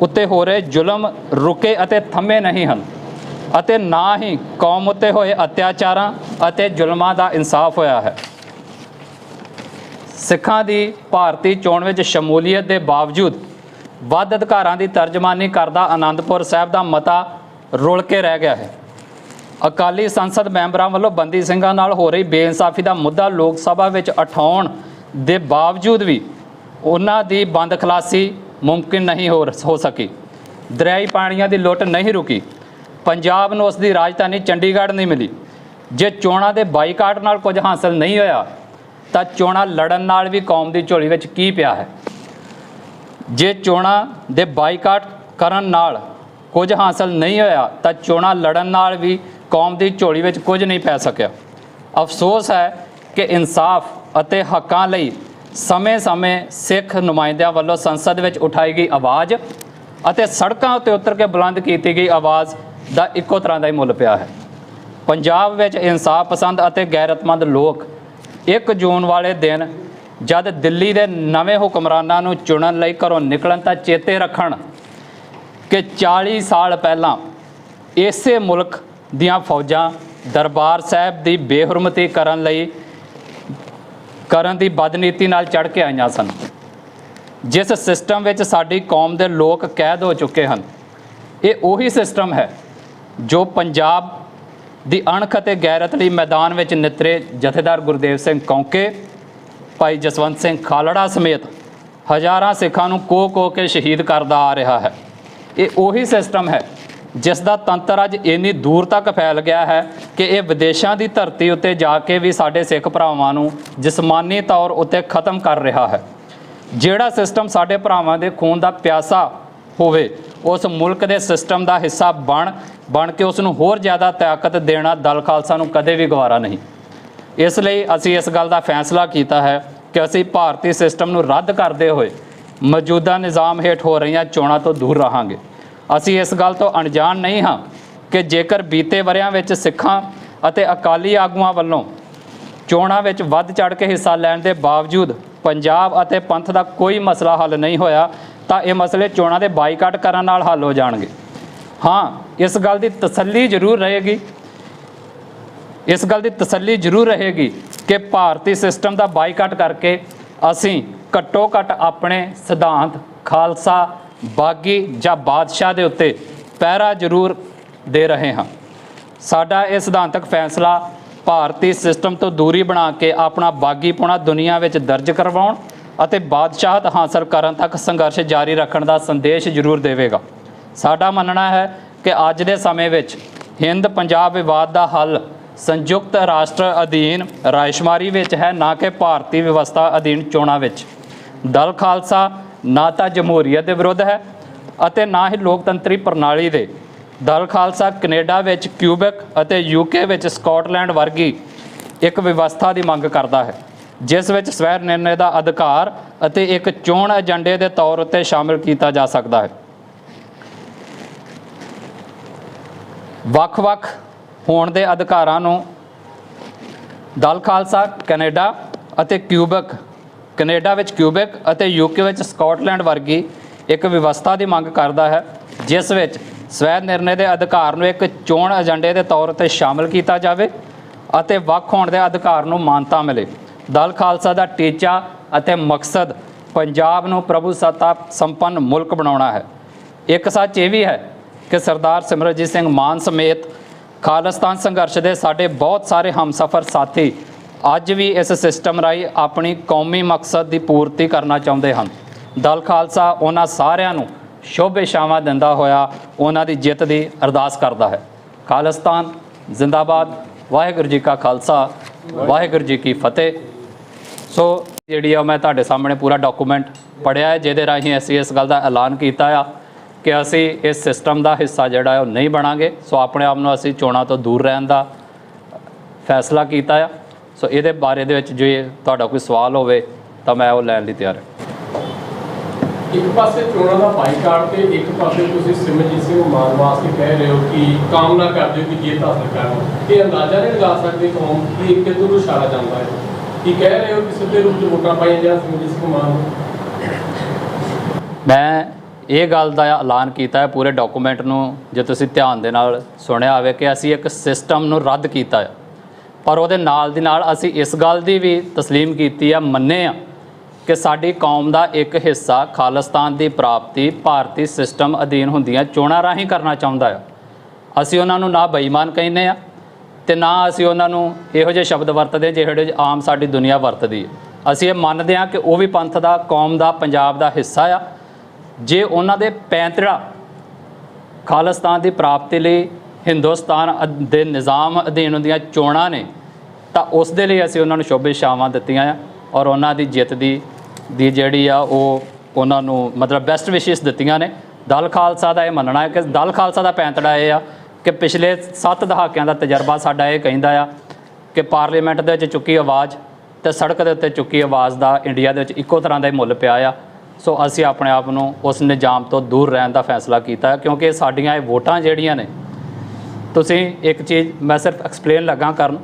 ਉੱਤੇ ਹੋ ਰਹੇ ਜ਼ੁਲਮ ਰੁਕੇ ਅਤੇ ਥੰਮੇ ਨਹੀਂ ਹਨ ਅਤੇ ਨਾ ਹੀ ਕੌਮ ਉੱਤੇ ਹੋਏ ਅਤਿਆਚਾਰਾਂ ਅਤੇ ਜ਼ੁਲਮਾਂ ਦਾ ਇਨਸਾਫ ਹੋਇਆ ਹੈ। ਸਿੱਖਾਂ ਦੀ ਭਾਰਤੀ ਚੋਣ ਵਿੱਚ ਸ਼ਮੂਲੀਅਤ ਦੇ ਬਾਵਜੂਦ ਵੱਧ ਅਧਿਕਾਰਾਂ ਦੀ ਤਰਜਮਾਨੀ ਕਰਦਾ ਆਨੰਦਪੁਰ ਸਾਹਿਬ ਦਾ ਮਤਾ ਰੁਲ ਕੇ ਰਹਿ ਗਿਆ ਹੈ। ਅਕਾਲੀ ਸੰਸਦ ਮੈਂਬਰਾਂ ਵੱਲੋਂ ਬੰਦੀ ਸਿੰਘਾਂ ਨਾਲ ਹੋ ਰਹੀ ਬੇਇਨਸਾਫੀ ਦਾ ਮੁੱਦਾ ਲੋਕ ਸਭਾ ਵਿੱਚ ਉਠਾਉਣ ਦੇ ਬਾਵਜੂਦ ਵੀ ਉਹਨਾਂ ਦੀ ਬੰਦ ਖਲਾਸੀ ਮੁਮਕਿਨ ਨਹੀਂ ਹੋ ਸਕੀ। ਦਰਿਆਈ ਪਾਣੀਆਂ ਦੀ ਲੁੱਟ ਨਹੀਂ ਰੁਕੀ। ਪੰਜਾਬ ਨੂੰ ਉਸ ਦੀ ਰਾਜਧਾਨੀ ਚੰਡੀਗੜ੍ਹ ਨਹੀਂ ਮਿਲੀ। ਜੇ ਚੋਣਾਂ ਦੇ ਬਾਈਕਾਟ ਨਾਲ ਕੁਝ ਹਾਸਲ ਨਹੀਂ ਹੋਇਆ ਤਾਂ ਚੋਣਾਂ ਲੜਨ ਨਾਲ ਵੀ ਕੌਮ ਦੀ ਝੋਲੀ ਵਿੱਚ ਕੀ ਪਿਆ ਹੈ? ਜੇ ਚੋਣਾਂ ਦੇ ਬਾਈਕਾਟ ਕਰਨ ਨਾਲ ਕੁਝ ਹਾਸਲ ਨਹੀਂ ਹੋਇਆ ਤਾਂ ਚੋਣਾਂ ਲੜਨ ਨਾਲ ਵੀ ਕੌਮ ਦੀ ਝੋਲੀ ਵਿੱਚ ਕੁਝ ਨਹੀਂ ਪੈ ਸਕਿਆ। ਅਫਸੋਸ ਹੈ ਕਿ ਇਨਸਾਫ ਅਤੇ ਹੱਕਾਂ ਲਈ ਸਮੇਂ-ਸਮੇਂ ਸਿੱਖ ਨੁਮਾਇੰਦਿਆਂ ਵੱਲੋਂ ਸੰਸਦ ਵਿੱਚ ਉਠਾਈ ਗਈ ਆਵਾਜ਼ ਅਤੇ ਸੜਕਾਂ ਉੱਤੇ ਉਤਰ ਕੇ ਬੁਲੰਦ ਕੀਤੀ ਗਈ ਆਵਾਜ਼ ਦਾ ਇੱਕੋ ਤਰ੍ਹਾਂ ਦਾ ਹੀ ਮੁੱਲ ਪਿਆ ਹੈ। ਪੰਜਾਬ ਵਿੱਚ ਇਨਸਾਫ ਪਸੰਦ ਅਤੇ ਗੈਰਤਮੰਦ ਲੋਕ 1 ਜੂਨ ਵਾਲੇ ਦਿਨ ਜਦ ਦਿੱਲੀ ਦੇ ਨਵੇਂ ਹੁਕਮਰਾਨਾਂ ਨੂੰ ਚੁਣਨ ਲਈ ਘਰੋਂ ਨਿਕਲਣ ਤਾਂ ਚੇਤੇ ਰੱਖਣ ਕਿ 40 ਸਾਲ ਪਹਿਲਾਂ ਇਸੇ ਮੁਲਕ ਦੀਆਂ ਫੌਜਾਂ ਦਰਬਾਰ ਸਾਹਿਬ ਦੀ ਬੇਹੁਰਮਤੀ ਕਰਨ ਦੀ ਬਦਨੀਤੀ ਨਾਲ ਚੜ੍ਹ ਕੇ ਆਈਆਂ ਸਨ। ਜਿਸ ਸਿਸਟਮ ਵਿੱਚ ਸਾਡੀ ਕੌਮ ਦੇ ਲੋਕ ਕੈਦ ਹੋ ਚੁੱਕੇ ਹਨ, ਇਹ ਉਹੀ ਸਿਸਟਮ ਹੈ ਜੋ ਪੰਜਾਬ ਦੀ ਅਣਖ ਅਤੇ ਗੈਰਤ ਲਈ ਮੈਦਾਨ ਵਿੱਚ ਨਿਤਰੇ ਜਥੇਦਾਰ ਗੁਰਦੇਵ ਸਿੰਘ ਕੌਂਕੇ, ਭਾਈ ਜਸਵੰਤ ਸਿੰਘ ਖਾਲੜਾ ਸਮੇਤ ਹਜ਼ਾਰਾਂ ਸਿੱਖਾਂ ਨੂੰ ਕੋਹ ਕੇ ਸ਼ਹੀਦ ਕਰਦਾ ਆ ਰਿਹਾ ਹੈ। ਇਹ ਉਹੀ ਸਿਸਟਮ ਹੈ ਜਿਸ ਦਾ ਤੰਤਰ ਅੱਜ ਇੰਨੀ ਦੂਰ ਤੱਕ ਫੈਲ ਗਿਆ ਹੈ ਕਿ ਇਹ ਵਿਦੇਸ਼ਾਂ ਦੀ ਧਰਤੀ ਉੱਤੇ ਜਾ ਕੇ ਵੀ ਸਾਡੇ ਸਿੱਖ ਭਰਾਵਾਂ ਨੂੰ ਜਿਸਮਾਨੀ ਤੌਰ ਉੱਤੇ ਖਤਮ ਕਰ ਰਿਹਾ ਹੈ। ਜਿਹੜਾ ਸਿਸਟਮ ਸਾਡੇ ਭਰਾਵਾਂ ਦੇ ਖੂਨ ਦਾ ਪਿਆਸਾ ਹੋਵੇ, ਉਸ ਮੁਲਕ ਦੇ ਸਿਸਟਮ ਦਾ ਹਿੱਸਾ ਬਣ ਕੇ ਉਸ ਨੂੰ ਹੋਰ ਜ਼ਿਆਦਾ ਤਾਕਤ ਦੇਣਾ ਦਲ ਖਾਲਸਾ ਨੂੰ ਕਦੇ ਵੀ ਗਵਾਰਾ ਨਹੀਂ। ਇਸ ਲਈ ਅਸੀਂ ਇਸ ਗੱਲ ਦਾ ਫੈਸਲਾ ਕੀਤਾ ਹੈ ਕਿ ਅਸੀਂ ਭਾਰਤੀ ਸਿਸਟਮ ਨੂੰ ਰੱਦ ਕਰਦੇ ਹੋਏ ਮੌਜੂਦਾ ਨਿਜ਼ਾਮ ਹੇਠ ਹੋ ਰਹੀਆਂ ਚੋਣਾਂ ਤੋਂ ਦੂਰ ਰਹਾਂਗੇ। ਅਸੀਂ ਇਸ ਗੱਲ ਤੋਂ ਅਣਜਾਣ ਨਹੀਂ ਹਾਂ ਕਿ ਜੇਕਰ ਬੀਤੇ ਵਰ੍ਹਿਆਂ ਵਿੱਚ ਸਿੱਖਾਂ ਅਤੇ ਅਕਾਲੀ ਆਗੂਆਂ ਵੱਲੋਂ ਚੋਣਾਂ ਵਿੱਚ ਵੱਧ ਚੜ੍ਹ ਕੇ ਹਿੱਸਾ ਲੈਣ ਦੇ ਬਾਵਜੂਦ ਪੰਜਾਬ ਅਤੇ ਪੰਥ ਦਾ ਕੋਈ ਮਸਲਾ ਹੱਲ ਨਹੀਂ ਹੋਇਆ ਤਾਂ ਇਹ ਮਸਲੇ ਚੋਣਾਂ ਦੇ ਬਾਈਕਾਟ ਕਰਨ ਨਾਲ ਹੱਲ ਹੋ ਜਾਣਗੇ। ਹਾਂ, ਇਸ ਗੱਲ ਦੀ ਤਸੱਲੀ ਜ਼ਰੂਰ ਰਹੇਗੀ ਕਿ ਭਾਰਤੀ ਸਿਸਟਮ ਦਾ ਬਾਈਕਾਟ ਕਰਕੇ ਅਸੀਂ ਘੱਟੋ ਘੱਟ ਆਪਣੇ ਸਿਧਾਂਤ ਖਾਲਸਾ, ਬਾਗੀ ਜਾਂ ਬਾਦਸ਼ਾਹ ਦੇ ਉੱਤੇ ਪਹਿਰਾ ਜ਼ਰੂਰ ਦੇ ਰਹੇ ਹਾਂ। ਸਾਡਾ ਇਹ ਸਿਧਾਂਤਕ ਫੈਸਲਾ ਭਾਰਤੀ ਸਿਸਟਮ ਤੋਂ ਦੂਰੀ ਬਣਾ ਕੇ ਆਪਣਾ ਬਾਗੀਪੁਣਾ ਦੁਨੀਆ ਵਿੱਚ ਦਰਜ ਕਰਵਾਉਣ ਅਤੇ ਬਾਦਸ਼ਾਹਤ ਹਾਸਲ ਕਰਨ ਤੱਕ ਸੰਘਰਸ਼ ਜਾਰੀ ਰੱਖਣ ਦਾ ਸੰਦੇਸ਼ ਜ਼ਰੂਰ ਦੇਵੇਗਾ। ਸਾਡਾ ਮੰਨਣਾ ਹੈ ਕਿ ਅੱਜ ਦੇ ਸਮੇਂ ਵਿੱਚ ਹਿੰਦ ਪੰਜਾਬ ਵਿਵਾਦ ਦਾ ਹੱਲ ਸੰਯੁਕਤ ਰਾਸ਼ਟਰ ਅਧੀਨ ਰਾਇਸ਼ੁਮਾਰੀ ਵਿੱਚ ਹੈ, ਨਾ ਕਿ ਭਾਰਤੀ ਵਿਵਸਥਾ ਅਧੀਨ ਚੋਣਾਂ ਵਿੱਚ। ਦਲ ਖਾਲਸਾ ਨਾ ਤਾਂ ਜਮਹੂਰੀਅਤ ਦੇ ਵਿਰੁੱਧ ਹੈ ਅਤੇ ਨਾ ਹੀ ਲੋਕਤੰਤਰੀ ਪ੍ਰਣਾਲੀ ਦੇ। ਦਲ ਖਾਲਸਾ ਕੈਨੇਡਾ ਵਿੱਚ ਕਿਊਬੈਕ ਅਤੇ ਯੂਕੇ ਵਿੱਚ ਸਕਾਟਲੈਂਡ ਵਰਗੀ ਇੱਕ ਵਿਵਸਥਾ ਦੀ ਮੰਗ ਕਰਦਾ ਹੈ ਜਿਸ ਵਿੱਚ ਸਵੈ ਨਿਰਣੇ ਦਾ ਅਧਿਕਾਰ ਅਤੇ ਇੱਕ ਚੋਣ ਏਜੰਡੇ ਦੇ ਤੌਰ ਉੱਤੇ ਸ਼ਾਮਿਲ ਕੀਤਾ ਜਾ ਸਕਦਾ ਹੈ। ਵੱਖ-ਵੱਖ ਹੋਣ ਦੇ ਅਧਿਕਾਰਾਂ ਨੂੰ ਦਲ ਖਾਲਸਾ ਕੈਨੇਡਾ ਵਿੱਚ ਕਿਊਬੈਕ ਅਤੇ ਯੂਕੇ ਵਿੱਚ ਸਕਾਟਲੈਂਡ ਵਰਗੀ ਇੱਕ ਵਿਵਸਥਾ ਦੀ ਮੰਗ ਕਰਦਾ ਹੈ ਜਿਸ ਵਿੱਚ ਸਵੈ ਨਿਰਣੇ ਦੇ ਅਧਿਕਾਰ ਨੂੰ ਇੱਕ ਚੋਣ ਏਜੰਡੇ ਦੇ ਤੌਰ ਉੱਤੇ ਸ਼ਾਮਿਲ ਕੀਤਾ ਜਾਵੇ ਅਤੇ ਵੱਖ ਹੋਣ ਦੇ ਅਧਿਕਾਰ ਨੂੰ ਮਾਨਤਾ ਮਿਲੇ। ਦਲ ਖਾਲਸਾ ਦਾ ਟੀਚਾ ਅਤੇ ਮਕਸਦ ਪੰਜਾਬ ਨੂੰ ਪ੍ਰਭੂ ਸੱਤਾ ਸੰਪੰਨ ਮੁਲਕ ਬਣਾਉਣਾ ਹੈ। ਇੱਕ ਸੱਚ ਇਹ ਵੀ ਹੈ ਕਿ ਸਰਦਾਰ ਸਿਮਰਨਜੀਤ ਸਿੰਘ ਮਾਨ ਸਮੇਤ ਖਾਲਿਸਤਾਨ ਸੰਘਰਸ਼ ਦੇ ਸਾਡੇ ਬਹੁਤ ਸਾਰੇ ਹਮਸਫਰ ਸਾਥੀ ਅੱਜ ਵੀ ਇਸ ਸਿਸਟਮ ਰਾਹੀਂ ਆਪਣੀ ਕੌਮੀ ਮਕਸਦ ਦੀ ਪੂਰਤੀ ਕਰਨਾ ਚਾਹੁੰਦੇ ਹਨ। ਦਲ ਖਾਲਸਾ ਉਹਨਾਂ ਸਾਰਿਆਂ ਨੂੰ ਸ਼ੁਭ ਇਸ਼ਾਵਾਂ ਦਿੰਦਾ ਹੋਇਆ ਉਹਨਾਂ ਦੀ ਜਿੱਤ ਦੀ ਅਰਦਾਸ ਕਰਦਾ ਹੈ। ਖਾਲਿਸਤਾਨ ਜ਼ਿੰਦਾਬਾਦ। ਵਾਹਿਗੁਰੂ ਜੀ ਕਾ ਖਾਲਸਾ, ਵਾਹਿਗੁਰੂ ਜੀ ਕੀ ਫਤਿਹ। ਸੋ ਜਿਹੜੀ ਆ ਮੈਂ ਤੁਹਾਡੇ ਸਾਹਮਣੇ ਪੂਰਾ ਡਾਕੂਮੈਂਟ ਪੜ੍ਹਿਆ ਹੈ ਜਿਹਦੇ ਰਾਹੀਂ ਅਸੀਂ ਇਸ ਗੱਲ ਦਾ ਐਲਾਨ ਕੀਤਾ ਆ ਕਿ ਅਸੀਂ ਇਸ ਸਿਸਟਮ ਦਾ ਹਿੱਸਾ ਜਿਹੜਾ ਹੈ ਉਹ ਨਹੀਂ ਬਣਾਂਗੇ। ਸੋ ਆਪਣੇ ਆਪ ਨੂੰ ਅਸੀਂ ਚੋਣਾਂ ਤੋਂ ਦੂਰ ਰਹਿਣ ਦਾ ਫੈਸਲਾ ਕੀਤਾ ਆ। ਸੋ ਇਹਦੇ ਬਾਰੇ ਦੇ ਵਿੱਚ ਜੇ ਤੁਹਾਡਾ ਕੋਈ ਸਵਾਲ ਹੋਵੇ ਤਾਂ ਮੈਂ ਉਹ ਲੈਣ ਲਈ ਤਿਆਰ ਹਾਂ। ਇੱਕ ਪਾਸੇ ਚੋਣਾਂ ਦਾ ਬਾਈਕਾਟ ਤੇ ਇੱਕ ਪਾਸੇ ਤੁਸੀਂ ਸਿਮਰਜੀਤ ਸਿੰਘ ਮਾਨ ਵਾਸਤੇ ਕਹਿ ਰਹੇ ਹੋ ਕਿ ਕਾਮਨਾ ਕਰਦੇ ਹੋ ਕਿ ਜਿੱਤ ਹਾਸਲ ਕਰਨਾ। ਇਹ ਅੰਦਾਜ਼ਾ ਨਹੀਂ ਲਗਾ ਸਕਦੇ ਕੌਮ ਕਿ ਇਹ ਕਿੱਧਰ ਨੂੰ ਇਸ਼ਾਰਾ ਜਾਂਦਾ ਹੈ। ਕੀ ਕਹਿ ਰਹੇ ਹੋ ਕਿ ਸਿੱਧੇ ਰੂਪ 'ਚ ਵੋਟਾਂ ਪਾਈਆਂ ਜਾਣ ਸਿਮਰਜੀਤ ਸਿੰਘ ਮਾਨ ਨੂੰ? ਮੈਂ ਇਹ ਗੱਲ ਦਾ ਐਲਾਨ ਕੀਤਾ ਹੈ ਪੂਰੇ ਡਾਕੂਮੈਂਟ ਨੂੰ ਜੇ ਤੁਸੀਂ ਧਿਆਨ ਦੇ ਨਾਲ ਸੁਣਿਆ ਹੋਵੇ ਕਿ ਅਸੀਂ ਇੱਕ ਸਿਸਟਮ ਨੂੰ ਰੱਦ ਕੀਤਾ ਹੈ, ਪਰ ਉਹਦੇ ਨਾਲ ਦੀ ਨਾਲ ਅਸੀਂ ਇਸ ਗੱਲ ਦੀ ਵੀ ਤਸਲੀਮ ਕੀਤੀ ਆ, ਮੰਨੇ ਆ ਕਿ ਸਾਡੀ ਕੌਮ ਦਾ ਇੱਕ ਹਿੱਸਾ ਖਾਲਿਸਤਾਨ ਦੀ ਪ੍ਰਾਪਤੀ ਭਾਰਤੀ ਸਿਸਟਮ ਅਧੀਨ ਹੁੰਦੀਆਂ ਚੋਣਾਂ ਰਾਹੀਂ ਕਰਨਾ ਚਾਹੁੰਦਾ ਆ। ਅਸੀਂ ਉਹਨਾਂ ਨੂੰ ਨਾ ਬੇਈਮਾਨ ਕਹਿੰਦੇ ਆ ਅਤੇ ਨਾ ਅਸੀਂ ਉਹਨਾਂ ਨੂੰ ਇਹੋ ਜਿਹੇ ਸ਼ਬਦ ਵਰਤਦੇ ਜਿਹੜੇ ਆਮ ਸਾਡੀ ਦੁਨੀਆ ਵਰਤਦੀ ਹੈ। ਅਸੀਂ ਇਹ ਮੰਨਦੇ ਹਾਂ ਕਿ ਉਹ ਵੀ ਪੰਥ ਦਾ, ਕੌਮ ਦਾ, ਪੰਜਾਬ ਦਾ ਹਿੱਸਾ ਆ। ਜੇ ਉਹਨਾਂ ਦੇ ਪੈਂਤੜਾ ਖਾਲਿਸਤਾਨ ਦੀ ਪ੍ਰਾਪਤੀ ਲਈ ਹਿੰਦੁਸਤਾਨ ਦੇ ਨਿਜ਼ਾਮ ਅਧੀਨ ਹੁੰਦੀਆਂ ਚੋਣਾਂ ਨੇ ਤਾਂ ਉਸ ਦੇ ਲਈ ਅਸੀਂ ਉਹਨਾਂ ਨੂੰ ਸ਼ੁਭ ਇਛਾਵਾਂ ਦਿੱਤੀਆਂ ਆ ਔਰ ਉਹਨਾਂ ਦੀ ਜਿੱਤ ਦੀ ਜਿਹੜੀ ਆ ਉਹ ਉਹਨਾਂ ਨੂੰ ਮਤਲਬ ਬੈਸਟ ਵਿਸ਼ੇਸ ਦਿੱਤੀਆਂ ਨੇ। ਦਲ ਖਾਲਸਾ ਦਾ ਇਹ ਮੰਨਣਾ ਹੈ ਕਿ ਦਲ ਖਾਲਸਾ ਦਾ ਪੈਂਤੜਾ ਇਹ ਆ ਕਿ ਪਿਛਲੇ 7 ਦਹਾਕਿਆਂ ਦਾ ਤਜਰਬਾ ਸਾਡਾ ਇਹ ਕਹਿੰਦਾ ਆ ਕਿ ਪਾਰਲੀਮੈਂਟ ਦੇ ਵਿੱਚ ਚੁੱਕੀ ਆਵਾਜ਼ ਤੇ ਸੜਕ ਦੇ ਉੱਤੇ ਚੁੱਕੀ ਆਵਾਜ਼ ਦਾ ਇੰਡੀਆ ਦੇ ਵਿੱਚ ਇੱਕੋ ਤਰ੍ਹਾਂ ਦਾ ਹੀ ਮੁੱਲ ਪਿਆ ਆ। ਸੋ ਅਸੀਂ ਆਪਣੇ ਆਪ ਨੂੰ ਉਸ ਨਿਜ਼ਾਮ ਤੋਂ ਦੂਰ ਰਹਿਣ ਦਾ ਫੈਸਲਾ ਕੀਤਾ ਕਿਉਂਕਿ ਸਾਡੀਆਂ ਇਹ ਵੋਟਾਂ ਜਿਹੜੀਆਂ ਨੇ, ਤੁਸੀਂ ਇੱਕ ਚੀਜ਼ ਮੈਂ ਸਿਰਫ ਐਕਸਪਲੇਨ ਲੱਗਾ ਕਰਨ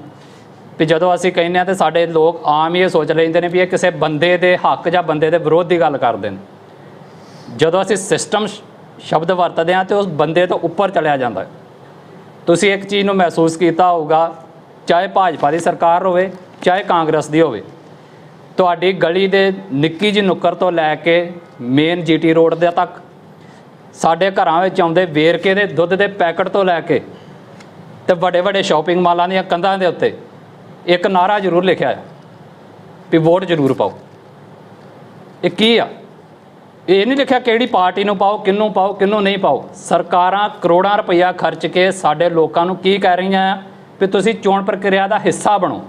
ਵੀ ਜਦੋਂ ਅਸੀਂ ਕਹਿੰਦੇ ਹਾਂ ਤਾਂ ਸਾਡੇ ਲੋਕ ਆਮ ਹੀ ਇਹ ਸੋਚ ਲੈਂਦੇ ਨੇ ਵੀ ਇਹ ਕਿਸੇ ਬੰਦੇ ਦੇ ਹੱਕ ਜਾਂ ਬੰਦੇ ਦੇ ਵਿਰੋਧ ਦੀ ਗੱਲ ਕਰਦੇ ਨੇ। ਜਦੋਂ ਅਸੀਂ ਸਿਸਟਮ ਸ਼ਬਦ ਵਰਤਦੇ ਹਾਂ ਤਾਂ ਉਸ ਬੰਦੇ ਤੋਂ ਉੱਪਰ ਚਲਿਆ ਜਾਂਦਾ ਹੈ। ਤੁਸੀਂ ਇੱਕ ਚੀਜ਼ ਨੂੰ ਮਹਿਸੂਸ ਕੀਤਾ ਹੋਊਗਾ, ਚਾਹੇ ਭਾਜਪਾ ਦੀ ਸਰਕਾਰ ਹੋਵੇ ਚਾਹੇ ਕਾਂਗਰਸ ਦੀ ਹੋਵੇ, ਤੁਹਾਡੀ ਗਲੀ ਦੇ ਨਿੱਕੀ ਜਿਹੀ ਨੁੱਕਰ ਤੋਂ ਲੈ ਕੇ ਮੇਨ GT ਰੋਡ ਦੇ ਤੱਕ, ਸਾਡੇ ਘਰਾਂ ਵਿੱਚ ਆਉਂਦੇ ਵੇਰਕੇ ਦੇ ਦੁੱਧ ਦੇ ਪੈਕਟ ਤੋਂ ਲੈ ਕੇ ਤੇ ਵੱਡੇ ਵੱਡੇ ਸ਼ਾਪਿੰਗ ਮਾਲਾਂ ਦੀਆਂ ਕੰਧਾਂ ਦੇ ਉੱਤੇ ਇੱਕ ਨਾਰਾ ਜ਼ਰੂਰ ਲਿਖਿਆ ਹੈ ਵੀ ਵੋਟ ਜ਼ਰੂਰ ਪਾਓ। ਇਹ ਕੀ ਆ? ਇਹ ਨਹੀਂ ਲਿਖਿਆ ਕਿਹੜੀ ਪਾਰਟੀ ਨੂੰ ਪਾਓ, ਕਿਹਨੂੰ ਨਹੀਂ ਪਾਓ। ਸਰਕਾਰਾਂ ਕਰੋੜਾਂ ਰੁਪਈਆ ਖਰਚ ਕੇ ਸਾਡੇ ਲੋਕਾਂ ਨੂੰ ਕੀ ਕਹਿ ਰਹੀਆਂ ਆ ਵੀ ਤੁਸੀਂ ਚੋਣ ਪ੍ਰਕਿਰਿਆ ਦਾ ਹਿੱਸਾ ਬਣੋ।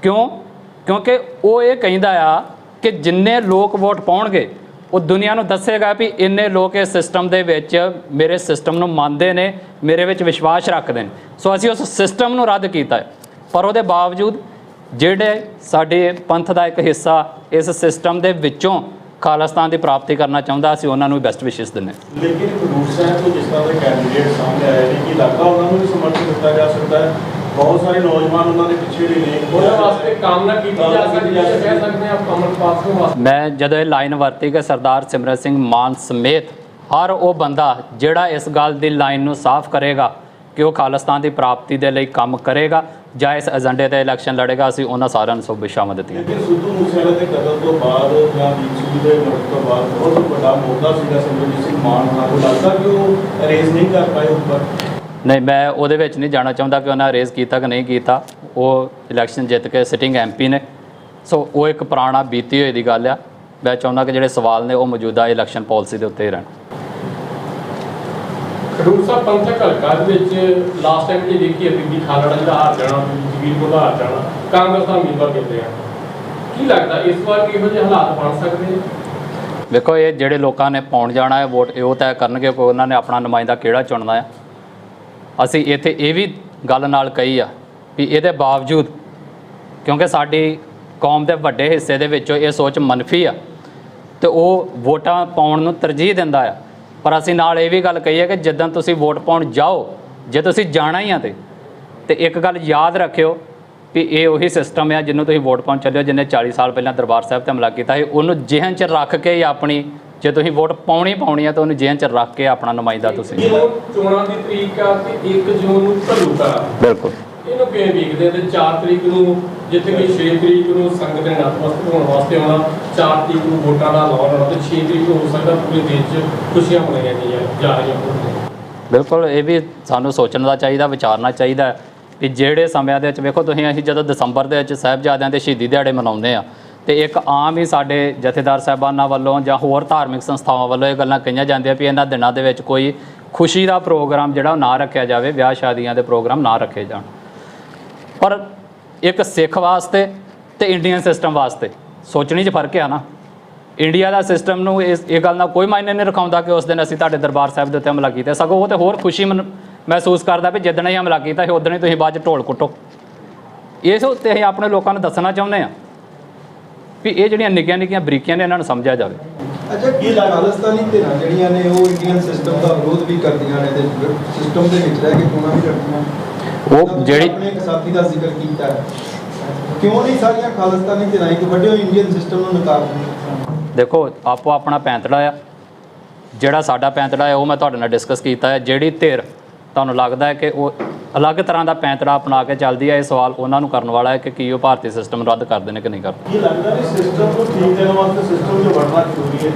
ਕਿਉਂ? ਕਿਉਂਕਿ ਉਹ ਇਹ ਕਹਿੰਦਾ ਆ ਕਿ ਜਿੰਨੇ ਲੋਕ ਵੋਟ ਪਾਉਣਗੇ ਉਹ ਦੁਨੀਆ ਨੂੰ ਦੱਸੇਗਾ ਵੀ ਇੰਨੇ ਲੋਕ ਇਸ ਸਿਸਟਮ ਦੇ ਵਿੱਚ ਮੇਰੇ ਸਿਸਟਮ ਨੂੰ ਮੰਨਦੇ ਨੇ, ਮੇਰੇ ਵਿੱਚ ਵਿਸ਼ਵਾਸ ਰੱਖਦੇ ਨੇ। ਸੋ ਅਸੀਂ ਉਸ ਸਿਸਟਮ ਨੂੰ ਰੱਦ ਕੀਤਾ ਹੈ, ਪਰ ਉਹਦੇ ਬਾਵਜੂਦ ਜਿਹੜੇ ਸਾਡੇ ਪੰਥ ਦਾ ਇੱਕ ਹਿੱਸਾ ਇਸ ਸਿਸਟਮ ਦੇ ਵਿੱਚੋਂ ਖਾਲਿਸਤਾਨ ਦੀ ਪ੍ਰਾਪਤੀ ਕਰਨਾ ਚਾਹੁੰਦਾ, ਅਸੀਂ ਉਹਨਾਂ ਨੂੰ ਬੈਸਟ ਵਿਸ਼ੇਸ ਦਿੰਦੇ। ਲੇਕਿਨ ਖਡੂਰ ਸਾਹਿਬ ਤੋਂ ਜਿਸ ਤਰ੍ਹਾਂ ਦੇ ਕੈਂਡੀਡੇਟ ਸਾਹਮਣੇ ਆਏ ਨੇ ਕਿ ਲੱਗਦਾ ਉਹਨਾਂ ਨੂੰ ਵੀ ਸਮਰਥਨ ਦਿੱਤਾ ਜਾ ਸਕਦਾ ਹੈ। ਬਹੁਤ ਸਾਰੇ ਨੌਜਵਾਨ ਉਹਨਾਂ ਦੇ ਪਿੱਛੇ ਵੀ ਨੇ, ਉਹਨਾਂ ਵਾਸਤੇ ਕਾਮਨਾ ਕੀਤੀ ਜਾ ਸਕਦੀ ਹੈ, ਕਹਿ ਸਕਦੇ ਹਾਂ ਆਪਾਂ ਅਮਰਪਾਲ ਸਿੰਘ ਵਾਸਤੇ। ਮੈਂ ਜਦੋਂ ਇਹ ਲਾਈਨ ਵਰਤੀ ਕਿ ਸਰਦਾਰ ਸਿਮਰਤ ਸਿੰਘ ਮਾਨ ਸਮੇਤ ਹਰ ਉਹ ਬੰਦਾ ਜਿਹੜਾ ਇਸ ਗੱਲ ਦੀ ਲਾਈਨ ਨੂੰ ਸਾਫ਼ ਕਰੇਗਾ ਕਿ ਉਹ ਖਾਲਿਸਤਾਨ ਦੀ ਪ੍ਰਾਪਤੀ ਦੇ ਲਈ ਕੰਮ ਕਰੇਗਾ ਜਾਂ ਇਸ ਏਜੰਡੇ 'ਤੇ ਇਲੈਕਸ਼ਨ ਲੜੇਗਾ, ਅਸੀਂ ਉਹਨਾਂ ਸਾਰਿਆਂ ਨੂੰ ਸਭ ਸ਼ਾਮਲ ਦਿੱਤੀਆਂ। ਲੇਕਿਨ ਸਿੱਧੂ ਮੂਸੇਵਾਲੇ ਦੇ ਕਤਲ ਤੋਂ ਬਾਅਦ ਜਾਂ ਦੀਪ ਸਿੱਧੂ ਦੇ ਮਰਨ ਤੋਂ ਬਾਅਦ ਬਹੁਤ ਵੱਡਾ ਮੌਕਾ ਸੀਗਾ ਸਿਮਰਜੀਤ ਸਿੰਘ ਮਾਨ ਹੋਣਾ ਨੂੰ, ਲੱਗਦਾ ਕਿ ਉਹ ਅਰੇਂਜ ਨਹੀਂ ਕਰ ਪਾਏ ਉੱਪਰ। ਨਹੀਂ, ਮੈਂ ਉਹਦੇ ਵਿੱਚ ਨਹੀਂ ਜਾਣਾ ਚਾਹੁੰਦਾ ਕਿ ਉਹਨਾਂ ਅਰੇਜ਼ ਕੀਤਾ ਕਿ ਨਹੀਂ ਕੀਤਾ। ਉਹ ਇਲੈਕਸ਼ਨ ਜਿੱਤ ਕੇ ਸਿਟਿੰਗ MP ਨੇ, ਸੋ ਉਹ ਇੱਕ ਪੁਰਾਣਾ ਬੀਤੀ ਹੋਈ ਦੀ ਗੱਲ ਆ। ਮੈਂ ਚਾਹੁੰਦਾ ਕਿ ਜਿਹੜੇ ਸਵਾਲ ਨੇ ਉਹ ਮੌਜੂਦਾ ਇਲੈਕਸ਼ਨ ਪਾਲਿਸੀ ਦੇ ਉੱਤੇ ਹੀ ਰਹਿਣ। ਖਡੂਰ ਸਾਹਿਬ ਪੰਥਕ ਹਲਕਾ ਦੇ ਵਿੱਚ ਲਾਸਟ ਟਾਈਮ ਜੇ ਦੇਖੀਏ ਬੀਬੀ ਖਾਲੜਾ ਜਿਹੜਾ ਹਾਰ ਜਾਣਾ, ਜਗੀਰਪੁਰ ਦਾ ਹਾਰ ਜਾਣਾ, ਕਾਂਗਰਸ ਦਾ ਉਮੀਦਵਾਰ ਕਹਿੰਦੇ ਆ, ਕੀ ਲੱਗਦਾ ਇਸ ਵਾਰ ਕਿਹੋ ਜਿਹੇ ਹਾਲਾਤ ਬਣ ਸਕਦੇ ਨੇ? ਵੇਖੋ, ਇਹ ਜਿਹੜੇ ਲੋਕਾਂ ਨੇ ਪਾਉਣ ਜਾਣਾ ਹੈ ਵੋਟ, ਇਹ ਉਹ ਤੈਅ ਕਰਨਗੇ ਕਿ ਉਹਨਾਂ ਨੇ ਆਪਣਾ ਨੁਮਾਇੰਦਾ ਕਿਹੜਾ ਚੁਣਨਾ ਹੈ। ਅਸੀਂ ਇੱਥੇ ਇਹ ਵੀ ਗੱਲ ਨਾਲ ਕਹੀ ਆ ਵੀ ਇਹਦੇ ਬਾਵਜੂਦ, ਕਿਉਂਕਿ ਸਾਡੀ ਕੌਮ ਦੇ ਵੱਡੇ ਹਿੱਸੇ ਦੇ ਵਿੱਚੋਂ ਇਹ ਸੋਚ ਮੰਨਫੀ ਆ ਤੇ ਉਹ ਵੋਟਾਂ ਪਾਉਣ ਨੂੰ ਤਰਜੀਹ ਦਿੰਦਾ ਆ, ਪਰ ਅਸੀਂ ਨਾਲ ਇਹ ਵੀ ਗੱਲ ਕਹੀ ਹੈ ਕਿ ਜਿੱਦਾਂ ਤੁਸੀਂ ਵੋਟ ਪਾਉਣ ਜਾਓ, ਜੇ ਤੁਸੀਂ ਜਾਣਾ ਹੀ ਆ ਤੇ ਇੱਕ ਗੱਲ ਯਾਦ ਰੱਖਿਓ ਵੀ ਇਹ ਉਹੀ ਸਿਸਟਮ ਆ ਜਿਹਨੂੰ ਤੁਸੀਂ ਵੋਟ ਪਾਉਣ ਚੱਲਿਓ, ਜਿਹਨੇ 40 ਸਾਲ ਪਹਿਲਾਂ ਦਰਬਾਰ ਸਾਹਿਬ 'ਤੇ ਹਮਲਾ ਕੀਤਾ ਸੀ। ਉਹਨੂੰ ਜਿਹਨ 'ਚ ਰੱਖ ਕੇ ਹੀ ਆਪਣੀ, ਜੇ ਤੁਸੀਂ ਵੋਟ ਪਾਉਣੀ ਆ ਤਾਂ ਉਹਨੂੰ ਜਿਹਨ 'ਚ ਰੱਖ ਕੇ ਆਪਣਾ ਨੁਮਾਇੰਦਾ ਤੁਸੀਂ। ਚੋਣਾਂ ਦੀ ਤਰੀਕ ਆ ਤੇ 1 ਜੂਨ ਨੂੰ ਘੱਲੂਘਾਰਾ, ਬਿਲਕੁਲ ਇਹਨੂੰ ਕਿਵੇਂ ਵੇਖਦੇ ਤੇ 4 ਤਰੀਕ ਨੂੰ ਜਿੱਥੇ ਕੋਈ 6 ਤਰੀਕ ਨੂੰ ਸੰਗਤ ਦੇ ਨਤਮਸਤਕ ਹੋਣ ਵਾਸਤੇ ਆਉਣਾ, 4 ਤਰੀਕ ਨੂੰ ਵੋਟਾਂ ਦਾ ਐਲਾਨ ਹੋਣਾ ਤੇ 6 ਤਰੀਕ ਨੂੰ ਹੋ ਸਕਦਾ ਪੂਰੇ ਦੇਸ਼ 'ਚ ਖੁਸ਼ੀਆਂ ਮਨਾਈਆਂ ਜਾ ਰਹੀਆਂ। ਬਿਲਕੁਲ, ਇਹ ਵੀ ਸਾਨੂੰ ਸੋਚਣ ਦਾ ਚਾਹੀਦਾ, ਵਿਚਾਰਨਾ ਚਾਹੀਦਾ ਵੀ ਜਿਹੜੇ ਸਮਿਆਂ ਦੇ ਵਿੱਚ ਵੇਖੋ ਤੁਸੀਂ, ਅਸੀਂ ਜਦੋਂ ਦਸੰਬਰ ਦੇ ਵਿੱਚ ਸਾਹਿਬਜ਼ਾਦਿਆਂ ਦੇ ਸ਼ਹੀਦੀ ਦਿਹਾੜੇ ਮਨਾਉਂਦੇ ਆ ਤੇ ਇੱਕ ਆਮ ਹੀ ਸਾਡੇ ਜਥੇਦਾਰ ਸਾਹਿਬਾਨਾਂ ਵੱਲੋਂ ਜਾਂ ਹੋਰ ਧਾਰਮਿਕ ਸੰਸਥਾਵਾਂ ਵੱਲੋਂ ਇਹ ਗੱਲਾਂ ਕਹੀਆਂ ਜਾਂਦੀਆਂ ਵੀ ਇਹਨਾਂ ਦਿਨਾਂ ਦੇ ਵਿੱਚ ਕੋਈ ਖੁਸ਼ੀ ਦਾ ਪ੍ਰੋਗਰਾਮ ਜਿਹੜਾ ਉਹ ਨਾ ਰੱਖਿਆ ਜਾਵੇ, ਵਿਆਹ ਸ਼ਾਦੀਆਂ ਦੇ ਪ੍ਰੋਗਰਾਮ ਨਾ ਰੱਖੇ ਜਾਣ। ਪਰ ਇੱਕ ਸਿੱਖ ਵਾਸਤੇ ਤੇ ਇੰਡੀਅਨ ਸਿਸਟਮ ਵਾਸਤੇ ਸੋਚਣੀ 'ਚ ਫਰਕ ਆ ਨਾ। ਇੰਡੀਆ ਦਾ ਸਿਸਟਮ ਨੂੰ ਇਹ ਗੱਲ ਨਾਲ ਕੋਈ ਮਾਇਨੇ ਨਹੀਂ ਰਖਾਉਂਦਾ ਕਿ ਉਸ ਦਿਨ ਅਸੀਂ ਤੁਹਾਡੇ ਦਰਬਾਰ ਸਾਹਿਬ ਦੇ ਉੱਤੇ ਹਮਲਾ ਕੀਤਾ, ਸਗੋਂ ਉਹ ਤਾਂ ਹੋਰ ਖੁਸ਼ੀ ਮਹਿਸੂਸ ਕਰਦਾ ਵੀ ਜਿੱਦਣ ਹੀ ਹਮਲਾ ਕੀਤਾ ਸੀ ਉਦਣ ਹੀ ਤੁਸੀਂ ਬਾਅਦ 'ਚ ਢੋਲ ਕੁੱਟੋ। ਇਸ ਉੱਤੇ ਅਸੀਂ ਆਪਣੇ ਲੋਕਾਂ ਨੂੰ ਦੱਸਣਾ ਚਾਹੁੰਦੇ ਹਾਂ ਵੀ ਇਹ ਜਿਹੜੀਆਂ ਨਿੱਕੀਆਂ ਬਰੀਕੀਆਂ ਨੇ ਇਹਨਾਂ ਨੂੰ ਸਮਝਿਆ ਜਾਵੇ। ਅੱਛਾ, ਕੀ ਖਾਲਿਸਤਾਨੀ ਧਿਰਾਂ ਜਿਹੜੀਆਂ ਨੇ ਉਹ ਇੰਡੀਅਨ ਸਿਸਟਮ ਦਾ ਵਿਰੋਧ ਵੀ ਕਰਦੀਆਂ ਨੇ ਤੇ ਸਿਸਟਮ ਦੇ ਵਿੱਚ ਰਹਿ ਕੇ ਚੋਣਾਂ ਵੀ ਲੜਦੀਆਂ? ਉਹ ਜਿਹੜੀ ਆਪਣੇ ਇੱਕ ਸਾਥੀ ਦਾ ਜ਼ਿਕਰ ਕੀਤਾ ਹੈ, ਕਿਉਂ ਨਹੀਂ ਸਾਰੀਆਂ ਖਾਲਿਸਤਾਨੀ ਧਿਰਾਂ ਇੱਕ ਵੱਡੇ ਇੰਡੀਅਨ ਸਿਸਟਮ ਨੂੰ ਨਕਾਰਦੀਆਂ? ਦੇਖੋ, ਆਪੋ ਆਪਣਾ ਪੈਂਤੜਾ ਆ। ਜਿਹੜਾ ਸਾਡਾ ਪੈਂਤੜਾ ਹੈ ਉਹ ਮੈਂ ਤੁਹਾਡੇ ਨਾਲ ਡਿਸਕਸ ਕੀਤਾ ਹੈ। ਜਿਹੜੀ ਧਿਰ ਤੁਹਾਨੂੰ ਲੱਗਦਾ ਹੈ ਕਿ ਉਹ ਅਲੱਗ ਤਰ੍ਹਾਂ ਦਾ ਪੈਂਤੜਾ ਅਪਣਾ ਕੇ ਚੱਲਦੀ ਹੈ, ਇਹ ਸਵਾਲ ਉਹਨਾਂ ਨੂੰ ਕਰਨ ਵਾਲਾ ਹੈ ਕਿ ਕੀ ਉਹ ਭਾਰਤੀ ਸਿਸਟਮ ਰੱਦ ਕਰਦੇ ਨੇ ਕਿ ਨਹੀਂ ਕਰਦੇ। ਕੀ ਲੱਗਦਾ ਵੀ ਸਿਸਟਮ ਨੂੰ ਠੀਕ ਕਰਨ ਵਾਸਤੇ ਸਿਸਟਮ 'ਚ ਵੜਨਾ ਜ਼ਰੂਰੀ ਹੈ?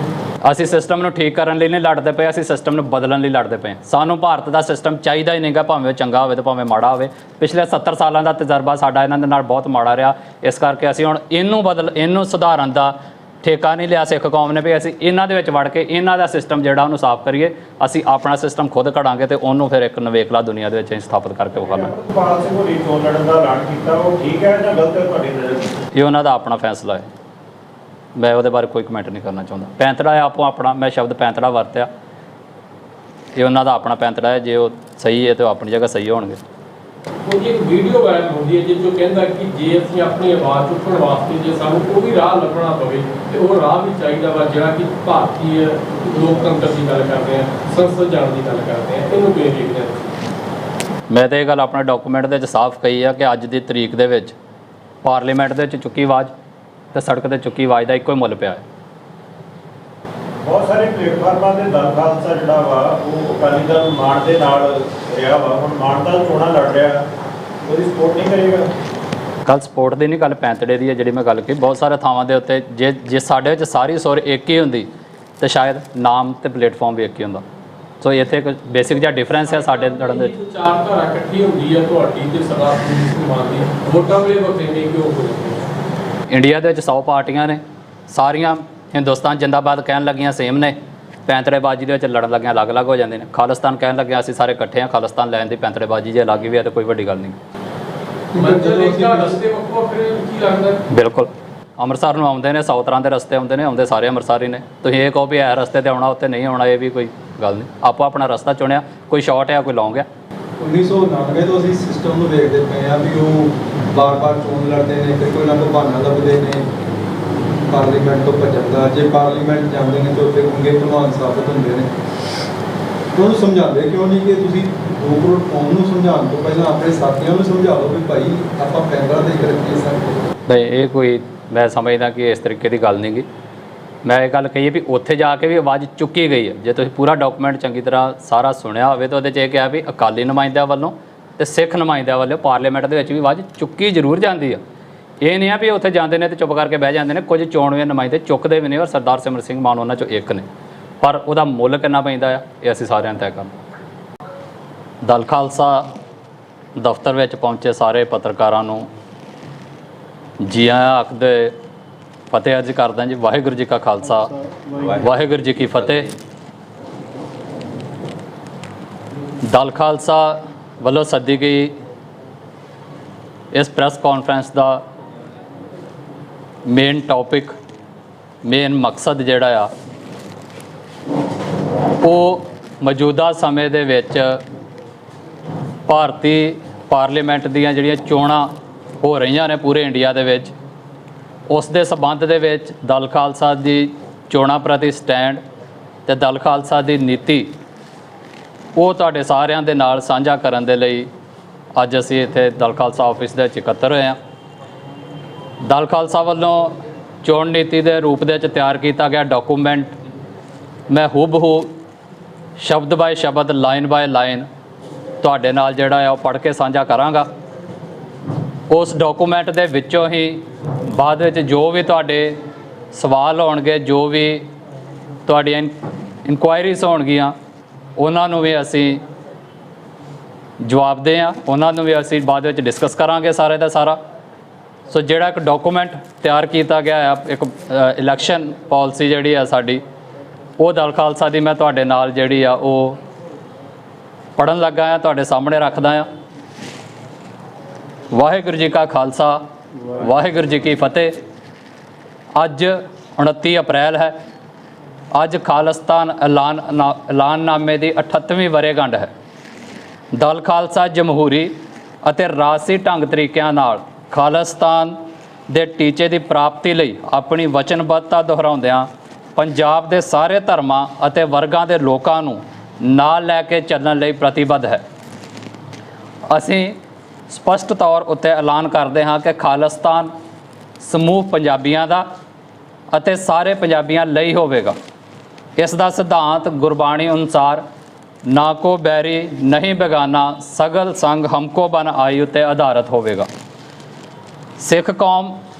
ਅਸੀਂ ਸਿਸਟਮ ਨੂੰ ਠੀਕ ਕਰਨ ਲਈ ਨਹੀਂ ਲੜਦੇ ਪਏ, ਅਸੀਂ ਸਿਸਟਮ ਨੂੰ ਬਦਲਣ ਲਈ ਲੜਦੇ ਪਏ। ਸਾਨੂੰ ਭਾਰਤ ਦਾ ਸਿਸਟਮ ਚਾਹੀਦਾ ਹੀ ਨਹੀਂਗਾ, ਭਾਵੇਂ ਉਹ ਚੰਗਾ ਹੋਵੇ ਤੇ ਭਾਵੇਂ ਮਾੜਾ ਹੋਵੇ। ਪਿਛਲੇ 70 ਸਾਲਾਂ ਦਾ ਤਜਰਬਾ ਸਾਡਾ ਇਹਨਾਂ ਦੇ ਨਾਲ ਬਹੁਤ ਮਾੜਾ ਰਿਹਾ। ਇਸ ਕਰਕੇ ਅਸੀਂ ਹੁਣ ਇਹਨੂੰ ਸੁਧਾਰਨ ਦਾ ਠੇਕਾ ਨਹੀਂ ਲਿਆ ਸਿੱਖ ਕੌਮ ਨੇ ਵੀ ਅਸੀਂ ਇਹਨਾਂ ਦੇ ਵਿੱਚ ਵੜ ਕੇ ਇਹਨਾਂ ਦਾ ਸਿਸਟਮ ਜਿਹੜਾ ਉਹਨੂੰ ਸਾਫ਼ ਕਰੀਏ। ਅਸੀਂ ਆਪਣਾ ਸਿਸਟਮ ਖੁਦ ਘੜਾਂਗੇ ਤੇ ਉਹਨੂੰ ਫਿਰ ਇੱਕ ਨਵੇਕਲਾ ਦੁਨੀਆ ਦੇ ਵਿੱਚ ਸਥਾਪਿਤ ਕਰਕੇ ਵਿਖਾਵਾਂਗੇ। ਅਮਰਪਾਲ ਸਿੰਘ ਹੋਰੀ ਚੋਣ ਲੜਨ ਦਾ ਐਲਾਨ ਕੀਤਾ, ਉਹ ਠੀਕ ਹੈ ਜਾਂ ਗਲਤ ਹੈ ਤੁਹਾਡੀ ਨਜ਼ਰ 'ਚ? ਇਹ ਉਹਨਾਂ ਦਾ ਆਪਣਾ ਫੈਸਲਾ ਹੈ, ਮੈਂ ਉਹਦੇ ਬਾਰੇ ਕੋਈ ਕਮੈਂਟ ਨਹੀਂ ਕਰਨਾ ਚਾਹੁੰਦਾ। ਪੈਂਤੜਾ ਹੈ ਆਪੋ ਆਪਣਾ, ਮੈਂ ਸ਼ਬਦ ਪੈਂਤੜਾ ਵਰਤਿਆ। ਇਹ ਉਹਨਾਂ ਦਾ ਆਪਣਾ ਪੈਂਤੜਾ ਹੈ। ਜੇ ਉਹ ਸਹੀ ਹੈ ਤਾਂ ਉਹ ਆਪਣੀ ਜਗ੍ਹਾ ਸਹੀ ਹੋਣਗੇ। ਉਹਦੀ ਇੱਕ ਵੀਡੀਓ ਵਾਇਰਲ ਹੁੰਦੀ ਹੈ ਜਿਸ 'ਚੋਂ ਕਹਿੰਦਾ ਕਿ ਜੇ ਅਸੀਂ ਆਪਣੀ ਆਵਾਜ਼ ਚੁੱਕਣ ਵਾਸਤੇ ਜੇ ਸਾਨੂੰ ਕੋਈ ਵੀ ਰਾਹ ਲੱਭਣਾ ਪਵੇ ਤੇ ਉਹ ਰਾਹ ਵੀ ਚਾਹੀਦਾ ਵਾ ਜਿਹੜਾ ਕਿ ਭਾਰਤੀ ਲੋਕਤੰਤਰ ਦੀ ਗੱਲ ਕਰਦੇ ਆ, ਸੰਸਦ ਜਾਣ ਦੀ ਗੱਲ ਕਰਦੇ ਆ। ਇਹਨੂੰ ਕਿਵੇਂ ਦੇਖਦੇ ਆ ਤੁਸੀਂ? ਮੈਂ ਤਾਂ ਇਹ ਗੱਲ ਆਪਣੇ ਡਾਕੂਮੈਂਟ ਦੇ ਵਿੱਚ ਸਾਫ਼ ਕਹੀ ਆ ਕਿ ਅੱਜ ਦੀ ਤਰੀਕ ਦੇ ਵਿੱਚ ਪਾਰਲੀਮੈਂਟ ਦੇ ਵਿੱਚ ਚੁੱਕੀ ਆਵਾਜ਼ ਤੇ ਸੜਕ ਤੇ ਚੁੱਕੀ ਆਵਾਜ਼ ਦਾ ਇੱਕੋ ਹੀ ਮੁੱਲ ਪਿਆ ਹੈ। ਬਹੁਤ ਸਾਰੇ ਪਲੇਟਫਾਰਮਾਂ ਤੇ ਦਲ ਖਾਲਸਾ ਜਿਹੜਾ ਵਾ ਉਹ ਅਕਾਲੀ ਦਲ ਮਾਨ ਦੇ ਨਾਲ ਰਿਹਾ ਵਾ। ਹੁਣ ਮਾਨ ਦਾ ਚੋਣਾਂ ਲੜ ਰਿਹਾ, ਉਹਦੀ ਸਪੋਰਟ ਨਹੀਂ ਕਰੇਗਾ। ਕੱਲ ਸਪੋਰਟ ਦੀ ਨਹੀਂ, ਗੱਲ ਪੈਂਤੜੇ ਦੀ ਹੈ ਜਿਹੜੀ ਮੈਂ ਗੱਲ ਕੀਤੀ। ਬਹੁਤ ਸਾਰੇ ਥਾਵਾਂ ਦੇ ਉੱਤੇ ਜੇ ਸਾਡੇ ਵਿੱਚ ਸਾਰੀ ਸੁਰ ਇੱਕ ਹੀ ਹੁੰਦੀ ਤਾਂ ਸ਼ਾਇਦ ਨਾਮ ਤੇ ਪਲੇਟਫਾਰਮ ਵੀ ਇੱਕ ਹੀ ਹੁੰਦਾ। ਸੋ ਇੱਥੇ ਇੱਕ ਬੇਸਿਕ ਜਿਹਾ ਡਿਫਰੈਂਸ ਹੈ ਸਾਡੇ ਲੜਨ ਦੇ ਵਿੱਚ। ਚਾਰ ਧਾਰਾ ਇਕੱਠੀ ਹੁੰਦੀ ਹੈ ਤੁਹਾਡੀ ਤੇ ਸਰਦਾਰ ਸੁਰਜੀਤ ਸਿੰਘ ਮਾਨ ਦੀ, ਵੋਟਾਂ ਵੇਲੇ ਵਖਰੇਵੇਂ ਕਿਉਂ ਹੋ ਜਾਂਦੇ? ਇੰਡੀਆ ਦੇ ਵਿੱਚ 100 ਪਾਰਟੀਆਂ ਨੇ, ਸਾਰੀਆਂ ਹਿੰਦੁਸਤਾਨ ਜਿੰਦਾਬਾਦ ਕਹਿਣ ਲੱਗੀਆਂ ਸੇਮ ਨੇ, ਪੈਂਤੜੇਬਾਜ਼ੀ ਦੇ ਵਿੱਚ ਲੜਨ ਲੱਗੀਆਂ ਅਲੱਗ-ਅਲੱਗ ਹੋ ਜਾਂਦੇ ਨੇ। ਖਾਲਿਸਤਾਨ ਕਹਿਣ ਲੱਗਿਆ ਅਸੀਂ ਸਾਰੇ ਇਕੱਠੇ ਹਾਂ, ਖਾਲਿਸਤਾਨ ਲੈਣ ਦੀ ਪੈਂਤੜੇਬਾਜ਼ੀ ਜੇ ਅਲੱਗ ਵੀ ਹੈ ਤਾਂ ਕੋਈ ਵੱਡੀ ਗੱਲ ਨਹੀਂ। ਮੰਜ਼ਿਲ ਇੱਕ ਦਾ ਰਸਤੇ ਵੱਖੋ ਵੱਖਰੇ ਕੀ ਲੱਗਦਾ? ਬਿਲਕੁਲ, ਅੰਮ੍ਰਿਤਸਰ ਨੂੰ ਆਉਂਦੇ ਨੇ 100 ਤਰ੍ਹਾਂ ਦੇ ਰਸਤੇ ਆਉਂਦੇ ਨੇ, ਆਉਂਦੇ ਸਾਰੇ ਅੰਮ੍ਰਿਤਸਰ ਹੀ ਨੇ। ਤੁਸੀਂ ਇਹ ਕਹੋ ਵੀ ਇਹ ਰਸਤੇ 'ਤੇ ਆਉਣਾ ਉੱਤੇ ਨਹੀਂ ਆਉਣਾ, ਇਹ ਵੀ ਕੋਈ ਗੱਲ ਨਹੀਂ। ਆਪੋ ਆਪਣਾ ਰਸਤਾ ਚੁਣਿਆ, ਕੋਈ ਸ਼ਾਰਟ ਹੈ ਕੋਈ ਲੌਂਗ ਹੈ। 1999 ਤੋਂ ਅਸੀਂ ਸਿਸਟਮ ਨੂੰ ਵੇਖਦੇ ਪਏ ਆ ਵੀ ਉਹ ਬਾਰ-ਬਾਰ ਚੋਣ ਲੜਦੇ ਨੇ, ਫਿਰ ਕੋਈ ਨਾ ਕੋਈ ਬਹਾਨਾ ਲੱਭਦੇ ਨੇ ਪਾਰਲੀਮੈਂਟ ਤੋਂ ਭੱਜਣ ਦਾ। ਜੇ ਪਾਰਲੀਮੈਂਟ ਜਾਂਦੇ ਨੇ ਤਾਂ ਉੱਥੇ ਗੁੰਗੇ ਭਲਵਾਨ ਸਾਬਤ ਹੁੰਦੇ ਨੇ। ਉਹਨੂੰ ਸਮਝਾਉਂਦੇ ਕਿਉਂ ਨਹੀਂ ਕਿ ਤੁਸੀਂ 2 ਕਰੋੜ ਕੌਮ ਨੂੰ ਸਮਝਾਉਣ ਤੋਂ ਪਹਿਲਾਂ ਆਪਣੇ ਸਾਥੀਆਂ ਨੂੰ ਸਮਝਾ ਲਓ ਵੀ ਭਾਈ ਆਪਾਂ ਪੈਂਤਰਾਂ ਦੇ ਰੱਖੀਏ ਸਕਦੇ। ਨਹੀਂ, ਇਹ ਕੋਈ ਮੈਂ ਸਮਝਦਾ ਕਿ ਇਸ ਤਰੀਕੇ ਦੀ ਗੱਲ ਨਹੀਂ ਗੀ। ਮੈਂ ਇਹ ਗੱਲ ਕਹੀ ਵੀ ਉੱਥੇ ਜਾ ਕੇ ਵੀ ਆਵਾਜ਼ ਚੁੱਕੀ ਗਈ ਹੈ। ਜੇ ਤੁਸੀਂ ਪੂਰਾ ਡਾਕੂਮੈਂਟ ਚੰਗੀ ਤਰ੍ਹਾਂ ਸਾਰਾ ਸੁਣਿਆ ਹੋਵੇ ਤਾਂ ਉਹਦੇ 'ਚ ਇਹ ਕਿਹਾ ਵੀ ਅਕਾਲੀ ਨੁਮਾਇੰਦਿਆਂ ਵੱਲੋਂ ਤੇ ਸਿੱਖ ਨੁਮਾਇੰਦਿਆਂ ਵੱਲੋਂ ਪਾਰਲੀਮੈਂਟ ਦੇ ਵਿੱਚ ਵੀ ਆਵਾਜ਼ ਚੁੱਕੀ ਜ਼ਰੂਰ ਜਾਂਦੀ ਆ। ਇਹ ਨਹੀਂ ਆ ਵੀ ਉੱਥੇ ਜਾਂਦੇ ਨੇ ਤੇ ਚੁੱਪ ਕਰਕੇ ਬਹਿ ਜਾਂਦੇ ਨੇ। ਕੁਝ ਚੋਣਵੇਂ ਨੁਮਾਇੰਦੇ ਚੁੱਕਦੇ ਵੀ ਨੇ ਔਰ ਸਰਦਾਰ ਸਿਮਰਨ ਸਿੰਘ ਮਾਨ ਉਹਨਾਂ 'ਚੋਂ ਇੱਕ ਨੇ, ਪਰ ਉਹਦਾ ਮੁੱਲ ਕਿੰਨਾ ਪੈਂਦਾ ਆ ਇਹ ਅਸੀਂ ਸਾਰਿਆਂ ਨੂੰ ਤੈਅ ਕਰਨਾ। ਦਲ ਖਾਲਸਾ ਦਫ਼ਤਰ ਵਿੱਚ ਪਹੁੰਚੇ ਸਾਰੇ ਪੱਤਰਕਾਰਾਂ ਨੂੰ ਜੀ ਆਇਆਂ ਆਖਦੇ ਫਤਿਹ ਅਰਜ਼ ਕਰਦਾ ਜੀ। ਵਾਹਿਗੁਰੂ ਜੀ ਕਾ ਖਾਲਸਾ, ਵਾਹਿਗੁਰੂ ਜੀ ਕੀ ਫਤਿਹ। ਦਲ ਖਾਲਸਾ ਵੱਲੋਂ ਸੱਦੀ ਗਈ ਇਸ ਪ੍ਰੈਸ ਕਾਨਫਰੰਸ ਦਾ ਮੇਨ ਟੌਪਿਕ, ਮੇਨ ਮਕਸਦ ਜਿਹੜਾ ਆ ਉਹ ਮੌਜੂਦਾ ਸਮੇਂ ਦੇ ਵਿੱਚ ਭਾਰਤੀ ਪਾਰਲੀਮੈਂਟ ਦੀਆਂ ਜਿਹੜੀਆਂ ਚੋਣਾਂ ਹੋ ਰਹੀਆਂ ਨੇ ਪੂਰੇ ਇੰਡੀਆ ਦੇ ਵਿੱਚ, ਉਸ ਦੇ ਸਬੰਧ ਦੇ ਵਿੱਚ ਦਲ ਖਾਲਸਾ ਦੀ ਚੋਣਾਂ ਪ੍ਰਤੀ ਸਟੈਂਡ ਤੇ ਦਲ ਖਾਲਸਾ ਦੀ ਨੀਤੀ ਉਹ ਤੁਹਾਡੇ ਸਾਰਿਆਂ ਦੇ ਨਾਲ ਸਾਂਝਾ ਕਰਨ ਦੇ ਲਈ ਅੱਜ ਅਸੀਂ ਇੱਥੇ ਦਲ ਖਾਲਸਾ ਆਫਿਸ ਦੇ ਵਿੱਚ ਇਕੱਤਰ ਹੋਏ ਹਾਂ। ਦਲ ਖਾਲਸਾ ਵੱਲੋਂ ਚੋਣ ਨੀਤੀ ਦੇ ਰੂਪ ਦੇ ਵਿੱਚ ਤਿਆਰ ਕੀਤਾ ਗਿਆ ਡਾਕੂਮੈਂਟ ਮੈਂ ਹੂਬਹੂ ਸ਼ਬਦ ਬਾਏ ਸ਼ਬਦ, ਲਾਈਨ ਬਾਏ ਲਾਈਨ ਤੁਹਾਡੇ ਨਾਲ ਜਿਹੜਾ ਆ ਉਹ ਪੜ੍ਹ ਕੇ ਸਾਂਝਾ ਕਰਾਂਗਾ। ਉਸ ਡਾਕੂਮੈਂਟ ਦੇ ਵਿੱਚੋਂ ਹੀ ਬਾਅਦ ਵਿੱਚ ਜੋ ਵੀ ਤੁਹਾਡੇ ਸਵਾਲ ਹੋਣਗੇ, ਜੋ ਵੀ ਤੁਹਾਡੀਆਂ ਇਨਕੁਆਇਰੀਜ਼ ਹੋਣਗੀਆਂ, ਉਹਨਾਂ ਨੂੰ ਵੀ ਅਸੀਂ ਜਵਾਬ ਦੇ ਹਾਂ, ਉਹਨਾਂ ਨੂੰ ਵੀ ਅਸੀਂ ਬਾਅਦ ਵਿੱਚ ਡਿਸਕਸ ਕਰਾਂਗੇ ਸਾਰੇ ਦਾ ਸਾਰਾ। ਸੋ ਜਿਹੜਾ ਇੱਕ ਡਾਕੂਮੈਂਟ ਤਿਆਰ ਕੀਤਾ ਗਿਆ ਆ, ਇੱਕ ਇਲੈਕਸ਼ਨ ਪਾਲਿਸੀ ਜਿਹੜੀ ਆ ਸਾਡੀ, ਉਹ ਦਲ ਖਾਲਸਾ ਦੀ ਮੈਂ ਤੁਹਾਡੇ ਨਾਲ ਜਿਹੜੀ ਆ ਉਹ ਪੜ੍ਹਨ ਲੱਗਾ ਆ, ਤੁਹਾਡੇ ਸਾਹਮਣੇ ਰੱਖਦਾ ਆ। ਵਾਹਿਗੁਰੂ ਜੀ ਕਾ ਖਾਲਸਾ, ਵਾਹਿਗੁਰੂ ਜੀ ਕੀ ਫਤਿਹ। ਅੱਜ 29 ਅਪ੍ਰੈਲ ਹੈ। ਅੱਜ ਖਾਲਿਸਤਾਨ ਐਲਾਨਨਾਮੇ ਦੀ 38ਵੀਂ ਵਰ੍ਹੇਗੰਢ ਹੈ। ਦਲ ਖਾਲਸਾ ਜਮਹੂਰੀ ਅਤੇ ਰਾਜਸੀ ਢੰਗ ਤਰੀਕਿਆਂ ਨਾਲ ਖਾਲਿਸਤਾਨ ਦੇ ਟੀਚੇ ਦੀ ਪ੍ਰਾਪਤੀ ਲਈ ਆਪਣੀ ਵਚਨਬੱਧਤਾ ਦੁਹਰਾਉਂਦਿਆਂ ਪੰਜਾਬ ਦੇ ਸਾਰੇ ਧਰਮਾਂ ਅਤੇ ਵਰਗਾਂ ਦੇ ਲੋਕਾਂ ਨੂੰ ਨਾਲ ਲੈ ਕੇ ਚੱਲਣ ਲਈ ਪ੍ਰਤੀਬੱਧ ਹੈ। ਅਸੀਂ ਸਪਸ਼ਟ ਤੌਰ ਉੱਤੇ ਐਲਾਨ ਕਰਦੇ ਹਾਂ ਕਿ ਖਾਲਿਸਤਾਨ ਸਮੂਹ ਪੰਜਾਬੀਆਂ ਦਾ ਅਤੇ ਸਾਰੇ ਪੰਜਾਬੀਆਂ ਲਈ ਹੋਵੇਗਾ। ਇਸ ਦਾ ਸਿਧਾਂਤ ਗੁਰਬਾਣੀ ਅਨੁਸਾਰ ਨਾ ਕੋ ਬੈਰੀ ਨਹੀਂ ਬੇਗਾਨਾ, ਸਗਲ ਸੰਗ ਹਮਕੋ ਬਨ ਆਈ ਉੱਤੇ ਆਧਾਰਿਤ ਹੋਵੇਗਾ। ਸਿੱਖ ਕੌਮ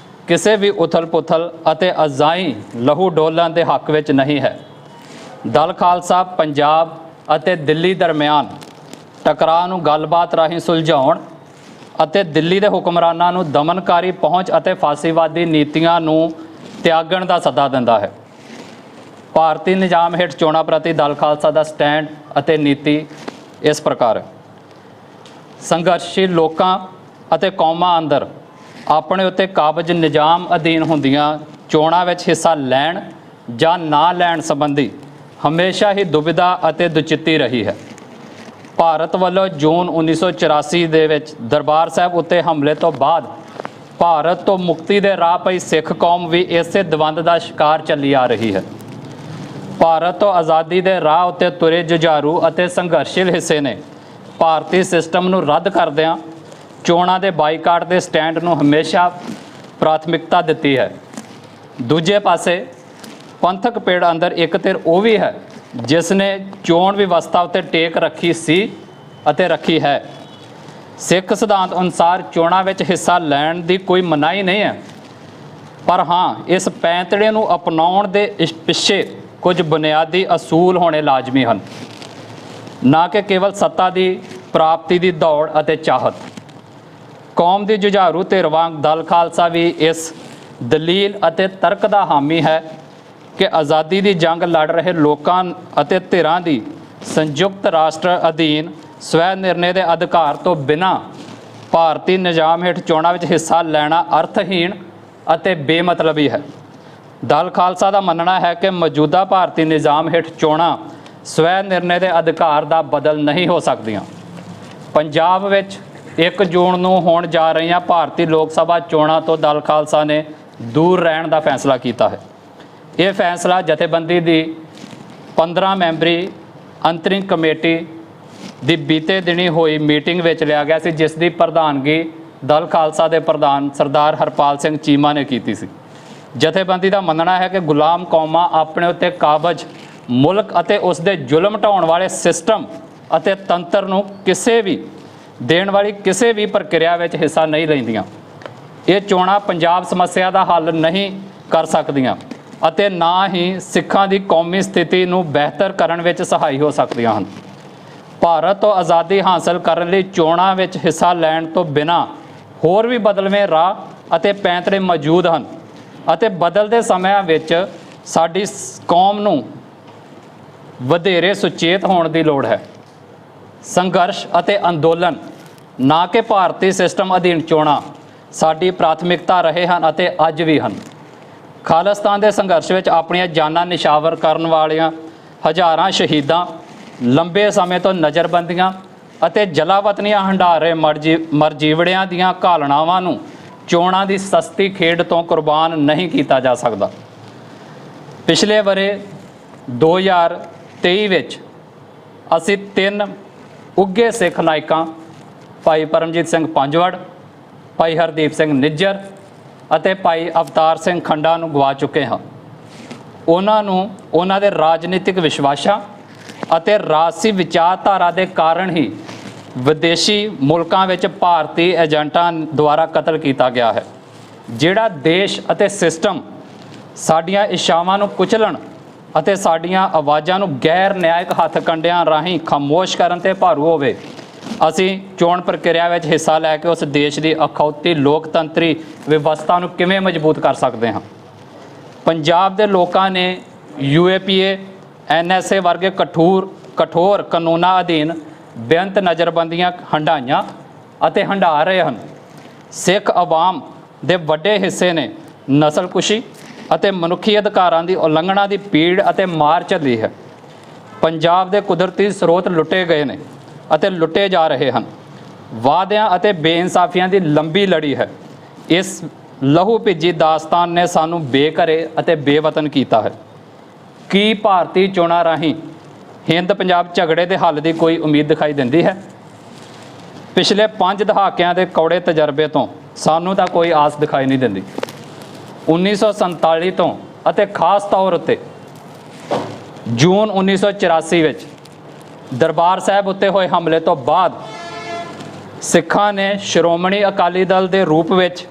ਕਿਸੇ ਵੀ ਉਥਲ ਪੁਥਲ ਅਤੇ ਅਜ਼ਾਈ ਲਹੂ ਡੋਲਣ ਦੇ ਹੱਕ ਵਿੱਚ ਨਹੀਂ ਹੈ। ਦਲ ਖਾਲਸਾ ਪੰਜਾਬ ਅਤੇ ਦਿੱਲੀ ਦਰਮਿਆਨ ਟਕਰਾਅ ਨੂੰ ਗੱਲਬਾਤ ਰਾਹੀਂ ਸੁਲਝਾਉਣ ਅਤੇ ਦਿੱਲੀ ਦੇ ਹੁਕਮਰਾਨਾਂ ਨੂੰ ਦਮਨਕਾਰੀ ਪਹੁੰਚ ਅਤੇ ਫਾਸੀਵਾਦੀ ਨੀਤੀਆਂ ਨੂੰ ਤਿਆਗਣ ਦਾ ਸੱਦਾ ਦਿੰਦਾ ਹੈ। ਭਾਰਤੀ ਨਿਜ਼ਾਮ ਹੇਠ ਚੋਣਾਂ ਪ੍ਰਤੀ ਦਲ ਖਾਲਸਾ ਦਾ ਸਟੈਂਡ ਅਤੇ ਨੀਤੀ ਇਸ ਪ੍ਰਕਾਰ ਹੈ। ਸੰਘਰਸ਼ਸ਼ੀਲ ਲੋਕਾਂ ਅਤੇ ਕੌਮਾਂ ਅੰਦਰ ਆਪਣੇ ਉੱਤੇ ਕਾਬਜ਼ ਨਿਜ਼ਾਮ ਅਧੀਨ ਹੁੰਦੀਆਂ ਚੋਣਾਂ ਵਿੱਚ ਹਿੱਸਾ ਲੈਣ ਜਾਂ ਨਾ ਲੈਣ ਸੰਬੰਧੀ ਹਮੇਸ਼ਾ ਹੀ ਦੁਬਿਧਾ ਅਤੇ ਦੁਚਿੱਤੀ ਰਹੀ ਹੈ। ਭਾਰਤ ਵੱਲੋਂ ਜੂਨ 1984 ਦੇ ਵਿੱਚ ਦਰਬਾਰ ਸਾਹਿਬ ਉੱਤੇ ਹਮਲੇ ਤੋਂ ਬਾਅਦ ਭਾਰਤ ਤੋਂ ਮੁਕਤੀ ਦੇ ਰਾਹ ਪਈ ਸਿੱਖ ਕੌਮ ਵੀ ਇਸੇ ਦਵੰਦ ਦਾ ਸ਼ਿਕਾਰ ਚੱਲੀ ਆ ਰਹੀ ਹੈ। ਭਾਰਤ ਤੋਂ ਆਜ਼ਾਦੀ ਦੇ ਰਾਹ ਉੱਤੇ ਤੁਰੇ ਜੁਝਾਰੂ ਅਤੇ ਸੰਘਰਸ਼ੀਲ ਹਿੱਸੇ ਨੇ ਭਾਰਤੀ ਸਿਸਟਮ ਨੂੰ ਰੱਦ ਕਰਦਿਆਂ ਚੋਣਾਂ ਦੇ ਬਾਈਕਾਟ ਦੇ ਸਟੈਂਡ ਨੂੰ ਹਮੇਸ਼ਾ ਪ੍ਰਾਥਮਿਕਤਾ ਦਿੱਤੀ ਹੈ। ਦੂਜੇ ਪਾਸੇ ਪੰਥਕ ਪੇੜ ਅੰਦਰ ਇੱਕ ਧਿਰ ਉਹ ਵੀ ਹੈ ਜਿਸ ਨੇ ਚੋਣ ਵਿਵਸਥਾ ਉੱਤੇ ਟੇਕ ਰੱਖੀ ਸੀ ਅਤੇ ਰੱਖੀ ਹੈ। ਸਿੱਖ ਸਿਧਾਂਤ ਅਨੁਸਾਰ ਚੋਣਾਂ ਵਿੱਚ ਹਿੱਸਾ ਲੈਣ ਦੀ ਕੋਈ ਮਨਾਹੀ ਨਹੀਂ ਹੈ, ਪਰ ਹਾਂ ਇਸ ਪੈਂਤੜੇ ਨੂੰ ਅਪਣਾਉਣ ਦੇ ਪਿੱਛੇ ਕੁਝ ਬੁਨਿਆਦੀ ਅਸੂਲ ਹੋਣੇ ਲਾਜ਼ਮੀ ਹਨ, ਨਾ ਕਿ ਕੇਵਲ ਸੱਤਾ ਦੀ ਪ੍ਰਾਪਤੀ ਦੀ ਦੌੜ ਅਤੇ ਚਾਹਤ। ਕੌਮ ਦੀ ਜੁਝਾਰੂ ਧਿਰ ਵਾਂਗ ਦਲ ਖਾਲਸਾ ਵੀ ਇਸ ਦਲੀਲ ਅਤੇ ਤਰਕ ਦਾ ਹਾਮੀ ਹੈ ਕਿ ਆਜ਼ਾਦੀ ਦੀ ਜੰਗ ਲੜ ਰਹੇ ਲੋਕਾਂ ਅਤੇ ਧਿਰਾਂ ਦੀ ਸੰਯੁਕਤ ਰਾਸ਼ਟਰ ਅਧੀਨ ਸਵੈ ਨਿਰਣੇ ਦੇ ਅਧਿਕਾਰ ਤੋਂ ਬਿਨਾਂ ਭਾਰਤੀ ਨਿਜ਼ਾਮ ਹੇਠ ਚੋਣਾਂ ਵਿੱਚ ਹਿੱਸਾ ਲੈਣਾ ਅਰਥਹੀਣ ਅਤੇ ਬੇਮਤਲਬੀ ਹੈ। ਦਲ ਖਾਲਸਾ ਦਾ ਮੰਨਣਾ ਹੈ ਕਿ ਮੌਜੂਦਾ ਭਾਰਤੀ ਨਿਜ਼ਾਮ ਹੇਠ ਚੋਣਾਂ ਸਵੈ ਨਿਰਣੇ ਦੇ ਅਧਿਕਾਰ ਦਾ ਬਦਲ ਨਹੀਂ ਹੋ ਸਕਦੀਆਂ। ਪੰਜਾਬ ਵਿੱਚ 1 ਜੂਨ ਨੂੰ ਹੋਣ ਜਾ ਰਹੀਆਂ ਭਾਰਤੀ ਲੋਕ ਸਭਾ ਚੋਣਾਂ ਤੋਂ ਦਲ ਖਾਲਸਾ ਨੇ ਦੂਰ ਰਹਿਣ ਦਾ ਫੈਸਲਾ ਕੀਤਾ ਹੈ। ਇਹ ਫੈਸਲਾ ਜਥੇਬੰਦੀ ਦੀ 15 ਮੈਂਬਰੀ ਅੰਤਰਿਮ ਕਮੇਟੀ ਦੀ ਬੀਤੇ ਦਿਨੀ ਹੋਈ ਮੀਟਿੰਗ ਵਿੱਚ ਲਿਆ ਗਿਆ ਸੀ, ਜਿਸ ਦੀ ਪ੍ਰਧਾਨਗੀ ਦਲ ਖਾਲਸਾ ਦੇ ਪ੍ਰਧਾਨ ਸਰਦਾਰ ਹਰਪਾਲ ਸਿੰਘ ਚੀਮਾ ਨੇ ਕੀਤੀ ਸੀ। ਜਥੇਬੰਦੀ ਦਾ ਮੰਨਣਾ ਹੈ ਕਿ ਗੁਲਾਮ ਕੌਮਾਂ ਆਪਣੇ ਉੱਤੇ ਕਾਬਜ਼ ਮੁਲਕ ਅਤੇ ਉਸ ਦੇ ਜ਼ੁਲਮ ਢਾਉਣ ਵਾਲੇ ਸਿਸਟਮ ਅਤੇ ਤੰਤਰ ਨੂੰ ਕਿਸੇ ਵੀ ਦੇਣ ਵਾਲੀ ਕਿਸੇ ਵੀ ਪ੍ਰਕਿਰਿਆ ਵਿੱਚ ਹਿੱਸਾ ਨਹੀਂ ਲੈਂਦੀਆਂ। ਇਹ ਚੋਣਾਂ ਪੰਜਾਬ ਸਮੱਸਿਆ ਦਾ ਹੱਲ ਨਹੀਂ ਕਰ ਸਕਦੀਆਂ ਅਤੇ ਨਾ ਹੀ ਸਿੱਖਾਂ ਦੀ ਕੌਮੀ ਸਥਿਤੀ ਨੂੰ ਬਿਹਤਰ ਕਰਨ ਵਿੱਚ ਸਹਾਈ ਹੋ ਸਕਦੀਆਂ ਹਨ। ਭਾਰਤ ਤੋਂ ਆਜ਼ਾਦੀ ਹਾਸਲ ਕਰਨ ਲਈ ਚੋਣਾਂ ਵਿੱਚ ਹਿੱਸਾ ਲੈਣ ਤੋਂ ਬਿਨਾਂ ਹੋਰ ਵੀ ਬਦਲਵੇਂ ਰਾਹ ਅਤੇ ਪੈਂਤੜੇ ਮੌਜੂਦ ਹਨ ਅਤੇ ਬਦਲਦੇ ਸਮਿਆਂ ਵਿੱਚ ਸਾਡੀ ਕੌਮ ਨੂੰ ਵਧੇਰੇ ਸੁਚੇਤ ਹੋਣ ਦੀ ਲੋੜ ਹੈ। ਸੰਘਰਸ਼ ਅਤੇ ਅੰਦੋਲਨ, ਨਾ ਕਿ ਭਾਰਤੀ ਸਿਸਟਮ ਅਧੀਨ ਚੋਣਾਂ, ਸਾਡੀ ਪ੍ਰਾਥਮਿਕਤਾ ਰਹੇ ਹਨ ਅਤੇ ਅੱਜ ਵੀ ਹਨ। ਖਾਲਿਸਤਾਨ ਦੇ ਸੰਘਰਸ਼ ਵਿੱਚ ਆਪਣੀਆਂ ਜਾਨਾਂ ਨਿਸ਼ਾਵਰ ਕਰਨ ਵਾਲੀਆਂ ਹਜ਼ਾਰਾਂ ਸ਼ਹੀਦਾਂ, ਲੰਬੇ ਸਮੇਂ ਤੋਂ ਨਜ਼ਰਬੰਦੀਆਂ ਅਤੇ ਜਲਾਵਤਨੀਆਂ ਹੰਢਾਰੇ ਮਰਜੀਵੜਿਆਂ ਦੀਆਂ ਘਾਲਣਾਵਾਂ ਨੂੰ ਚੋਣਾਂ ਦੀ ਸਸਤੀ ਖੇਡ ਤੋਂ ਕੁਰਬਾਨ ਨਹੀਂ ਕੀਤਾ ਜਾ ਸਕਦਾ। ਪਿਛਲੇ ਵਰੇ 2023 ਵਿੱਚ ਅਸੀਂ 3 ਉੱਘੇ ਸਿੱਖ ਨਾਇਕਾਂ ਭਾਈ ਪਰਮਜੀਤ ਸਿੰਘ ਪੰਜਵੜ, ਭਾਈ ਹਰਦੀਪ ਸਿੰਘ ਨਿੱਜਰ ਅਤੇ ਭਾਈ ਅਵਤਾਰ ਸਿੰਘ ਖੰਡਾ ਨੂੰ ਗਵਾ ਚੁੱਕੇ ਹਾਂ। ਉਹਨਾਂ ਨੂੰ ਉਹਨਾਂ ਦੇ ਰਾਜਨੀਤਿਕ ਵਿਸ਼ਵਾਸਾਂ ਅਤੇ ਰਾਜਸੀ ਵਿਚਾਰਧਾਰਾ ਦੇ ਕਾਰਨ ਹੀ ਵਿਦੇਸ਼ੀ ਮੁਲਕਾਂ ਵਿੱਚ ਭਾਰਤੀ ਏਜੰਟਾਂ ਦੁਆਰਾ ਕਤਲ ਕੀਤਾ ਗਿਆ ਹੈ, ਜਿਹੜਾ ਦੇਸ਼ ਅਤੇ ਸਿਸਟਮ ਸਾਡੀਆਂ ਇੱਛਾਵਾਂ ਨੂੰ ਕੁਚਲਣ ਅਤੇ ਸਾਡੀਆਂ ਆਵਾਜ਼ਾਂ ਨੂੰ ਗੈਰ ਨਿਆਇਕ ਹੱਥ ਕੰਡਿਆਂ ਰਾਹੀਂ ਖਾਮੋਸ਼ ਕਰਨ 'ਤੇ ਭਾਰੂ ਹੋਵੇ। ਅਸੀਂ ਚੋਣ ਪ੍ਰਕਿਰਿਆ ਵਿੱਚ ਹਿੱਸਾ ਲੈ ਕੇ ਉਸ ਦੇਸ਼ ਦੀ ਅਖੌਤੀ ਲੋਕਤੰਤਰੀ ਵਿਵਸਥਾ ਨੂੰ ਕਿਵੇਂ ਮਜ਼ਬੂਤ ਕਰ ਸਕਦੇ ਹਾਂ। ਪੰਜਾਬ ਦੇ ਲੋਕਾਂ ਨੇ UAPA, NSA ਵਰਗੇ ਕਠੋਰ ਕਾਨੂੰਨਾਂ ਅਧੀਨ ਬੇਅੰਤ ਨਜ਼ਰਬੰਦੀਆਂ ਹੰਢਾਈਆਂ ਅਤੇ ਹੰਢਾ ਰਹੇ ਹਨ। ਸਿੱਖ ਆਵਾਮ ਦੇ ਵੱਡੇ ਹਿੱਸੇ ਨੇ ਨਸਲਕੁਸ਼ੀ ਅਤੇ ਮਨੁੱਖੀ ਅਧਿਕਾਰਾਂ ਦੀ ਉਲੰਘਣਾ ਦੀ ਪੀੜ ਅਤੇ ਮਾਰ ਝੱਲੀ ਹੈ। ਪੰਜਾਬ ਦੇ ਕੁਦਰਤੀ ਸਰੋਤ ਲੁੱਟੇ ਗਏ ਨੇ ਅਤੇ ਲੁੱਟੇ ਜਾ ਰਹੇ ਹਨ। ਵਾਅਦਿਆਂ ਅਤੇ ਬੇਇਨਸਾਫੀਆਂ ਦੀ ਲੰਬੀ ਲੜੀ ਹੈ। ਇਸ ਲਹੂ ਭਿੱਜੀ ਦਾਸਤਾਨ ਨੇ ਸਾਨੂੰ ਬੇਘਰੇ ਅਤੇ ਬੇਵਤਨ ਕੀਤਾ ਹੈ। ਕੀ ਭਾਰਤੀ ਚੋਣਾਂ ਰਾਹੀਂ ਹਿੰਦ ਪੰਜਾਬ ਝਗੜੇ ਦੇ ਹੱਲ ਦੀ ਕੋਈ ਉਮੀਦ ਦਿਖਾਈ ਦਿੰਦੀ ਹੈ? ਪਿਛਲੇ 5 ਦਹਾਕਿਆਂ ਦੇ ਕੌੜੇ ਤਜਰਬੇ ਤੋਂ ਸਾਨੂੰ ਤਾਂ ਕੋਈ ਆਸ ਦਿਖਾਈ ਨਹੀਂ ਦਿੰਦੀ। 1947 ਤੋਂ ਅਤੇ ਖਾਸ ਤੌਰ ਉੱਤੇ ਜੂਨ 1984 ਵਿੱਚ ਦਰਬਾਰ ਸਾਹਿਬ ਉੱਤੇ ਹੋਏ ਹਮਲੇ ਤੋਂ ਬਾਅਦ ਸਿੱਖਾਂ ਨੇ ਸ਼੍ਰੋਮਣੀ ਅਕਾਲੀ ਦਲ ਦੇ ਰੂਪ ਵਿੱਚ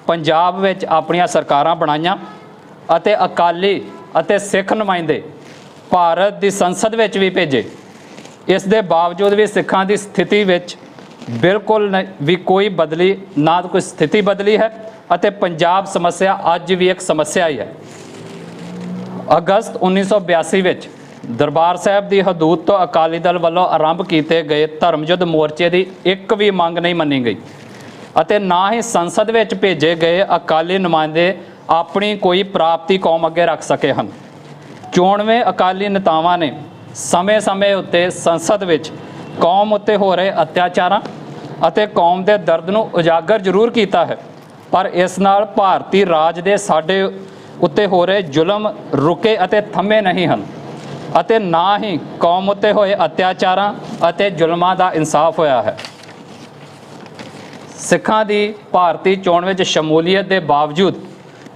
ਪੰਜਾਬ ਵਿੱਚ ਆਪਣੀਆਂ ਸਰਕਾਰਾਂ ਬਣਾਈਆਂ ਅਤੇ ਅਕਾਲੀ ਅਤੇ ਸਿੱਖ ਨੁਮਾਇੰਦੇ ਭਾਰਤ ਦੀ ਸੰਸਦ ਵਿੱਚ ਵੀ ਭੇਜੇ। ਇਸ ਦੇ ਬਾਵਜੂਦ ਵੀ ਸਿੱਖਾਂ ਦੀ ਸਥਿਤੀ ਵਿੱਚ ਬਿਲਕੁਲ ਵੀ ਕੋਈ ਨਾ ਕੋਈ ਸਥਿਤੀ ਬਦਲੀ ਹੈ ਅਤੇ ਪੰਜਾਬ ਸਮੱਸਿਆ ਅੱਜ ਵੀ ਇੱਕ ਸਮੱਸਿਆ ਹੀ ਹੈ। ਅਗਸਤ 1982 ਵਿੱਚ ਦਰਬਾਰ ਸਾਹਿਬ ਦੀ ਹਦੂਦ ਤੋਂ ਅਕਾਲੀ ਦਲ ਵੱਲੋਂ ਆਰੰਭ ਕੀਤੇ ਗਏ ਧਰਮਯੁੱਧ ਮੋਰਚੇ ਦੀ ਇੱਕ ਵੀ ਮੰਗ ਨਹੀਂ ਮੰਨੀ ਗਈ ਅਤੇ ਨਾ ਹੀ ਸੰਸਦ ਵਿੱਚ ਭੇਜੇ ਗਏ ਅਕਾਲੀ ਨੁਮਾਇੰਦੇ ਆਪਣੀ ਕੋਈ ਪ੍ਰਾਪਤੀ ਕੌਮ ਅੱਗੇ ਰੱਖ ਸਕੇ ਹਨ। ਚੋਣਵੇਂ ਅਕਾਲੀ ਨੇਤਾਵਾਂ ਨੇ ਸਮੇਂ-ਸਮੇਂ ਉੱਤੇ ਸੰਸਦ ਵਿੱਚ ਕੌਮ ਉੱਤੇ ਹੋ ਰਹੇ ਅਤਿਆਚਾਰਾਂ ਅਤੇ ਕੌਮ ਦੇ ਦਰਦ ਨੂੰ ਉਜਾਗਰ ਜ਼ਰੂਰ ਕੀਤਾ ਹੈ, ਪਰ ਇਸ ਨਾਲ ਭਾਰਤੀ ਰਾਜ ਦੇ ਸਾਡੇ ਉੱਤੇ ਹੋ ਰਹੇ ਜ਼ੁਲਮ ਰੁਕੇ ਅਤੇ ਥੰਮੇ ਨਹੀਂ ਹਨ ਅਤੇ ਨਾ ਹੀ ਕੌਮ ਉੱਤੇ ਹੋਏ ਅਤਿਆਚਾਰਾਂ ਅਤੇ ਜ਼ੁਲਮਾਂ ਦਾ ਇਨਸਾਫ ਹੋਇਆ ਹੈ। ਸਿੱਖਾਂ ਦੀ ਭਾਰਤੀ ਚੋਣ ਵਿੱਚ ਸ਼ਮੂਲੀਅਤ ਦੇ ਬਾਵਜੂਦ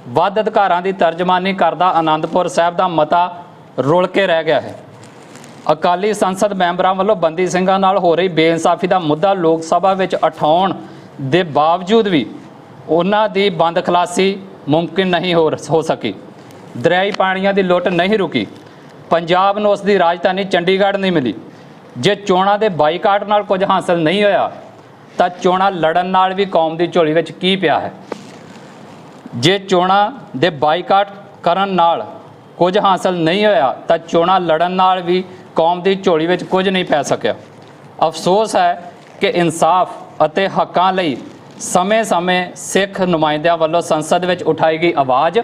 ਵੱਧ ਅਧਿਕਾਰਾਂ ਦੀ ਤਰਜਮਾਨੀ ਕਰਦਾ ਆਨੰਦਪੁਰ ਸਾਹਿਬ ਦਾ ਮਤਾ ਰੁਲ ਕੇ ਰਹਿ ਗਿਆ ਹੈ। ਅਕਾਲੀ ਸੰਸਦ ਮੈਂਬਰਾਂ ਵੱਲੋਂ ਬੰਦੀ ਸਿੰਘਾਂ ਨਾਲ ਹੋ ਰਹੀ ਬੇਇਨਸਾਫੀ ਦਾ ਮੁੱਦਾ ਲੋਕ ਸਭਾ ਵਿੱਚ ਉਠਾਉਣ ਦੇ ਬਾਵਜੂਦ ਵੀ ਉਹਨਾਂ ਦੀ ਬੰਦ ਖਲਾਸੀ ਮੁਮਕਿਨ ਨਹੀਂ ਹੋ ਸਕੀ। ਦਰਿਆਈ ਪਾਣੀਆਂ ਦੀ ਲੁੱਟ ਨਹੀਂ ਰੁਕੀ। ਪੰਜਾਬ ਨੂੰ ਉਸ ਦੀ ਰਾਜਧਾਨੀ ਚੰਡੀਗੜ੍ਹ ਨਹੀਂ ਮਿਲੀ। ਜੇ ਚੋਣਾਂ ਦੇ ਬਾਈਕਾਟ ਨਾਲ ਕੁਝ ਹਾਸਲ ਨਹੀਂ ਹੋਇਆ ਤਾਂ ਚੋਣਾਂ ਲੜਨ ਨਾਲ ਵੀ ਕੌਮ ਦੀ ਝੋਲੀ ਵਿੱਚ ਕੀ ਪਿਆ ਹੈ? ਜੇ ਚੋਣਾਂ ਦੇ ਬਾਈਕਾਟ ਕਰਨ ਨਾਲ ਕੁਝ ਹਾਸਲ ਨਹੀਂ ਹੋਇਆ ਤਾਂ ਚੋਣਾਂ ਲੜਨ ਨਾਲ ਵੀ ਕੌਮ ਦੀ ਝੋਲੀ ਵਿੱਚ ਕੁਝ ਨਹੀਂ ਪੈ ਸਕਿਆ। ਅਫਸੋਸ ਹੈ ਕਿ ਇਨਸਾਫ ਅਤੇ ਹੱਕਾਂ ਲਈ ਸਮੇਂ-ਸਮੇਂ ਸਿੱਖ ਨੁਮਾਇੰਦਿਆਂ ਵੱਲੋਂ ਸੰਸਦ ਵਿੱਚ ਉਠਾਈ ਗਈ ਆਵਾਜ਼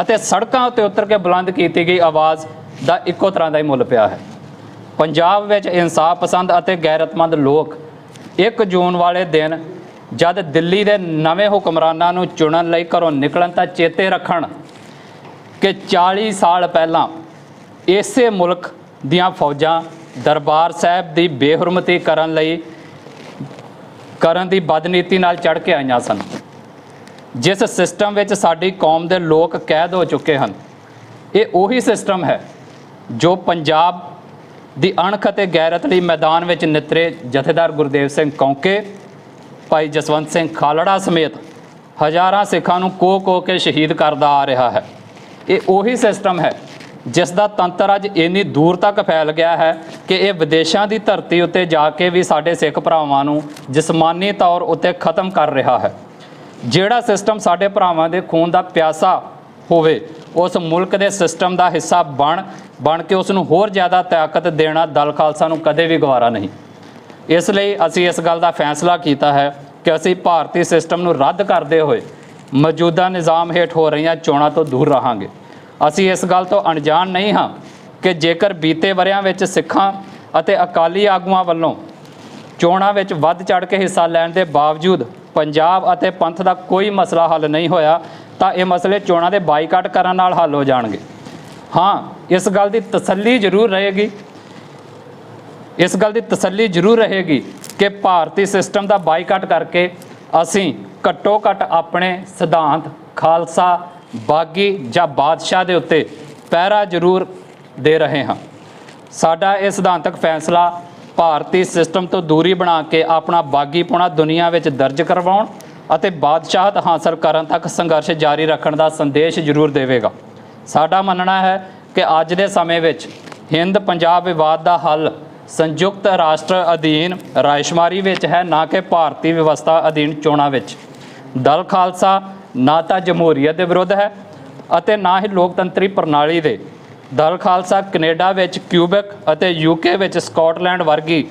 ਅਤੇ ਸੜਕਾਂ ਉੱਤੇ ਉਤਰ ਕੇ ਬੁਲੰਦ ਕੀਤੀ ਗਈ ਆਵਾਜ਼ ਦਾ ਇੱਕੋ ਤਰ੍ਹਾਂ ਦਾ ਹੀ ਮੁੱਲ ਪਿਆ ਹੈ। ਪੰਜਾਬ ਵਿੱਚ ਇਨਸਾਫ ਪਸੰਦ ਅਤੇ ਗੈਰਤਮੰਦ ਲੋਕ 1 ਜੂਨ ਵਾਲੇ ਦਿਨ ਜਦ ਦਿੱਲੀ ਦੇ ਨਵੇਂ ਹੁਕਮਰਾਨਾਂ ਨੂੰ ਚੁਣਨ ਲਈ ਘਰੋਂ ਨਿਕਲਣ ਤਾਂ ਚੇਤੇ ਰੱਖਣ ਕਿ 40 ਸਾਲ ਪਹਿਲਾਂ ਇਸੇ ਮੁਲਕ ਦੀਆਂ ਫੌਜਾਂ ਦਰਬਾਰ ਸਾਹਿਬ ਦੀ ਬੇਹੁਰਮਤੀ ਕਰਨ ਦੀ ਬਦਨੀਤੀ ਨਾਲ ਚੜ੍ਹ ਕੇ ਆਈਆਂ ਸਨ। ਜਿਸ ਸਿਸਟਮ ਵਿੱਚ ਸਾਡੀ ਕੌਮ ਦੇ ਲੋਕ ਕੈਦ ਹੋ ਚੁੱਕੇ ਹਨ, ਇਹ ਉਹੀ ਸਿਸਟਮ ਹੈ ਜੋ ਪੰਜਾਬ ਦੀ ਅਣਖ ਅਤੇ ਗੈਰਤ ਲਈ ਮੈਦਾਨ ਵਿੱਚ ਨਿਤਰੇ ਜਥੇਦਾਰ ਗੁਰਦੇਵ ਸਿੰਘ ਕੌਂਕੇ, ਭਾਈ ਜਸਵੰਤ ਸਿੰਘ ਖਾਲੜਾ ਸਮੇਤ ਹਜ਼ਾਰਾਂ ਸਿੱਖਾਂ ਨੂੰ ਕੋਹ ਕੇ ਸ਼ਹੀਦ ਕਰਦਾ ਆ ਰਿਹਾ ਹੈ। ਇਹ ਉਹੀ ਸਿਸਟਮ ਹੈ ਜਿਸ ਦਾ ਤੰਤਰ ਅੱਜ ਇੰਨੀ ਦੂਰ ਤੱਕ ਫੈਲ ਗਿਆ ਹੈ ਕਿ ਇਹ ਵਿਦੇਸ਼ਾਂ ਦੀ ਧਰਤੀ ਉੱਤੇ ਜਾ ਕੇ ਵੀ ਸਾਡੇ ਸਿੱਖ ਭਰਾਵਾਂ ਨੂੰ ਜਿਸਮਾਨੀ ਤੌਰ ਉੱਤੇ ਖਤਮ ਕਰ ਰਿਹਾ ਹੈ। ਜਿਹੜਾ ਸਿਸਟਮ ਸਾਡੇ ਭਰਾਵਾਂ ਦੇ ਖੂਨ ਦਾ ਪਿਆਸਾ ਹੋਵੇ, ਉਸ ਮੁਲਕ ਦੇ ਸਿਸਟਮ ਦਾ ਹਿੱਸਾ ਬਣ ਕੇ ਉਸ ਨੂੰ ਹੋਰ ਜ਼ਿਆਦਾ ਤਾਕਤ ਦੇਣਾ ਦਲ ਖਾਲਸਾ ਨੂੰ ਕਦੇ ਵੀ ਗਵਾਰਾ ਨਹੀਂ। ਇਸ ਲਈ ਅਸੀਂ ਇਸ ਗੱਲ ਦਾ ਫੈਸਲਾ ਕੀਤਾ ਹੈ ਕਿ ਅਸੀਂ ਭਾਰਤੀ ਸਿਸਟਮ ਨੂੰ ਰੱਦ ਕਰਦੇ ਹੋਏ ਮੌਜੂਦਾ ਨਿਜ਼ਾਮ ਹੇਠ ਹੋ ਰਹੀਆਂ ਚੋਣਾਂ ਤੋਂ ਦੂਰ ਰਹਾਂਗੇ। ਅਸੀਂ ਇਸ ਗੱਲ ਤੋਂ ਅਣਜਾਣ ਨਹੀਂ ਹਾਂ ਕਿ ਜੇਕਰ ਬੀਤੇ ਵਰ੍ਹਿਆਂ ਵਿੱਚ ਸਿੱਖਾਂ ਅਤੇ ਅਕਾਲੀ ਆਗੂਆਂ ਵੱਲੋਂ ਚੋਣਾਂ ਵਿੱਚ ਵੱਧ ਚੜ੍ਹ ਕੇ ਹਿੱਸਾ ਲੈਣ ਦੇ ਬਾਵਜੂਦ ਪੰਜਾਬ ਅਤੇ ਪੰਥ ਦਾ ਕੋਈ ਮਸਲਾ ਹੱਲ ਨਹੀਂ ਹੋਇਆ ਤਾਂ ਇਹ ਮਸਲੇ ਚੋਣਾਂ ਦੇ ਬਾਈਕਾਟ ਕਰਨ ਨਾਲ ਹੱਲ ਹੋ ਜਾਣਗੇ। ਹਾਂ, ਇਸ ਗੱਲ ਦੀ ਤਸੱਲੀ ਜ਼ਰੂਰ ਰਹੇਗੀ ਕਿ ਭਾਰਤੀ ਸਿਸਟਮ ਦਾ ਬਾਈਕਾਟ ਕਰਕੇ ਅਸੀਂ ਘੱਟੋ ਘੱਟ ਆਪਣੇ ਸਿਧਾਂਤ ਖਾਲਸਾ, ਬਾਗੀ ਜਾਂ ਬਾਦਸ਼ਾਹ ਦੇ ਉੱਤੇ ਪਹਿਰਾ ਜ਼ਰੂਰ ਦੇ ਰਹੇ ਹਾਂ। ਸਾਡਾ ਇਹ ਸਿਧਾਂਤਕ ਫੈਸਲਾ ਭਾਰਤੀ ਸਿਸਟਮ ਤੋਂ ਦੂਰੀ ਬਣਾ ਕੇ ਆਪਣਾ ਬਾਗੀਪੁਣਾ ਦੁਨੀਆ ਵਿੱਚ ਦਰਜ ਕਰਵਾਉਣ ਅਤੇ ਬਾਦਸ਼ਾਹਤ ਹਾਸਲ ਕਰਨ ਤੱਕ ਸੰਘਰਸ਼ ਜਾਰੀ ਰੱਖਣ ਦਾ ਸੰਦੇਸ਼ ਜ਼ਰੂਰ ਦੇਵੇਗਾ। ਸਾਡਾ ਮੰਨਣਾ ਹੈ ਕਿ ਅੱਜ ਦੇ ਸਮੇਂ ਵਿੱਚ ਹਿੰਦ ਪੰਜਾਬ ਵਿਵਾਦ ਦਾ ਹੱਲ ਸੰਯੁਕਤ ਰਾਸ਼ਟਰ ਅਧੀਨ ਰਾਇਸ਼ੁਮਾਰੀ ਵਿੱਚ ਹੈ, ਨਾ ਕਿ ਭਾਰਤੀ ਵਿਵਸਥਾ ਅਧੀਨ ਚੋਣਾਂ ਵਿੱਚ। ਦਲ ਖਾਲਸਾ ਨਾ ਤਾਂ ਜਮਹੂਰੀਅਤ ਦੇ ਵਿਰੁੱਧ ਹੈ ਅਤੇ ਨਾ ਹੀ ਲੋਕਤੰਤਰੀ ਪ੍ਰਣਾਲੀ ਦੇ। ਦਲ ਖਾਲਸਾ ਕੈਨੇਡਾ ਵਿੱਚ ਕਿਊਬੈਕ ਅਤੇ UK ਵਿੱਚ ਸਕਾਟਲੈਂਡ ਵਰਗੀ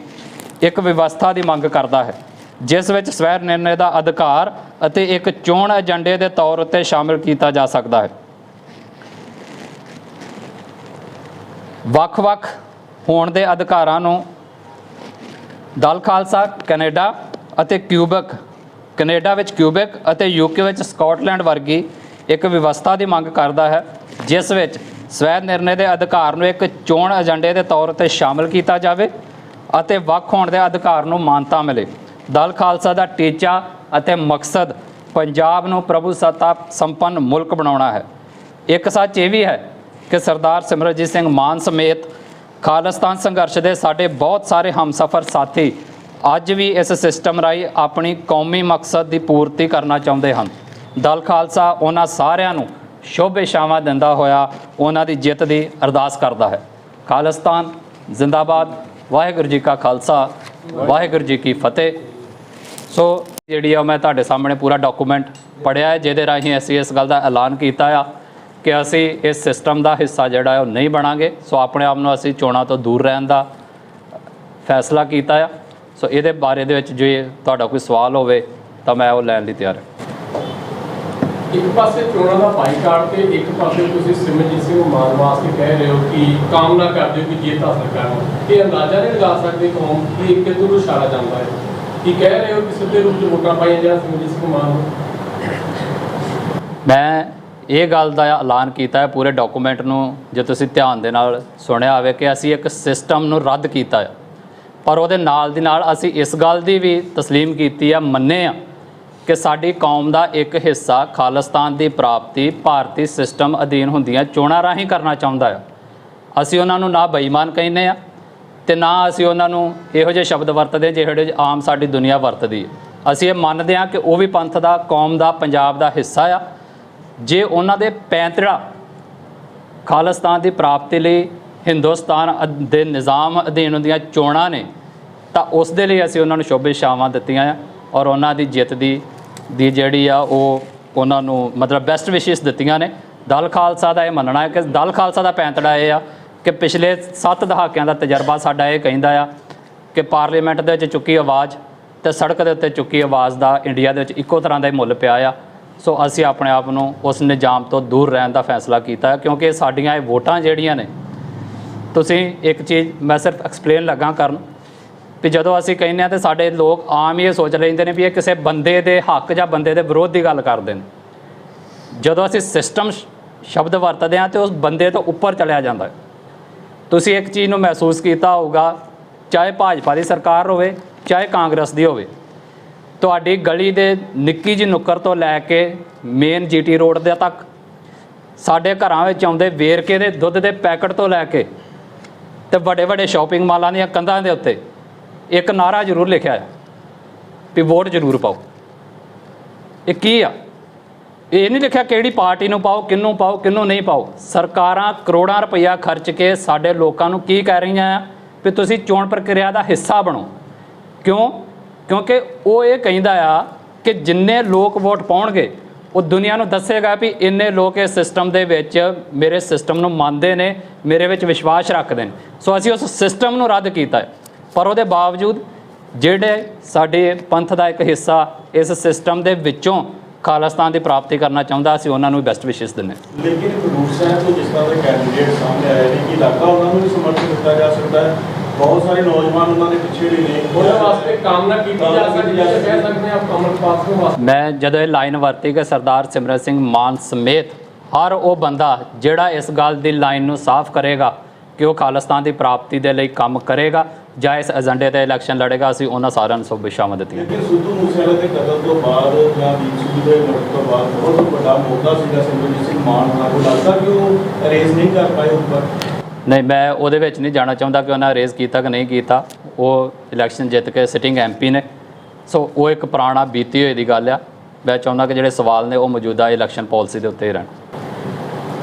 ਇੱਕ ਵਿਵਸਥਾ ਦੀ ਮੰਗ ਕਰਦਾ ਹੈ, ਜਿਸ ਵਿੱਚ ਸਵੈ ਨਿਰਣੇ ਦਾ ਅਧਿਕਾਰ ਅਤੇ ਇੱਕ ਚੋਣ ਏਜੰਡੇ ਦੇ ਤੌਰ ਉੱਤੇ ਸ਼ਾਮਿਲ ਕੀਤਾ ਜਾ ਸਕਦਾ ਹੈ। ਵੱਖ-ਵੱਖ ਹੋਣ ਦੇ ਅਧਿਕਾਰਾਂ ਨੂੰ ਦਲ ਖਾਲਸਾ ਕੈਨੇਡਾ ਵਿੱਚ ਕਿਊਬੈਕ ਅਤੇ UK ਵਿੱਚ ਸਕਾਟਲੈਂਡ ਵਰਗੀ ਇੱਕ ਵਿਵਸਥਾ ਦੀ ਮੰਗ ਕਰਦਾ ਹੈ, ਜਿਸ ਵਿੱਚ ਸਵੈ ਨਿਰਣੇ ਦੇ ਅਧਿਕਾਰ ਨੂੰ ਇੱਕ ਚੋਣ ਏਜੰਡੇ ਦੇ ਤੌਰ ਉੱਤੇ ਸ਼ਾਮਿਲ ਕੀਤਾ ਜਾਵੇ ਅਤੇ ਵੱਖ ਹੋਣ ਦੇ ਅਧਿਕਾਰ ਨੂੰ ਮਾਨਤਾ ਮਿਲੇ। ਦਲ ਖਾਲਸਾ ਦਾ ਟੀਚਾ ਅਤੇ ਮਕਸਦ ਪੰਜਾਬ ਨੂੰ ਪ੍ਰਭੂ ਸੱਤਾ ਸੰਪੰਨ ਮੁਲਕ ਬਣਾਉਣਾ ਹੈ। ਇੱਕ ਸੱਚ ਇਹ ਵੀ ਹੈ ਕਿ ਸਰਦਾਰ ਸਿਮਰਨਜੀਤ ਸਿੰਘ ਮਾਨ ਸਮੇਤ ਖਾਲਿਸਤਾਨ ਸੰਘਰਸ਼ ਦੇ ਸਾਡੇ ਬਹੁਤ ਸਾਰੇ ਹਮਸਫਰ ਸਾਥੀ ਅੱਜ ਵੀ ਇਸ ਸਿਸਟਮ ਰਾਹੀਂ ਆਪਣੀ ਕੌਮੀ ਮਕਸਦ ਦੀ ਪੂਰਤੀ ਕਰਨਾ ਚਾਹੁੰਦੇ ਹਨ। ਦਲ ਖਾਲਸਾ ਉਹਨਾਂ ਸਾਰਿਆਂ ਨੂੰ ਸ਼ੁਭ ਇਛਾਵਾਂ ਦਿੰਦਾ ਹੋਇਆ ਉਹਨਾਂ ਦੀ ਜਿੱਤ ਦੀ ਅਰਦਾਸ ਕਰਦਾ ਹੈ। ਖਾਲਿਸਤਾਨ ਜ਼ਿੰਦਾਬਾਦ। ਵਾਹਿਗੁਰੂ ਜੀ ਕਾ ਖਾਲਸਾ, ਵਾਹਿਗੁਰੂ ਜੀ ਕੀ ਫਤਿਹ। ਸੋ ਜਿਹੜੀ ਆ ਮੈਂ ਤੁਹਾਡੇ ਸਾਹਮਣੇ ਪੂਰਾ ਡਾਕੂਮੈਂਟ ਪੜ੍ਹਿਆ ਹੈ, ਜਿਹਦੇ ਰਾਹੀਂ ਅਸੀਂ ਇਸ ਗੱਲ ਦਾ ਐਲਾਨ ਕੀਤਾ ਆ ਕਿ ਅਸੀਂ ਇਸ ਸਿਸਟਮ ਦਾ ਹਿੱਸਾ ਜਿਹੜਾ ਉਹ ਨਹੀਂ ਬਣਾਂਗੇ। ਸੋ ਆਪਣੇ ਆਪ ਨੂੰ ਅਸੀਂ ਚੋਣਾਂ ਤੋਂ ਦੂਰ ਰਹਿਣ ਦਾ ਫੈਸਲਾ ਕੀਤਾ ਆ। ਸੋ ਇਹਦੇ ਬਾਰੇ ਦੇ ਵਿੱਚ ਜੇ ਤੁਹਾਡਾ ਕੋਈ ਸਵਾਲ ਹੋਵੇ ਤਾਂ ਮੈਂ ਉਹ ਲੈਣ ਲਈ ਤਿਆਰ ਹਾਂ। ਇੱਕ ਪਾਸੇ ਚੋਣਾਂ ਦਾ ਬਾਈਕਾਟ ਤੇ ਇੱਕ ਪਾਸੇ ਤੁਸੀਂ ਸਿਮਰਜੀਤ ਸਿੰਘ ਮਾਨ ਵਾਸਤੇ ਕਹਿ ਰਹੇ ਹੋ ਕਿ ਕਾਮਨਾ ਕਰਦੇ ਹੋ ਕਿ ਜਿੱਤ ਹਾਸਲ ਕਰਨ। ਇਹ ਅੰਦਾਜ਼ਾ ਨਹੀਂ ਲਗਾ ਸਕਦੇ ਕੌਮ ਕਿ ਇੱਕ ਕਿੱਧਰ ਨੂੰ ਇਸ਼ਾਰਾ ਜਾਂਦਾ ਹੈ? ਕੀ ਕਹਿ ਰਹੇ ਹੋ ਕਿ ਸਿੱਧੇ ਰੂਪ 'ਚ ਵੋਟਾਂ ਪਾਈਆਂ ਜਾਣ ਸਿਮਰਜੀਤ ਸਿੰਘ ਮਾਨ ਨੂੰ? ਮੈਂ ਇਹ ਗੱਲ ਦਾ ਐਲਾਨ ਕੀਤਾ ਹੈ ਪੂਰੇ ਡਾਕੂਮੈਂਟ ਨੂੰ ਜੇ ਤੁਸੀਂ ਧਿਆਨ ਦੇ ਨਾਲ ਸੁਣਿਆ ਹੋਵੇ ਕਿ ਅਸੀਂ ਇੱਕ ਸਿਸਟਮ ਨੂੰ ਰੱਦ ਕੀਤਾ ਹੈ, ਪਰ ਉਹਦੇ ਨਾਲ ਦੀ ਨਾਲ ਅਸੀਂ ਇਸ ਗੱਲ ਦੀ ਵੀ ਤਸਲੀਮ ਕੀਤੀ ਆ, ਮੰਨੇ ਆ ਕਿ ਸਾਡੀ ਕੌਮ ਦਾ ਇੱਕ ਹਿੱਸਾ ਖਾਲਿਸਤਾਨ ਦੀ ਪ੍ਰਾਪਤੀ ਭਾਰਤੀ ਸਿਸਟਮ ਅਧੀਨ ਹੁੰਦੀਆਂ ਚੋਣਾਂ ਰਾਹੀਂ ਕਰਨਾ ਚਾਹੁੰਦਾ ਆ। ਅਸੀਂ ਉਹਨਾਂ ਨੂੰ ਨਾ ਬੇਈਮਾਨ ਕਹਿੰਦੇ ਆ ਤੇ ਨਾ ਅਸੀਂ ਉਹਨਾਂ ਨੂੰ ਇਹੋ ਜਿਹੇ ਸ਼ਬਦ ਵਰਤਦੇ ਜਿਹੜੇ ਆਮ ਸਾਡੀ ਦੁਨੀਆ ਵਰਤਦੀ ਹੈ। ਅਸੀਂ ਇਹ ਮੰਨਦੇ ਹਾਂ ਕਿ ਉਹ ਵੀ ਪੰਥ ਦਾ, ਕੌਮ ਦਾ, ਪੰਜਾਬ ਦਾ ਹਿੱਸਾ ਆ। ਜੇ ਉਹਨਾਂ ਦੇ ਪੈਂਤੜਾ ਖਾਲਿਸਤਾਨ ਦੀ ਪ੍ਰਾਪਤੀ ਲਈ ਹਿੰਦੁਸਤਾਨ ਦੇ ਨਿਜ਼ਾਮ ਅਧੀਨ ਹੁੰਦੀਆਂ ਚੋਣਾਂ ਨੇ ਤਾਂ ਉਸ ਦੇ ਲਈ ਅਸੀਂ ਉਹਨਾਂ ਨੂੰ ਸ਼ੁਭ ਇਛਾਵਾਂ ਦਿੱਤੀਆਂ ਆ ਔਰ ਉਹਨਾਂ ਦੀ ਜਿੱਤ ਦੀ ਜਿਹੜੀ ਆ ਉਹ ਉਹਨਾਂ ਨੂੰ ਮਤਲਬ ਬੈਸਟ ਵਿਸ਼ੇਸ ਦਿੱਤੀਆਂ ਨੇ। ਦਲ ਖਾਲਸਾ ਦਾ ਇਹ ਮੰਨਣਾ ਹੈ ਕਿ ਦਲ ਖਾਲਸਾ ਦਾ ਪੈਂਤੜਾ ਇਹ ਆ ਕਿ ਪਿਛਲੇ 7 ਦਹਾਕਿਆਂ ਦਾ ਤਜਰਬਾ ਸਾਡਾ ਇਹ ਕਹਿੰਦਾ ਆ ਕਿ ਪਾਰਲੀਮੈਂਟ ਦੇ ਵਿੱਚ ਚੁੱਕੀ ਆਵਾਜ਼ ਤੇ ਸੜਕ ਦੇ ਉੱਤੇ ਚੁੱਕੀ ਆਵਾਜ਼ ਦਾ ਇੰਡੀਆ ਦੇ ਵਿੱਚ ਇੱਕੋ ਤਰ੍ਹਾਂ ਦਾ ਹੀ ਮੁੱਲ ਪਿਆ ਆ। ਸੋ ਅਸੀਂ ਆਪਣੇ ਆਪ ਨੂੰ ਉਸ ਨਿਜ਼ਾਮ ਤੋਂ ਦੂਰ ਰਹਿਣ ਦਾ ਫੈਸਲਾ ਕੀਤਾ ਹੈ ਕਿਉਂਕਿ ਸਾਡੀਆਂ ਇਹ ਵੋਟਾਂ ਜਿਹੜੀਆਂ ਨੇ, ਤੁਸੀਂ ਇੱਕ ਚੀਜ਼ ਮੈਂ ਸਿਰਫ ਐਕਸਪਲੇਨ ਲੱਗਾ ਕਰਨ ਵੀ ਜਦੋਂ ਅਸੀਂ ਕਹਿੰਦੇ ਹਾਂ ਤਾਂ ਸਾਡੇ ਲੋਕ ਆਮ ਹੀ ਇਹ ਸੋਚ ਲੈਂਦੇ ਨੇ ਵੀ ਇਹ ਕਿਸੇ ਬੰਦੇ ਦੇ ਹੱਕ ਜਾਂ ਬੰਦੇ ਦੇ ਵਿਰੋਧ ਦੀ ਗੱਲ ਕਰਦੇ ਨੇ। ਜਦੋਂ ਅਸੀਂ ਸਿਸਟਮ ਸ਼ਬਦ ਵਰਤਦੇ ਹਾਂ ਤਾਂ ਉਸ ਬੰਦੇ ਤੋਂ ਉੱਪਰ ਚਲਿਆ ਜਾਂਦਾ ਹੈ। ਤੁਸੀਂ ਇੱਕ ਚੀਜ਼ ਨੂੰ ਮਹਿਸੂਸ ਕੀਤਾ ਹੋਊਗਾ, ਚਾਹੇ ਭਾਜਪਾ ਦੀ ਸਰਕਾਰ ਹੋਵੇ ਚਾਹੇ ਕਾਂਗਰਸ ਦੀ ਹੋਵੇ, ਤੁਹਾਡੀ ਗਲੀ ਦੇ ਨਿੱਕੀ ਜਿਹੀ ਨੁੱਕਰ ਤੋਂ ਲੈ ਕੇ ਮੇਨ GT ਰੋਡ ਦੇ ਤੱਕ ਸਾਡੇ ਘਰਾਂ ਵਿੱਚ ਆਉਂਦੇ ਵੇਰਕੇ ਦੇ ਦੁੱਧ ਦੇ ਪੈਕਟ ਤੋਂ ਲੈ ਕੇ ਤੇ ਵੱਡੇ ਵੱਡੇ ਸ਼ਾਪਿੰਗ ਮਾਲਾਂ ਦੀਆਂ ਕੰਧਾਂ ਦੇ ਉੱਤੇ ਇੱਕ ਨਾਰਾ ਜ਼ਰੂਰ ਲਿਖਿਆ ਹੈ ਵੀ ਵੋਟ ਜ਼ਰੂਰ ਪਾਓ। ਇਹ ਕੀ ਆ? ਇਹ ਨਹੀਂ ਲਿਖਿਆ ਕਿਹੜੀ ਪਾਰਟੀ ਨੂੰ ਪਾਓ, ਕਿਹਨੂੰ ਨਹੀਂ ਪਾਓ। ਸਰਕਾਰਾਂ ਕਰੋੜਾਂ ਰੁਪਈਆ ਖਰਚ ਕੇ ਸਾਡੇ ਲੋਕਾਂ ਨੂੰ ਕੀ ਕਹਿ ਰਹੀਆਂ ਆ ਵੀ ਤੁਸੀਂ ਚੋਣ ਪ੍ਰਕਿਰਿਆ ਦਾ ਹਿੱਸਾ ਬਣੋ। ਕਿਉਂਕਿ ਉਹ ਇਹ ਕਹਿੰਦਾ ਆ ਕਿ ਜਿੰਨੇ ਲੋਕ ਵੋਟ ਪਾਉਣਗੇ ਉਹ ਦੁਨੀਆ ਨੂੰ ਦੱਸੇਗਾ ਵੀ ਇੰਨੇ ਲੋਕ ਇਸ ਸਿਸਟਮ ਦੇ ਵਿੱਚ ਮੇਰੇ ਸਿਸਟਮ ਨੂੰ ਮੰਨਦੇ ਨੇ, ਮੇਰੇ ਵਿੱਚ ਵਿਸ਼ਵਾਸ ਰੱਖਦੇ ਨੇ। ਸੋ ਅਸੀਂ ਉਸ ਸਿਸਟਮ ਨੂੰ ਰੱਦ ਕੀਤਾ ਹੈ, ਪਰ ਉਹਦੇ ਬਾਵਜੂਦ ਜਿਹੜੇ ਸਾਡੇ ਪੰਥ ਦਾ ਇੱਕ ਹਿੱਸਾ ਇਸ ਸਿਸਟਮ ਦੇ ਵਿੱਚੋਂ ਖਾਲਿਸਤਾਨ ਦੀ ਪ੍ਰਾਪਤੀ ਕਰਨਾ ਚਾਹੁੰਦਾ, ਅਸੀਂ ਉਹਨਾਂ ਨੂੰ ਵੀ ਬੈਸਟ ਵਿਸ਼ੇਸ ਦਿੰਦੇ। ਲੇਕਿਨ ਖਡੂਰ ਸਾਹਿਬ ਤੋਂ ਜਿਸ ਤਰ੍ਹਾਂ ਦੇ ਕੈਂਡੀਡੇਟ ਸਾਹਮਣੇ ਆਏ ਨੇ ਕਿ ਲੱਗਦਾ ਉਹਨਾਂ ਨੂੰ ਵੀ ਸਮਰਥਨ ਦਿੱਤਾ ਜਾ ਸਕਦਾ ਹੈ। ਬਹੁਤ ਸਾਰੇ ਨੌਜਵਾਨ ਉਹਨਾਂ ਦੇ ਪਿੱਛੇ ਵੀ ਨੇ, ਉਹਨਾਂ ਵਾਸਤੇ ਕਾਮਨਾ ਕੀਤੀ ਜਾ ਸਕਦੀ ਹੈ। ਕਹਿ ਸਕਦੇ ਹਾਂ ਆਪਾਂ ਅਮਰਪਾਲ ਸਿੰਘ ਵਾਸਤੇ। ਮੈਂ ਜਦੋਂ ਇਹ ਲਾਈਨ ਵਰਤੀ ਕਿ ਸਰਦਾਰ ਸਿਮਰਤ ਸਿੰਘ ਮਾਨ ਸਮੇਤ ਹਰ ਉਹ ਬੰਦਾ ਜਿਹੜਾ ਇਸ ਗੱਲ ਦੀ ਲਾਈਨ ਨੂੰ ਸਾਫ਼ ਕਰੇਗਾ ਕਿ ਉਹ ਖਾਲਿਸਤਾਨ ਦੀ ਪ੍ਰਾਪਤੀ ਦੇ ਲਈ ਕੰਮ ਕਰੇਗਾ ਜਾਂ ਇਸ ਏਜੰਡੇ 'ਤੇ ਇਲੈਕਸ਼ਨ ਲੜੇਗਾ, ਅਸੀਂ ਉਹਨਾਂ ਸਾਰਿਆਂ ਨੂੰ ਸ਼ੁਭ ਇਛਾਵਾਂ ਦਿੱਤੀਆਂ। ਲੇਕਿਨ ਸਿੱਧੂ ਮੂਸੇਵਾਲੇ ਦੇ ਕਤਲ ਤੋਂ ਬਾਅਦ ਜਾਂ ਦੀਪ ਸਿੱਧੂ ਦੇ ਮਰਨ ਤੋਂ ਬਾਅਦ ਬਹੁਤ ਵੱਡਾ ਮੌਕਾ ਸੀਗਾ ਸਿਮਰਜੀਤ ਸਿੰਘ ਮਾਨ ਹੋਣਾ ਨੂੰ। ਲੱਗਦਾ ਕਿ ਉਹ ਅਰੇਂਜ ਨਹੀਂ ਕਰ ਪਾਏ ਉੱਪਰ? ਨਹੀਂ, ਮੈਂ ਉਹਦੇ ਵਿੱਚ ਨਹੀਂ ਜਾਣਾ ਚਾਹੁੰਦਾ ਕਿ ਉਹਨਾਂ ਅਰੇਜ਼ ਕੀਤਾ ਕਿ ਨਹੀਂ ਕੀਤਾ। ਉਹ ਇਲੈਕਸ਼ਨ ਜਿੱਤ ਕੇ ਸਿਟਿੰਗ MP ਨੇ, ਸੋ ਉਹ ਇੱਕ ਪੁਰਾਣਾ ਬੀਤੀ ਹੋਈ ਦੀ ਗੱਲ ਆ। ਮੈਂ ਚਾਹੁੰਦਾ ਕਿ ਜਿਹੜੇ ਸਵਾਲ ਨੇ ਉਹ ਮੌਜੂਦਾ ਇਲੈਕਸ਼ਨ ਪਾਲਿਸੀ ਦੇ ਉੱਤੇ ਹੀ ਰਹਿਣ।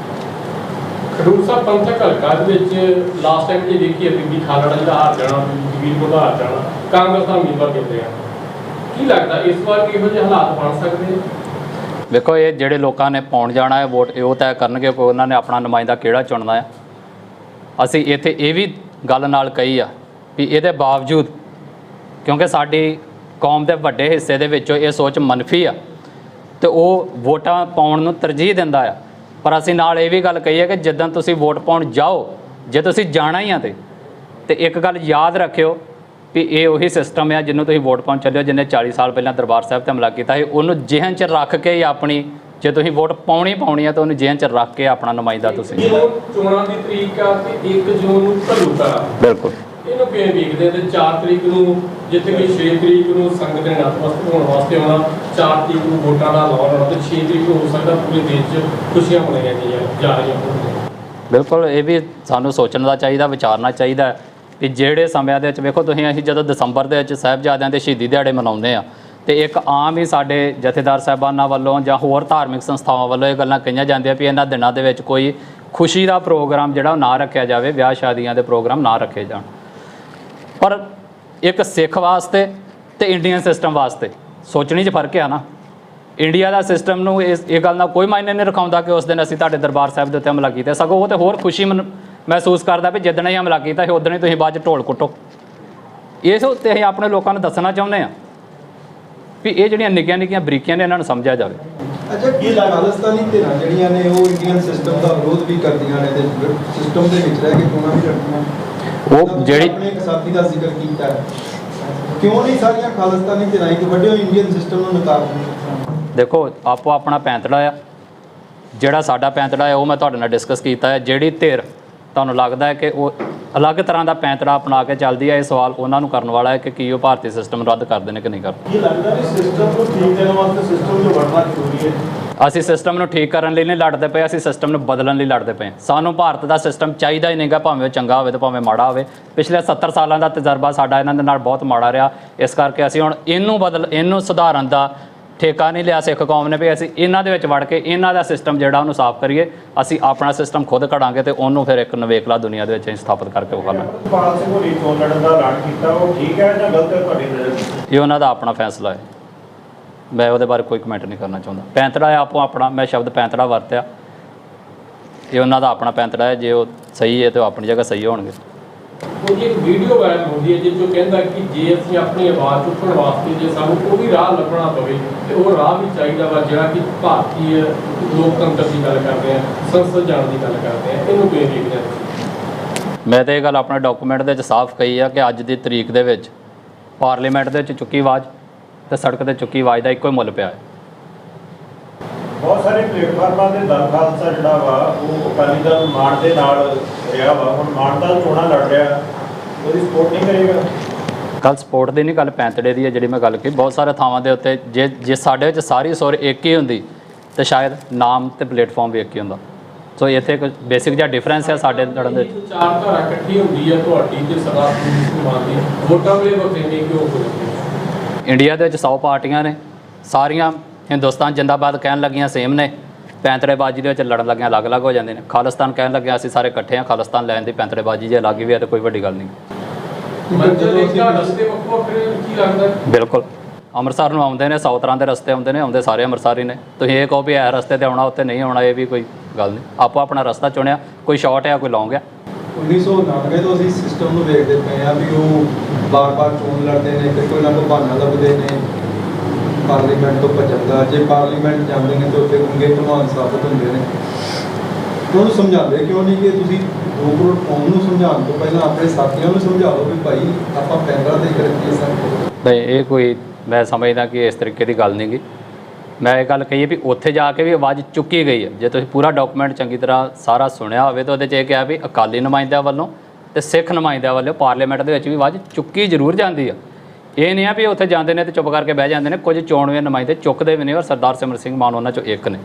ਖਡੂਰ ਸਾਹਿਬ ਪੰਥਕ ਹਲਕਾ ਦੇ ਵਿੱਚ ਲਾਸਟ ਟਾਈਮ ਜੇ ਦੇਖੀਏ ਬੀਬੀ ਖਾਲੜਾ ਜੀ ਦਾ ਹਾਰ ਜਾਣਾ, ਵੀਰ ਦਾ ਹਾਰ ਜਾਣਾ, ਕਾਂਗਰਸ ਦਾ ਉਮੀਦਵਾਰ ਜਿੱਤੇ ਆ। ਕੀ ਲੱਗਦਾ ਇਸ ਵਾਰ ਕਿਹੋ ਜਿਹੇ ਹਾਲਾਤ ਬਣ ਸਕਦੇ? ਵੇਖੋ, ਇਹ ਜਿਹੜੇ ਲੋਕਾਂ ਨੇ ਪਾਉਣ ਜਾਣਾ ਹੈ ਵੋਟ, ਇਹ ਉਹ ਤੈਅ ਕਰਨਗੇ ਕਿ ਉਹਨਾਂ ਨੇ ਆਪਣਾ ਨੁਮਾਇੰਦਾ ਕਿਹੜਾ ਚੁਣਨਾ ਹੈ। ਅਸੀਂ ਇੱਥੇ ਇਹ ਵੀ ਗੱਲ ਨਾਲ ਕਹੀ ਆ ਵੀ ਇਹਦੇ ਬਾਵਜੂਦ ਕਿਉਂਕਿ ਸਾਡੀ ਕੌਮ ਦੇ ਵੱਡੇ ਹਿੱਸੇ ਦੇ ਵਿੱਚੋਂ ਇਹ ਸੋਚ ਮੰਨਫੀ ਆ ਤੇ ਉਹ ਵੋਟਾਂ ਪਾਉਣ ਨੂੰ ਤਰਜੀਹ ਦਿੰਦਾ ਆ, ਪਰ ਅਸੀਂ ਨਾਲ ਇਹ ਵੀ ਗੱਲ ਕਹੀ ਹੈ ਕਿ ਜਿੱਦਾਂ ਤੁਸੀਂ ਵੋਟ ਪਾਉਣ ਜਾਓ, ਜੇ ਤੁਸੀਂ ਜਾਣਾ ਹੀ ਆ ਤੇ ਇੱਕ ਗੱਲ ਯਾਦ ਰੱਖਿਓ ਵੀ ਇਹ ਉਹੀ ਸਿਸਟਮ ਆ ਜਿਹਨੂੰ ਤੁਸੀਂ ਵੋਟ ਪਾਉਣ ਚੱਲਿਓ, ਜਿਹਨੇ 40 ਸਾਲ ਪਹਿਲਾਂ ਦਰਬਾਰ ਸਾਹਿਬ 'ਤੇ ਹਮਲਾ ਕੀਤਾ ਸੀ। ਉਹਨੂੰ ਜਿਹਨ 'ਚ ਰੱਖ ਕੇ ਹੀ ਆਪਣੀ, ਜੇ ਤੁਸੀਂ ਵੋਟ ਪਾਉਣੀ ਆ ਤਾਂ ਉਹਨੂੰ ਜਿਹਨ 'ਚ ਰੱਖ ਕੇ ਆਪਣਾ ਨੁਮਾਇੰਦਾ ਤੁਸੀਂ। ਚੋਣਾਂ ਦੀ ਤਰੀਕ ਆ ਤੇ 1 ਜੂਨ ਨੂੰ ਘੱਲੂਘਾਰਾ, ਬਿਲਕੁਲ ਇਹਨੂੰ ਕਿਵੇਂ ਵੇਖਦੇ ਤੇ 4 ਤਰੀਕ ਨੂੰ ਜਿੱਥੇ ਕਿ 6 ਤਰੀਕ ਨੂੰ ਸੰਗਤ ਦੇ ਨਤਮਸਤਕ ਹੋਣ ਵਾਸਤੇ ਆਉਣਾ, 4 ਤਰੀਕ ਨੂੰ ਵੋਟਾਂ ਦਾ ਐਲਾਨ ਹੋਣਾ ਤੇ 6 ਤਰੀਕ ਨੂੰ ਹੋ ਸਕਦਾ ਪੂਰੇ ਦੇਸ਼ 'ਚ ਖੁਸ਼ੀਆਂ ਮਨਾਈਆਂ ਜਾ ਰਹੀਆਂ ਹੋਣ। ਬਿਲਕੁਲ, ਇਹ ਵੀ ਸਾਨੂੰ ਸੋਚਣ ਦਾ ਚਾਹੀਦਾ, ਵਿਚਾਰਨਾ ਚਾਹੀਦਾ ਕਿ ਜਿਹੜੇ ਸਮਿਆਂ ਦੇ ਵਿੱਚ ਵੇਖੋ ਤੁਸੀਂ, ਅਸੀਂ ਜਦੋਂ ਦਸੰਬਰ ਦੇ ਵਿੱਚ ਸਾਹਿਬਜ਼ਾਦਿਆਂ ਦੇ ਸ਼ਹੀਦੀ ਦਿਹਾੜੇ ਮਨਾਉਂਦੇ ਆ ਤੇ ਇੱਕ ਆਮ ਹੀ ਸਾਡੇ ਜਥੇਦਾਰ ਸਾਹਿਬਾਨਾਂ ਵੱਲੋਂ ਜਾਂ ਹੋਰ ਧਾਰਮਿਕ ਸੰਸਥਾਵਾਂ ਵੱਲੋਂ ਇਹ ਗੱਲਾਂ ਕਹੀਆਂ ਜਾਂਦੀਆਂ ਵੀ ਇਹਨਾਂ ਦਿਨਾਂ ਦੇ ਵਿੱਚ ਕੋਈ ਖੁਸ਼ੀ ਦਾ ਪ੍ਰੋਗਰਾਮ ਜਿਹੜਾ ਉਹ ਨਾ ਰੱਖਿਆ ਜਾਵੇ, ਵਿਆਹ ਸ਼ਾਦੀਆਂ ਦੇ ਪ੍ਰੋਗਰਾਮ ਨਾ ਰੱਖੇ ਜਾਣ। ਪਰ ਇੱਕ ਸਿੱਖ ਵਾਸਤੇ ਤੇ ਇੰਡੀਅਨ ਸਿਸਟਮ ਵਾਸਤੇ ਸੋਚਣੀ 'ਚ ਫਰਕ ਆ ਨਾ। ਇੰਡੀਆ ਦਾ ਸਿਸਟਮ ਨੂੰ ਇਹ ਗੱਲ ਨਾਲ ਕੋਈ ਮਾਇਨੇ ਨਹੀਂ ਰਖਾਉਂਦਾ ਕਿ ਉਸ ਦਿਨ ਅਸੀਂ ਤੁਹਾਡੇ ਦਰਬਾਰ ਸਾਹਿਬ ਦੇ ਉੱਤੇ ਹਮਲਾ ਕੀਤਾ, ਸਗੋਂ ਉਹ ਤਾਂ ਹੋਰ ਖੁਸ਼ੀ ਮਹਿਸੂਸ ਕਰਦਾ ਵੀ ਜਿੱਦਣ ਹੀ ਹਮਲਾ ਕੀਤਾ ਸੀ ਉਦਣ ਹੀ ਤੁਸੀਂ ਬਾਅਦ 'ਚ ਢੋਲ ਕੁੱਟੋ। ਇਸ ਉੱਤੇ ਅਸੀਂ ਆਪਣੇ ਲੋਕਾਂ ਨੂੰ ਦੱਸਣਾ ਚਾਹੁੰਦੇ ਹਾਂ ਵੀ ਇਹ ਜਿਹੜੀਆਂ ਨਿੱਕੀਆਂ ਨਿੱਕੀਆਂ ਬਰੀਕੀਆਂ ਨੇ ਇਹਨਾਂ ਨੂੰ ਸਮਝਿਆ ਜਾਵੇ। ਅੱਛਾ ਕੀ ਖਾਲਿਸਤਾਨੀ ਧਿਰਾਂ ਜਿਹੜੀਆਂ ਨੇ ਉਹ ਇੰਡੀਅਨ ਸਿਸਟਮ ਦਾ ਵਿਰੋਧ ਵੀ ਕਰਦੀਆਂ ਨੇ ਤੇ ਸਿਸਟਮ ਦੇ ਵਿੱਚ ਰਹਿ ਕੇ ਚੋਣਾਂ ਵੀ ਲੜਦੀਆਂ ਉਹ ਜਿਹੜੀ ਆਪਣੇ ਇੱਕ ਸਾਥੀ ਦਾ ਜ਼ਿਕਰ ਕੀਤਾ ਹੈ, ਕਿਉਂ ਨਹੀਂ ਸਾਰੀਆਂ ਖਾਲਿਸਤਾਨੀ ਧਿਰਾਂ ਇੱਕ ਵੱਡੇ ਇੰਡੀਅਨ ਸਿਸਟਮ ਨੂੰ ਨਕਾਰਦੀਆਂ? ਦੇਖੋ ਆਪੋ ਆਪਣਾ ਪੈਂਤੜਾ ਆ, ਜਿਹੜਾ ਸਾਡਾ ਪੈਂਤੜਾ ਹੈ ਉਹ ਮੈਂ ਤੁਹਾਡੇ ਨਾਲ ਡਿਸਕਸ ਕੀਤਾ ਹੈ। ਜਿਹੜੀ ਧਿਰ ਤੁਹਾਨੂੰ ਲੱਗਦਾ ਹੈ ਕਿ ਉਹ ਅਲੱਗ ਤਰ੍ਹਾਂ ਦਾ ਪੈਂਤੜਾ ਅਪਣਾ ਕੇ ਚੱਲਦੀ ਹੈ, ਇਹ ਸਵਾਲ ਉਹਨਾਂ ਨੂੰ ਕਰਨ ਵਾਲਾ ਹੈ ਕਿ ਕੀ ਉਹ ਭਾਰਤੀ ਸਿਸਟਮ ਰੱਦ ਕਰਦੇ ਨੇ ਕਿ ਨਹੀਂ ਕਰਦੇ। ਕੀ ਲੱਗਦਾ ਵੀ ਸਿਸਟਮ ਨੂੰ ਠੀਕ ਕਰਨ ਵਾਸਤੇ ਸਿਸਟਮ ਨੂੰ ਵੜਨਾ ਜ਼ਰੂਰੀ ਹੈ? ਅਸੀਂ ਸਿਸਟਮ ਨੂੰ ਠੀਕ ਕਰਨ ਲਈ ਨਹੀਂ ਲੜਦੇ ਪਏ, ਅਸੀਂ ਸਿਸਟਮ ਨੂੰ ਬਦਲਣ ਲਈ ਲੜਦੇ ਪਏ। ਸਾਨੂੰ ਭਾਰਤ ਦਾ ਸਿਸਟਮ ਚਾਹੀਦਾ ਹੀ ਨਹੀਂਗਾ, ਭਾਵੇਂ ਉਹ ਚੰਗਾ ਹੋਵੇ ਤੇ ਭਾਵੇਂ ਮਾੜਾ ਹੋਵੇ। ਪਿਛਲੇ 70 ਸਾਲਾਂ ਦਾ ਤਜਰਬਾ ਸਾਡਾ ਇਹਨਾਂ ਦੇ ਨਾਲ ਬਹੁਤ ਮਾੜਾ ਰਿਹਾ, ਇਸ ਕਰਕੇ ਅਸੀਂ ਹੁਣ ਇਹਨੂੰ ਸੁਧਾਰਨ ਦਾ ਠੇਕਾ ਨਹੀਂ ਲਿਆ ਸਿੱਖ ਕੌਮ ਨੇ ਵੀ ਅਸੀਂ ਇਹਨਾਂ ਦੇ ਵਿੱਚ ਵੜ ਕੇ ਇਹਨਾਂ ਦਾ ਸਿਸਟਮ ਜਿਹੜਾ ਉਹਨੂੰ ਸਾਫ਼ ਕਰੀਏ। ਅਸੀਂ ਆਪਣਾ ਸਿਸਟਮ ਖੁਦ ਘੜਾਂਗੇ ਤੇ ਉਹਨੂੰ ਫਿਰ ਇੱਕ ਨਵੇਕਲਾ ਦੁਨੀਆ ਦੇ ਵਿੱਚ ਅਸੀਂ ਸਥਾਪਿਤ ਕਰਕੇ ਵਿਖਾਵਾਂਗੇ। ਅਮਰਪਾਲ ਸਿੰਘ ਹੋਰੀ ਚੋਣ ਲੜਨ ਦਾ ਐਲਾਨ ਕੀਤਾ, ਉਹ ਠੀਕ ਹੈ ਜਾਂ ਗਲਤ ਹੈ ਤੁਹਾਡੀ ਨਜ਼ਰ ਵਿੱਚ? ਇਹ ਉਹਨਾਂ ਦਾ ਆਪਣਾ ਫੈਸਲਾ ਹੈ, ਮੈਂ ਉਹਦੇ ਬਾਰੇ ਕੋਈ ਕਮੈਂਟ ਨਹੀਂ ਕਰਨਾ ਚਾਹੁੰਦਾ। ਪੈਂਤੜਾ ਹੈ ਆਪੋ ਆਪਣਾ, ਮੈਂ ਸ਼ਬਦ ਪੈਂਤੜਾ ਵਰਤਿਆ, ਇਹ ਉਹਨਾਂ ਦਾ ਆਪਣਾ ਪੈਂਤੜਾ ਹੈ। ਜੇ ਉਹ ਸਹੀ ਹੈ ਤਾਂ ਉਹ ਆਪਣੀ ਜਗ੍ਹਾ ਸਹੀ ਹੋਣਗੇ। ਉਹਦੀ ਇੱਕ ਵੀਡੀਓ ਵਾਇਰਲ ਹੁੰਦੀ ਹੈ ਜਿਸ 'ਚੋਂ ਕਹਿੰਦਾ ਕਿ ਜੇ ਅਸੀਂ ਆਪਣੀ ਆਵਾਜ਼ ਚੁੱਕਣ ਵਾਸਤੇ ਜੇ ਸਾਨੂੰ ਕੋਈ ਰਾਹ ਲੱਭਣਾ ਪਵੇ ਤੇ ਉਹ ਰਾਹ ਵੀ ਚਾਹੀਦਾ ਵਾ ਜਿਹੜਾ ਕਿ ਭਾਰਤੀ ਲੋਕਤੰਤਰ ਦੀ ਗੱਲ ਕਰਦੇ ਆ, ਸੰਸਦ ਜਾਣ ਦੀ ਗੱਲ ਕਰਦੇ ਆ। ਇਹਨੂੰ ਕਿਵੇਂ ਦੇਖਦੇ ਆ? ਮੈਂ ਤਾਂ ਇਹ ਗੱਲ ਆਪਣੇ ਡਾਕੂਮੈਂਟ ਦੇ ਵਿੱਚ ਸਾਫ਼ ਕਹੀ ਆ ਕਿ ਅੱਜ ਦੀ ਤਰੀਕ ਦੇ ਵਿੱਚ ਪਾਰਲੀਮੈਂਟ ਦੇ ਵਿੱਚ ਚੁੱਕੀ ਆਵਾਜ਼ ਤੇ ਸੜਕ ਤੇ ਚੁੱਕੀ ਆਵਾਜ਼ ਦਾ ਇੱਕੋ ਹੀ ਮੁੱਲ ਪਿਆ ਹੈ। ਬਹੁਤ ਸਾਰੇ ਪਲੇਟਫਾਰਮਾਂ ਦੇ ਦਲ ਖਾਲਸਾ ਜਿਹੜਾ ਵਾ ਉਹ ਅਕਾਲੀ ਦਲ ਮਾਨ ਦੇ ਨਾਲ ਰਿਹਾ ਵਾ, ਹੁਣ ਮਾਨ ਦਲ ਚੋਣਾਂ ਲੜ ਰਿਹਾ, ਉਹਦੀ ਸਪੋਰਟ ਨਹੀਂ ਕਰੇਗਾ? ਕੱਲ ਸਪੋਰਟ ਦੀ ਨਹੀਂ, ਗੱਲ ਪੈਂਤੜੇ ਦੀ ਹੈ ਜਿਹੜੀ ਮੈਂ ਗੱਲ ਕੀਤੀ। ਬਹੁਤ ਸਾਰੇ ਥਾਵਾਂ ਦੇ ਉੱਤੇ ਜੇ ਸਾਡੇ ਵਿੱਚ ਸਾਰੀ ਸੁਰ ਇੱਕ ਹੀ ਹੁੰਦੀ ਤਾਂ ਸ਼ਾਇਦ ਨਾਮ ਤੇ ਪਲੇਟਫਾਰਮ ਵੀ ਇੱਕ ਹੀ ਹੁੰਦਾ। ਸੋ ਇੱਥੇ ਇੱਕ ਬੇਸਿਕ ਜਿਹਾ ਡਿਫਰੈਂਸ ਹੈ ਸਾਡੇ ਲੜਨ ਦੇ ਵਿੱਚ। ਵਿਚਾਰਧਾਰਾ ਇਕੱਠੀ ਹੁੰਦੀ ਹੈ ਤੁਹਾਡੀ ਤੇ ਸਰਦਾਰ ਮੁਸਲਮਾਨ ਦੀ, ਵੋਟਾਂ ਵੇਲੇ ਵੱਖਰੇ ਨਹੀਂ ਕਿਉਂ ਹੋ ਜਾਂਦੇ? ਇੰਡੀਆ ਦੇ ਵਿੱਚ 100 ਪਾਰਟੀਆਂ ਨੇ, ਸਾਰੀਆਂ ਹਿੰਦੁਸਤਾਨ ਜਿੰਦਾਬਾਦ ਕਹਿਣ ਲੱਗੀਆਂ ਸੇਮ ਨੇ, ਪੈਂਤੜੇਬਾਜ਼ੀ ਦੇ ਵਿੱਚ ਲੜਨ ਲੱਗੀਆਂ ਅਲੱਗ-ਅਲੱਗ ਹੋ ਜਾਂਦੇ ਨੇ। ਖਾਲਿਸਤਾਨ ਕਹਿਣ ਲੱਗਿਆ ਅਸੀਂ ਸਾਰੇ ਇਕੱਠੇ ਹਾਂ, ਖਾਲਿਸਤਾਨ ਲੈਣ ਦੀ ਪੈਂਤੜੇਬਾਜ਼ੀ ਜੇ ਅਲੱਗ ਵੀ ਹੈ ਤਾਂ ਕੋਈ ਵੱਡੀ ਗੱਲ ਨਹੀਂ। ਮੰਜ਼ਿਲ ਇੱਕ ਦਾ ਰਸਤੇ ਵੱਖੋ ਵੱਖਰੇ ਕੀ ਲੱਗਦਾ? ਬਿਲਕੁਲ, ਅੰਮ੍ਰਿਤਸਰ ਨੂੰ ਆਉਂਦੇ ਨੇ 100 ਤਰ੍ਹਾਂ ਦੇ ਰਸਤੇ ਆਉਂਦੇ ਨੇ, ਆਉਂਦੇ ਸਾਰੇ ਅੰਮ੍ਰਿਤਸਰੀ ਨੇ। ਤੁਸੀਂ ਇਹ ਕਹੋ ਵੀ ਇਹ ਰਸਤੇ ਤੇ ਆਉਣਾ ਉੱਤੇ ਨਹੀਂ ਆਉਣਾ, ਇਹ ਵੀ ਕੋਈ ਗੱਲ ਨਹੀਂ। ਆਪੋ ਆਪਣਾ ਰਸਤਾ ਚੁਣਿਆ, ਕੋਈ ਸ਼ਾਰਟ ਹੈ ਕੋਈ ਲੌਂਗ ਹੈ। 1999 ਤੋਂ ਅਸੀਂ ਸਿਸਟਮ ਨੂੰ ਵੇਖਦੇ ਪਏ ਆ ਵੀ ਉਹ ਬਾਰ-ਬਾਰ ਚੋਣ ਲੜਦੇ ਨੇ ਤੇ ਕੋਈ ਨਾ ਕੋਈ ਬਹਾਨਾ ਲੱਭਦੇ ਨੇ ਪਾਰਲੀਮੈਂਟ ਤੋਂ ਭੱਜਣ ਦਾ। ਜੇ ਪਾਰਲੀਮੈਂਟ ਜਾਂਦੇ ਨੇ ਤਾਂ ਉੱਥੇ ਗੁੰਗੇ ਧਮਾਨ ਸਾਬਤ ਹੁੰਦੇ ਨੇ। ਉਹਨੂੰ ਸਮਝਾਉਂਦੇ ਕਿਉਂ ਨਹੀਂ ਕਿ ਤੁਸੀਂ 2 ਕਰੋੜ ਕੌਮ ਨੂੰ ਸਮਝਾਉਣ ਤੋਂ ਪਹਿਲਾਂ ਆਪਣੇ ਸਾਥੀਆਂ ਨੂੰ ਸਮਝਾ ਲਓ ਵੀ ਭਾਈ ਆਪਾਂ ਪੈਂਤੜਾ ਤੇ ਕਰੀਏ ਸਰ? ਨਹੀਂ, ਇਹ ਕੋਈ ਮੈਂ ਸਮਝਦਾ ਕਿ ਇਸ ਤਰੀਕੇ ਦੀ ਗੱਲ ਨਹੀਂ ਗੀ। ਮੈਂ ਇਹ ਗੱਲ ਕਹੀ ਵੀ ਉੱਥੇ ਜਾ ਕੇ ਵੀ ਆਵਾਜ਼ ਚੁੱਕੀ ਗਈ ਹੈ। ਜੇ ਤੁਸੀਂ ਪੂਰਾ ਡਾਕੂਮੈਂਟ ਚੰਗੀ ਤਰ੍ਹਾਂ ਸਾਰਾ ਸੁਣਿਆ ਹੋਵੇ ਤਾਂ ਉਹਦੇ 'ਚ ਇਹ ਕਿਹਾ ਵੀ ਅਕਾਲੀ ਨੁਮਾਇੰਦਿਆਂ ਵੱਲੋਂ ਤੇ ਸਿੱਖ ਨੁਮਾਇੰਦਿਆਂ ਵੱਲੋਂ ਪਾਰਲੀਮੈਂਟ ਦੇ ਵਿੱਚ ਵੀ ਆਵਾਜ਼ ਚੁੱਕੀ ਜ਼ਰੂਰ ਜਾਂਦੀ ਆ। ਇਹ ਨਹੀਂ ਆ ਵੀ ਉੱਥੇ ਜਾਂਦੇ ਨੇ ਤੇ ਚੁੱਪ ਕਰਕੇ ਬਹਿ ਜਾਂਦੇ ਨੇ। ਕੁਝ ਚੋਣਵੇਂ ਨੁਮਾਇੰਦੇ ਚੁੱਕਦੇ ਵੀ ਨੇ ਔਰ ਸਰਦਾਰ ਸਿਮਰਨ ਸਿੰਘ ਮਾਨ ਉਹਨਾਂ 'ਚੋਂ ਇੱਕ ਨੇ,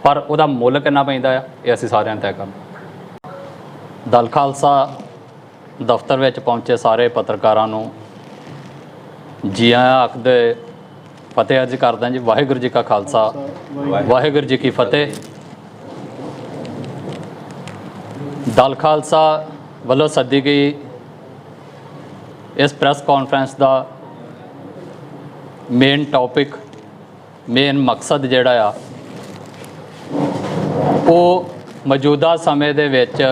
ਪਰ ਉਹਦਾ ਮੁੱਲ ਕਿੰਨਾ ਪੈਂਦਾ ਆ ਇਹ ਅਸੀਂ ਸਾਰਿਆਂ ਨੇ ਤੈਅ ਕਰਨਾ। ਦਲ ਖਾਲਸਾ ਦਫ਼ਤਰ ਵਿੱਚ ਪਹੁੰਚੇ ਸਾਰੇ ਪੱਤਰਕਾਰਾਂ ਨੂੰ ਜੀ ਆਇਆਂ ਆਖਦੇ ਫਤਿਹ ਅਰਜ਼ ਕਰਦਾ ਜੀ। ਵਾਹਿਗੁਰੂ ਜੀ ਕਾ ਖਾਲਸਾ, ਵਾਹਿਗੁਰੂ ਜੀ ਕੀ ਫਤਿਹ। ਦਲ ਖਾਲਸਾ ਵੱਲੋਂ ਸੱਦੀ ਗਈ ਇਸ ਪ੍ਰੈਸ ਕਾਨਫਰੰਸ ਦਾ ਮੇਨ ਟੌਪਿਕ, ਮੇਨ ਮਕਸਦ ਜਿਹੜਾ ਆ ਉਹ ਮੌਜੂਦਾ ਸਮੇਂ ਦੇ ਵਿੱਚ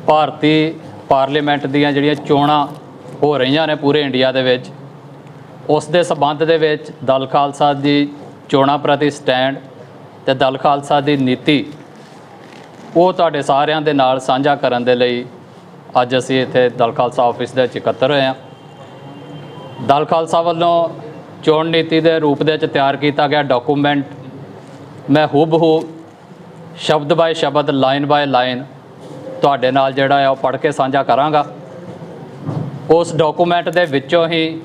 ਭਾਰਤੀ ਪਾਰਲੀਮੈਂਟ ਦੀਆਂ ਜਿਹੜੀਆਂ ਚੋਣਾਂ ਹੋ ਰਹੀਆਂ ਨੇ ਪੂਰੇ ਇੰਡੀਆ ਦੇ ਵਿੱਚ, ਉਸ ਦੇ ਸਬੰਧ ਦੇ ਵਿੱਚ ਦਲ ਖਾਲਸਾ ਦੀ ਚੋਣਾਂ ਪ੍ਰਤੀ ਸਟੈਂਡ ਤੇ ਦਲ ਖਾਲਸਾ ਦੀ ਨੀਤੀ ਉਹ ਤੁਹਾਡੇ ਸਾਰਿਆਂ ਦੇ ਨਾਲ ਸਾਂਝਾ ਕਰਨ ਦੇ ਲਈ ਅੱਜ ਅਸੀਂ ਇੱਥੇ ਦਲ ਖਾਲਸਾ ਆਫਿਸ ਦੇ ਵਿੱਚ ਇਕੱਤਰ ਹੋਏ ਹਾਂ। ਦਲ ਖਾਲਸਾ ਵੱਲੋਂ ਚੋਣ ਨੀਤੀ ਦੇ ਰੂਪ ਦੇ ਵਿੱਚ ਤਿਆਰ ਕੀਤਾ ਗਿਆ ਡਾਕੂਮੈਂਟ ਮੈਂ ਹੂਬਹੂ ਸ਼ਬਦ ਬਾਏ ਸ਼ਬਦ, ਲਾਈਨ ਬਾਏ ਲਾਈਨ ਤੁਹਾਡੇ ਨਾਲ ਜਿਹੜਾ ਆ ਉਹ ਪੜ੍ਹ ਕੇ ਸਾਂਝਾ ਕਰਾਂਗਾ। ਉਸ ਡਾਕੂਮੈਂਟ ਦੇ ਵਿੱਚੋਂ ਹੀ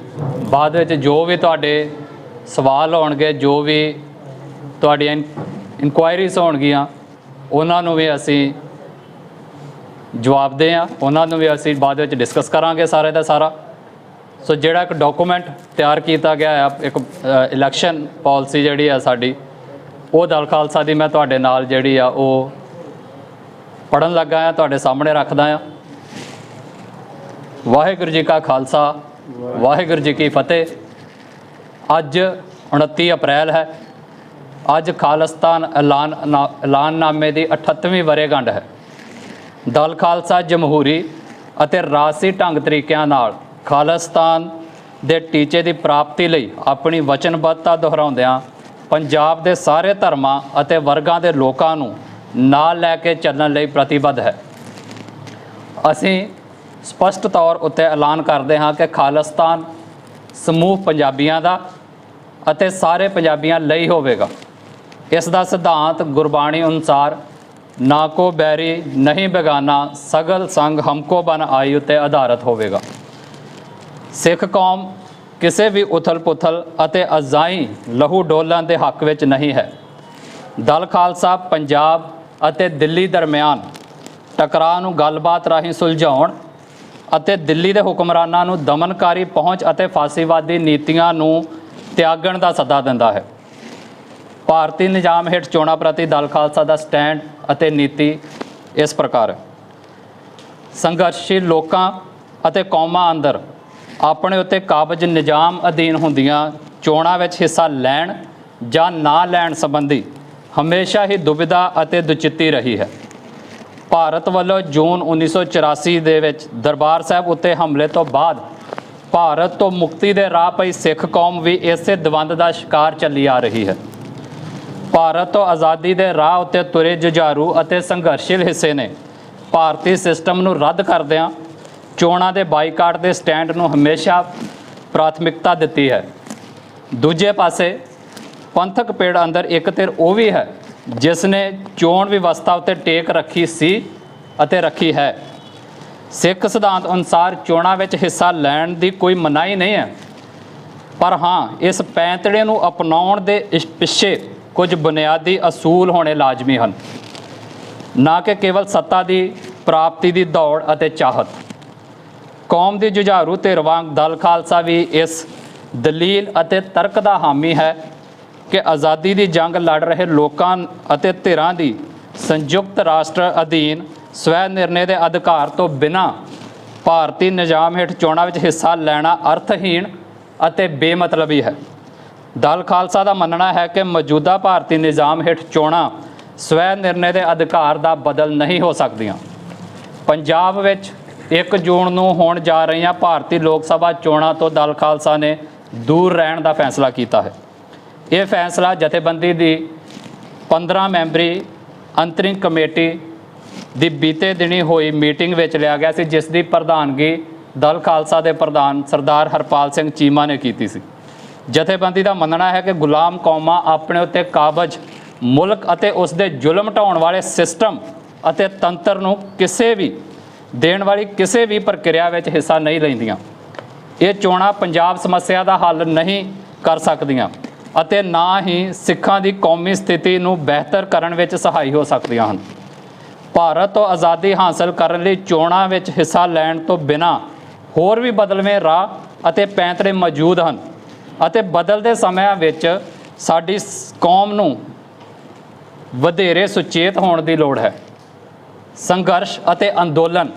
ਬਾਅਦ ਵਿੱਚ ਜੋ ਵੀ ਤੁਹਾਡੇ ਸਵਾਲ ਹੋਣਗੇ, ਜੋ ਵੀ ਤੁਹਾਡੀਆਂ ਇਨਕੁਆਇਰੀਜ਼ ਹੋਣਗੀਆਂ, ਉਹਨਾਂ ਨੂੰ ਵੀ ਅਸੀਂ ਜਵਾਬਦੇ ਹਾਂ, ਉਹਨਾਂ ਨੂੰ ਵੀ ਅਸੀਂ ਬਾਅਦ ਵਿੱਚ ਡਿਸਕਸ ਕਰਾਂਗੇ ਸਾਰੇ ਦਾ ਸਾਰਾ। ਸੋ ਜਿਹੜਾ ਇੱਕ ਡਾਕੂਮੈਂਟ ਤਿਆਰ ਕੀਤਾ ਗਿਆ ਆ, ਇੱਕ ਇਲੈਕਸ਼ਨ ਪਾਲਿਸੀ ਜਿਹੜੀ ਆ ਸਾਡੀ, ਉਹ ਦਲ ਖਾਲਸਾ ਦੀ ਮੈਂ ਤੁਹਾਡੇ ਨਾਲ ਜਿਹੜੀ ਆ ਉਹ ਪੜ੍ਹਨ ਲੱਗਾ ਆ, ਤੁਹਾਡੇ ਸਾਹਮਣੇ ਰੱਖਦਾ ਆ। ਵਾਹਿਗੁਰੂ ਜੀ ਕਾ ਖਾਲਸਾ, ਵਾਹਿਗੁਰੂ ਜੀ ਕੀ ਫਤਿਹ। ਅੱਜ 29 ਅਪ੍ਰੈਲ ਹੈ। ਅੱਜ ਖਾਲਿਸਤਾਨ ਐਲਾਨਨਾਮੇ ਦੀ 38ਵੀਂ ਵਰ੍ਹੇਗੰਢ ਹੈ। ਦਲ ਖਾਲਸਾ ਜਮਹੂਰੀ ਅਤੇ ਰਾਜਸੀ ਢੰਗ ਤਰੀਕਿਆਂ ਨਾਲ ਖਾਲਿਸਤਾਨ ਦੇ ਟੀਚੇ ਦੀ ਪ੍ਰਾਪਤੀ ਲਈ ਆਪਣੀ ਵਚਨਬੱਧਤਾ ਦੁਹਰਾਉਂਦਿਆਂ ਪੰਜਾਬ ਦੇ ਸਾਰੇ ਧਰਮਾਂ ਅਤੇ ਵਰਗਾਂ ਦੇ ਲੋਕਾਂ ਨੂੰ ਨਾਲ ਲੈ ਕੇ ਚੱਲਣ ਲਈ ਪ੍ਰਤੀਬੱਧ ਹੈ। ਅਸੀਂ ਸਪਸ਼ਟ ਤੌਰ ਉੱਤੇ ਐਲਾਨ ਕਰਦੇ ਹਾਂ ਕਿ ਖਾਲਿਸਤਾਨ ਸਮੂਹ ਪੰਜਾਬੀਆਂ ਦਾ ਅਤੇ ਸਾਰੇ ਪੰਜਾਬੀਆਂ ਲਈ ਹੋਵੇਗਾ। ਇਸ ਦਾ ਸਿਧਾਂਤ ਗੁਰਬਾਣੀ ਅਨੁਸਾਰ ਨਾ ਕੋ ਬੈਰੀ ਨਹੀਂ ਬੇਗਾਨਾ ਸਗਲ ਸੰਗ ਹਮਕੋ ਬਨ ਆਈ ਉੱਤੇ ਆਧਾਰਿਤ ਹੋਵੇਗਾ। ਸਿੱਖ ਕੌਮ ਕਿਸੇ ਵੀ ਉਥਲ ਪੁਥਲ ਅਤੇ ਅਜਾਈਂ ਲਹੂ ਡੋਲਣ ਦੇ ਹੱਕ ਵਿੱਚ ਨਹੀਂ ਹੈ। ਦਲ ਖਾਲਸਾ ਪੰਜਾਬ ਅਤੇ ਦਿੱਲੀ ਦਰਮਿਆਨ ਟਕਰਾਅ ਨੂੰ ਗੱਲਬਾਤ ਰਾਹੀਂ ਸੁਲਝਾਉਣ ਅਤੇ ਦਿੱਲੀ ਦੇ ਹੁਕਮਰਾਨਾਂ ਨੂੰ ਦਮਨਕਾਰੀ ਪਹੁੰਚ ਅਤੇ ਫਾਸੀਵਾਦੀ ਨੀਤੀਆਂ ਨੂੰ ਤਿਆਗਣ ਦਾ ਸੱਦਾ ਦਿੰਦਾ ਹੈ। ਭਾਰਤੀ ਨਿਜ਼ਾਮ ਹੇਠ ਚੋਣਾਂ ਪ੍ਰਤੀ ਦਲ ਖਾਲਸਾ ਦਾ ਸਟੈਂਡ ਅਤੇ ਨੀਤੀ ਇਸ ਪ੍ਰਕਾਰ ਹੈ। ਸੰਘਰਸ਼ੀਲ ਲੋਕਾਂ ਅਤੇ ਕੌਮਾਂ ਅੰਦਰ ਆਪਣੇ ਉੱਤੇ ਕਾਬਜ਼ ਨਿਜ਼ਾਮ ਅਧੀਨ ਹੁੰਦੀਆਂ ਚੋਣਾਂ ਵਿੱਚ ਹਿੱਸਾ ਲੈਣ ਜਾਂ ਨਾ ਲੈਣ ਸੰਬੰਧੀ ਹਮੇਸ਼ਾ ਹੀ ਦੁਬਿਧਾ ਅਤੇ ਦੁਚਿੱਤੀ ਰਹੀ ਹੈ। ਭਾਰਤ ਵੱਲੋਂ ਜੂਨ 1984 ਦੇ ਵਿੱਚ ਦਰਬਾਰ ਸਾਹਿਬ ਉੱਤੇ ਹਮਲੇ ਤੋਂ ਬਾਅਦ ਭਾਰਤ ਤੋਂ ਮੁਕਤੀ ਦੇ ਰਾਹ ਪਈ ਸਿੱਖ ਕੌਮ ਵੀ ਇਸੇ ਦਵੰਦ ਦਾ ਸ਼ਿਕਾਰ ਚੱਲੀ ਆ ਰਹੀ ਹੈ। ਭਾਰਤ ਤੋਂ ਆਜ਼ਾਦੀ ਦੇ ਰਾਹ ਉੱਤੇ ਤੁਰੇ ਜੁਝਾਰੂ ਅਤੇ ਸੰਘਰਸ਼ੀਲ ਹਿੱਸੇ ਨੇ ਭਾਰਤੀ ਸਿਸਟਮ ਨੂੰ ਰੱਦ ਕਰਦਿਆਂ ਚੋਣਾਂ ਦੇ ਬਾਈਕਾਟ ਦੇ ਸਟੈਂਡ ਨੂੰ ਹਮੇਸ਼ਾ ਪ੍ਰਾਥਮਿਕਤਾ ਦਿੱਤੀ ਹੈ। ਦੂਜੇ ਪਾਸੇ ਪੰਥਕ ਪਿੜ ਅੰਦਰ ਇੱਕ ਧਿਰ ਉਹ ਵੀ ਹੈ ਜਿਸ ਨੇ ਚੋਣ ਵਿਵਸਥਾ ਉੱਤੇ ਟੇਕ ਰੱਖੀ ਸੀ ਅਤੇ ਰੱਖੀ ਹੈ। ਸਿੱਖ ਸਿਧਾਂਤ ਅਨੁਸਾਰ ਚੋਣਾਂ ਵਿੱਚ ਹਿੱਸਾ ਲੈਣ ਦੀ ਕੋਈ ਮਨਾਹੀ ਨਹੀਂ ਹੈ, ਪਰ ਹਾਂ ਇਸ ਪੈਂਤੜੇ ਨੂੰ ਅਪਣਾਉਣ ਦੇ ਪਿੱਛੇ ਕੁਝ ਬੁਨਿਆਦੀ ਅਸੂਲ ਹੋਣੇ ਲਾਜ਼ਮੀ ਹਨ, ਨਾ ਕਿ ਕੇਵਲ ਸੱਤਾ ਦੀ ਪ੍ਰਾਪਤੀ ਦੀ ਦੌੜ ਅਤੇ ਚਾਹਤ। ਕੌਮ ਦੀ ਜੁਝਾਰੂ ਧਿਰ ਵਾਂਗ ਦਲ ਖਾਲਸਾ ਵੀ ਇਸ ਦਲੀਲ ਅਤੇ ਤਰਕ ਦਾ ਹਾਮੀ ਹੈ ਕਿ ਆਜ਼ਾਦੀ ਦੀ ਜੰਗ ਲੜ ਰਹੇ ਲੋਕਾਂ ਅਤੇ ਧਿਰਾਂ ਦੀ ਸੰਯੁਕਤ ਰਾਸ਼ਟਰ ਅਧੀਨ ਸਵੈ ਨਿਰਣੇ ਦੇ ਅਧਿਕਾਰ ਤੋਂ ਬਿਨਾਂ ਭਾਰਤੀ ਨਿਜ਼ਾਮ ਹੇਠ ਚੋਣਾਂ ਵਿੱਚ ਹਿੱਸਾ ਲੈਣਾ ਅਰਥਹੀਣ ਅਤੇ ਬੇਮਤਲਬੀ ਹੈ। ਦਲ ਖਾਲਸਾ ਦਾ ਮੰਨਣਾ ਹੈ ਕਿ ਮੌਜੂਦਾ ਭਾਰਤੀ ਨਿਜ਼ਾਮ ਹੇਠ ਚੋਣਾਂ ਸਵੈ ਨਿਰਣੇ ਦੇ ਅਧਿਕਾਰ ਦਾ ਬਦਲ ਨਹੀਂ ਹੋ ਸਕਦੀਆਂ। ਪੰਜਾਬ ਵਿੱਚ 1 ਜੂਨ ਨੂੰ ਹੋਣ ਜਾ ਰਹੀਆਂ ਭਾਰਤੀ ਲੋਕ ਸਭਾ ਚੋਣਾਂ ਤੋਂ ਦਲ ਖਾਲਸਾ ਨੇ ਦੂਰ ਰਹਿਣ ਦਾ ਫੈਸਲਾ ਕੀਤਾ ਹੈ। ਇਹ ਫੈਸਲਾ ਜਥੇਬੰਦੀ ਦੀ 15 ਮੈਂਬਰੀ ਅੰਤਰਿਮ ਕਮੇਟੀ ਦੀ ਬੀਤੇ ਦਿਨੀ ਹੋਈ ਮੀਟਿੰਗ ਵਿੱਚ ਲਿਆ ਗਿਆ ਸੀ, ਜਿਸ ਦੀ ਪ੍ਰਧਾਨਗੀ ਦਲ ਖਾਲਸਾ ਦੇ ਪ੍ਰਧਾਨ ਸਰਦਾਰ ਹਰਪਾਲ ਸਿੰਘ ਚੀਮਾ ਨੇ ਕੀਤੀ ਸੀ। ਜਥੇਬੰਦੀ ਦਾ ਮੰਨਣਾ ਹੈ ਕਿ ਗੁਲਾਮ ਕੌਮਾਂ ਆਪਣੇ ਉੱਤੇ ਕਾਬਜ਼ ਮੁਲਕ ਅਤੇ ਉਸ ਦੇ ਜ਼ੁਲਮ ਢਾਉਣ ਵਾਲੇ ਸਿਸਟਮ ਅਤੇ ਤੰਤਰ ਨੂੰ ਦੇਣ ਵਾਲੀ ਕਿਸੇ ਵੀ ਪ੍ਰਕਿਰਿਆ ਵਿੱਚ ਹਿੱਸਾ ਨਹੀਂ ਲੈਂਦੀਆਂ। ਇਹ ਚੋਣਾਂ ਪੰਜਾਬ ਸਮੱਸਿਆ ਦਾ ਹੱਲ ਨਹੀਂ ਕਰ ਸਕਦੀਆਂ ਅਤੇ ਨਾ ਹੀ ਸਿੱਖਾਂ ਦੀ ਕੌਮੀ ਸਥਿਤੀ ਨੂੰ ਬਿਹਤਰ ਕਰਨ ਵਿੱਚ ਸਹਾਈ ਹੋ ਸਕਦੀਆਂ ਹਨ। ਭਾਰਤ ਤੋਂ ਆਜ਼ਾਦੀ ਹਾਸਲ ਕਰਨ ਲਈ ਚੋਣਾਂ ਵਿੱਚ ਹਿੱਸਾ ਲੈਣ ਤੋਂ ਬਿਨਾਂ ਹੋਰ ਵੀ ਬਦਲਵੇਂ ਰਾਹ ਅਤੇ ਪੈਂਤੜੇ ਮੌਜੂਦ ਹਨ ਅਤੇ ਬਦਲਦੇ ਸਮਿਆਂ ਵਿੱਚ ਸਾਡੀ ਕੌਮ ਨੂੰ ਵਧੇਰੇ ਸੁਚੇਤ ਹੋਣ ਦੀ ਲੋੜ ਹੈ। ਸੰਘਰਸ਼ ਅਤੇ ਅੰਦੋਲਨ,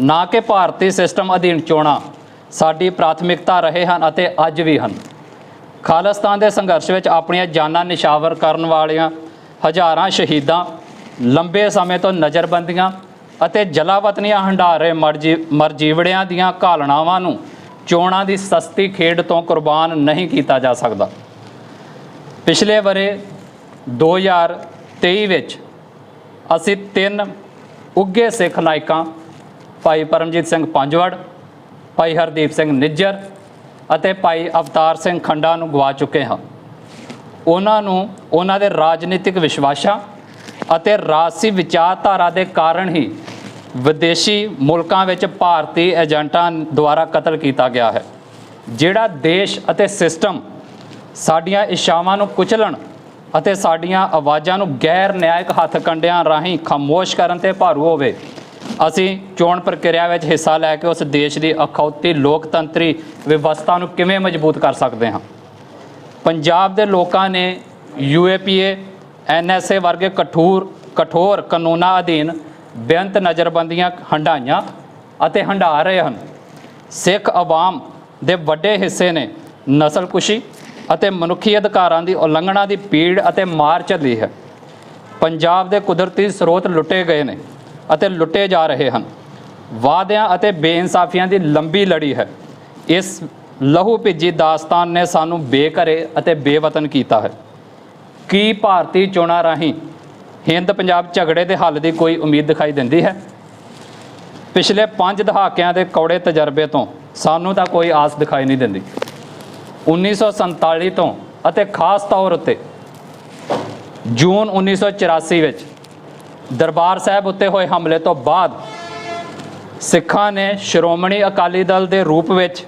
ਨਾ ਕਿ ਭਾਰਤੀ ਸਿਸਟਮ ਅਧੀਨ ਚੋਣਾਂ, ਸਾਡੀ ਪ੍ਰਾਥਮਿਕਤਾ ਰਹੇ ਹਨ ਅਤੇ ਅੱਜ ਵੀ ਹਨ। ਖਾਲਿਸਤਾਨ ਦੇ ਸੰਘਰਸ਼ ਵਿੱਚ ਆਪਣੀਆਂ ਜਾਨਾਂ ਨਿਸ਼ਾਵਰ ਕਰਨ ਵਾਲੀਆਂ ਹਜ਼ਾਰਾਂ ਸ਼ਹੀਦਾਂ, ਲੰਬੇ ਸਮੇਂ ਤੋਂ ਨਜ਼ਰਬੰਦੀਆਂ ਅਤੇ ਜਲਾਵਤਨੀਆਂ ਹੰਢਾਰੇ ਮਰਜੀਵੜਿਆਂ ਦੀਆਂ ਘਾਲਣਾਵਾਂ ਨੂੰ ਚੋਣਾਂ ਦੀ ਸਸਤੀ ਖੇਡ ਤੋਂ ਕੁਰਬਾਨ ਨਹੀਂ ਕੀਤਾ ਜਾ ਸਕਦਾ। ਪਿਛਲੇ ਵਰੇ 2023 ਵਿੱਚ ਅਸੀਂ 3 ਉੱਘੇ ਸਿੱਖ ਨਾਇਕਾਂ ਭਾਈ ਪਰਮਜੀਤ ਸਿੰਘ ਪੰਜਵੜ, ਭਾਈ ਹਰਦੀਪ ਸਿੰਘ ਨਿੱਜਰ ਅਤੇ ਭਾਈ ਅਵਤਾਰ ਸਿੰਘ ਖੰਡਾ ਨੂੰ ਗਵਾ ਚੁੱਕੇ ਹਾਂ। ਉਹਨਾਂ ਨੂੰ ਉਹਨਾਂ ਦੇ ਰਾਜਨੀਤਿਕ ਵਿਸ਼ਵਾਸਾਂ ਅਤੇ ਰਾਜਸੀ ਵਿਚਾਰਧਾਰਾ ਦੇ ਕਾਰਨ ਹੀ ਵਿਦੇਸ਼ੀ ਮੁਲਕਾਂ ਵਿੱਚ ਭਾਰਤੀ ਏਜੰਟਾਂ ਦੁਆਰਾ ਕਤਲ ਕੀਤਾ ਗਿਆ ਹੈ, ਜਿਹੜਾ ਦੇਸ਼ ਅਤੇ ਸਿਸਟਮ ਸਾਡੀਆਂ ਇੱਛਾਵਾਂ ਨੂੰ ਕੁਚਲਣ ਅਤੇ ਸਾਡੀਆਂ ਆਵਾਜ਼ਾਂ ਨੂੰ ਗੈਰ ਨਿਆਇਕ ਹੱਥ ਕੰਡਿਆਂ ਰਾਹੀਂ ਖਾਮੋਸ਼ ਕਰਨ 'ਤੇ ਭਾਰੂ ਹੋਵੇ। ਅਸੀਂ ਚੋਣ ਪ੍ਰਕਿਰਿਆ ਵਿੱਚ ਹਿੱਸਾ ਲੈ ਕੇ ਉਸ ਦੇਸ਼ ਦੀ ਅਖੌਤੀ ਲੋਕਤੰਤਰੀ ਵਿਵਸਥਾ ਨੂੰ ਕਿਵੇਂ ਮਜ਼ਬੂਤ ਕਰ ਸਕਦੇ ਹਾਂ। ਪੰਜਾਬ ਦੇ ਲੋਕਾਂ ਨੇ UAPA, NSA ਵਰਗੇ ਕਠੋਰ ਕਾਨੂੰਨਾਂ ਅਧੀਨ ਬੇਅੰਤ ਨਜ਼ਰਬੰਦੀਆਂ ਹੰਢਾਈਆਂ ਅਤੇ ਹੰਢਾ ਰਹੇ ਹਨ। ਸਿੱਖ ਆਵਾਮ ਦੇ ਵੱਡੇ ਹਿੱਸੇ ਨੇ ਨਸਲਕੁਸ਼ੀ ਅਤੇ ਮਨੁੱਖੀ ਅਧਿਕਾਰਾਂ ਦੀ ਉਲੰਘਣਾ ਦੀ ਪੀੜ ਅਤੇ ਮਾਰ ਝੱਲੀ ਹੈ। ਪੰਜਾਬ ਦੇ ਕੁਦਰਤੀ ਸਰੋਤ ਲੁੱਟੇ ਗਏ ਨੇ ਅਤੇ ਲੁੱਟੇ ਜਾ ਰਹੇ ਹਨ। ਵਾਅਦਿਆਂ ਅਤੇ ਬੇਇਨਸਾਫੀਆਂ ਦੀ ਲੰਬੀ ਲੜੀ ਹੈ। ਇਸ ਲਹੂ ਭਿੱਜੀ ਦਾਸਤਾਨ ਨੇ ਸਾਨੂੰ ਬੇਘਰੇ ਅਤੇ ਬੇਵਤਨ ਕੀਤਾ ਹੈ। ਕੀ ਭਾਰਤੀ ਚੋਣਾਂ ਰਾਹੀਂ ਹਿੰਦ ਪੰਜਾਬ ਝਗੜੇ ਦੇ ਹੱਲ ਦੀ ਕੋਈ ਉਮੀਦ ਦਿਖਾਈ ਦਿੰਦੀ ਹੈ? ਪਿਛਲੇ 5 ਦਹਾਕਿਆਂ ਦੇ ਕੌੜੇ ਤਜਰਬੇ ਤੋਂ ਸਾਨੂੰ ਤਾਂ ਕੋਈ ਆਸ ਦਿਖਾਈ ਨਹੀਂ ਦਿੰਦੀ। 1947 ਤੋਂ ਅਤੇ ਖਾਸ ਤੌਰ ਉੱਤੇ ਜੂਨ 1984 ਵਿੱਚ ਦਰਬਾਰ ਸਾਹਿਬ ਉੱਤੇ ਹੋਏ ਹਮਲੇ ਤੋਂ ਬਾਅਦ ਸਿੱਖਾਂ ਨੇ ਸ਼੍ਰੋਮਣੀ ਅਕਾਲੀ ਦਲ ਦੇ ਰੂਪ ਵਿੱਚ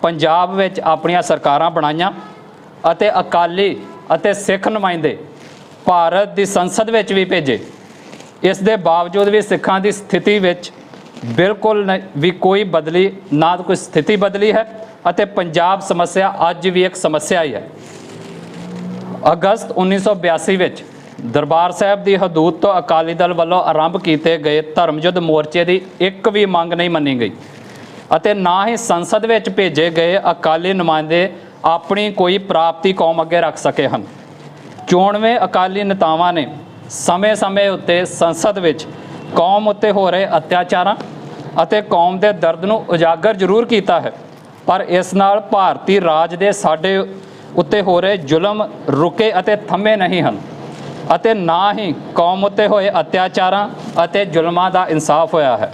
ਪੰਜਾਬ ਵਿੱਚ ਆਪਣੀਆਂ ਸਰਕਾਰਾਂ ਬਣਾਈਆਂ ਅਤੇ ਅਕਾਲੀ ਅਤੇ ਸਿੱਖ ਨੁਮਾਇੰਦੇ ਭਾਰਤ ਦੀ ਸੰਸਦ ਵਿੱਚ ਵੀ ਭੇਜੇ। ਇਸ ਦੇ ਬਾਵਜੂਦ ਵੀ ਸਿੱਖਾਂ ਦੀ ਸਥਿਤੀ ਵਿੱਚ ਬਿਲਕੁਲ ਵੀ ਕੋਈ ਬਦਲੀ ਨਾ ਕੋਈ ਸਥਿਤੀ ਬਦਲੀ ਹੈ ਅਤੇ ਪੰਜਾਬ ਸਮੱਸਿਆ ਅੱਜ ਵੀ ਇੱਕ ਸਮੱਸਿਆ ਹੀ ਹੈ। ਅਗਸਤ 1982 ਵਿੱਚ ਦਰਬਾਰ ਸਾਹਿਬ ਦੀ ਹਦੂਦ ਤੋਂ ਅਕਾਲੀ ਦਲ ਵੱਲੋਂ ਆਰੰਭ ਕੀਤੇ ਗਏ ਧਰਮਯੁੱਧ ਮੋਰਚੇ ਦੀ ਇੱਕ ਵੀ ਮੰਗ ਨਹੀਂ ਮੰਨੀ ਗਈ ਅਤੇ ਨਾ ਹੀ ਸੰਸਦ ਵਿੱਚ ਭੇਜੇ ਗਏ ਅਕਾਲੀ ਨੁਮਾਇੰਦੇ ਆਪਣੀ ਕੋਈ ਪ੍ਰਾਪਤੀ ਕੌਮ ਅੱਗੇ ਰੱਖ ਸਕੇ ਹਨ। ਚੋਣਵੇਂ ਅਕਾਲੀ ਨੇਤਾਵਾਂ ਨੇ ਸਮੇਂ-ਸਮੇਂ ਉੱਤੇ ਸੰਸਦ ਵਿੱਚ ਕੌਮ ਉੱਤੇ ਹੋ ਰਹੇ ਅਤਿਆਚਾਰਾਂ ਅਤੇ ਕੌਮ ਦੇ ਦਰਦ ਨੂੰ ਉਜਾਗਰ ਜ਼ਰੂਰ ਕੀਤਾ ਹੈ, ਪਰ ਇਸ ਨਾਲ ਭਾਰਤੀ ਰਾਜ ਦੇ ਸਾਡੇ ਉੱਤੇ ਹੋ ਰਹੇ ਜ਼ੁਲਮ ਰੁਕੇ ਅਤੇ ਥੰਮੇ ਨਹੀਂ ਹਨ ਅਤੇ ਨਾ ਹੀ ਕੌਮ ਉੱਤੇ ਹੋਏ ਅਤਿਆਚਾਰਾਂ ਅਤੇ ਜ਼ੁਲਮਾਂ ਦਾ ਇਨਸਾਫ ਹੋਇਆ ਹੈ।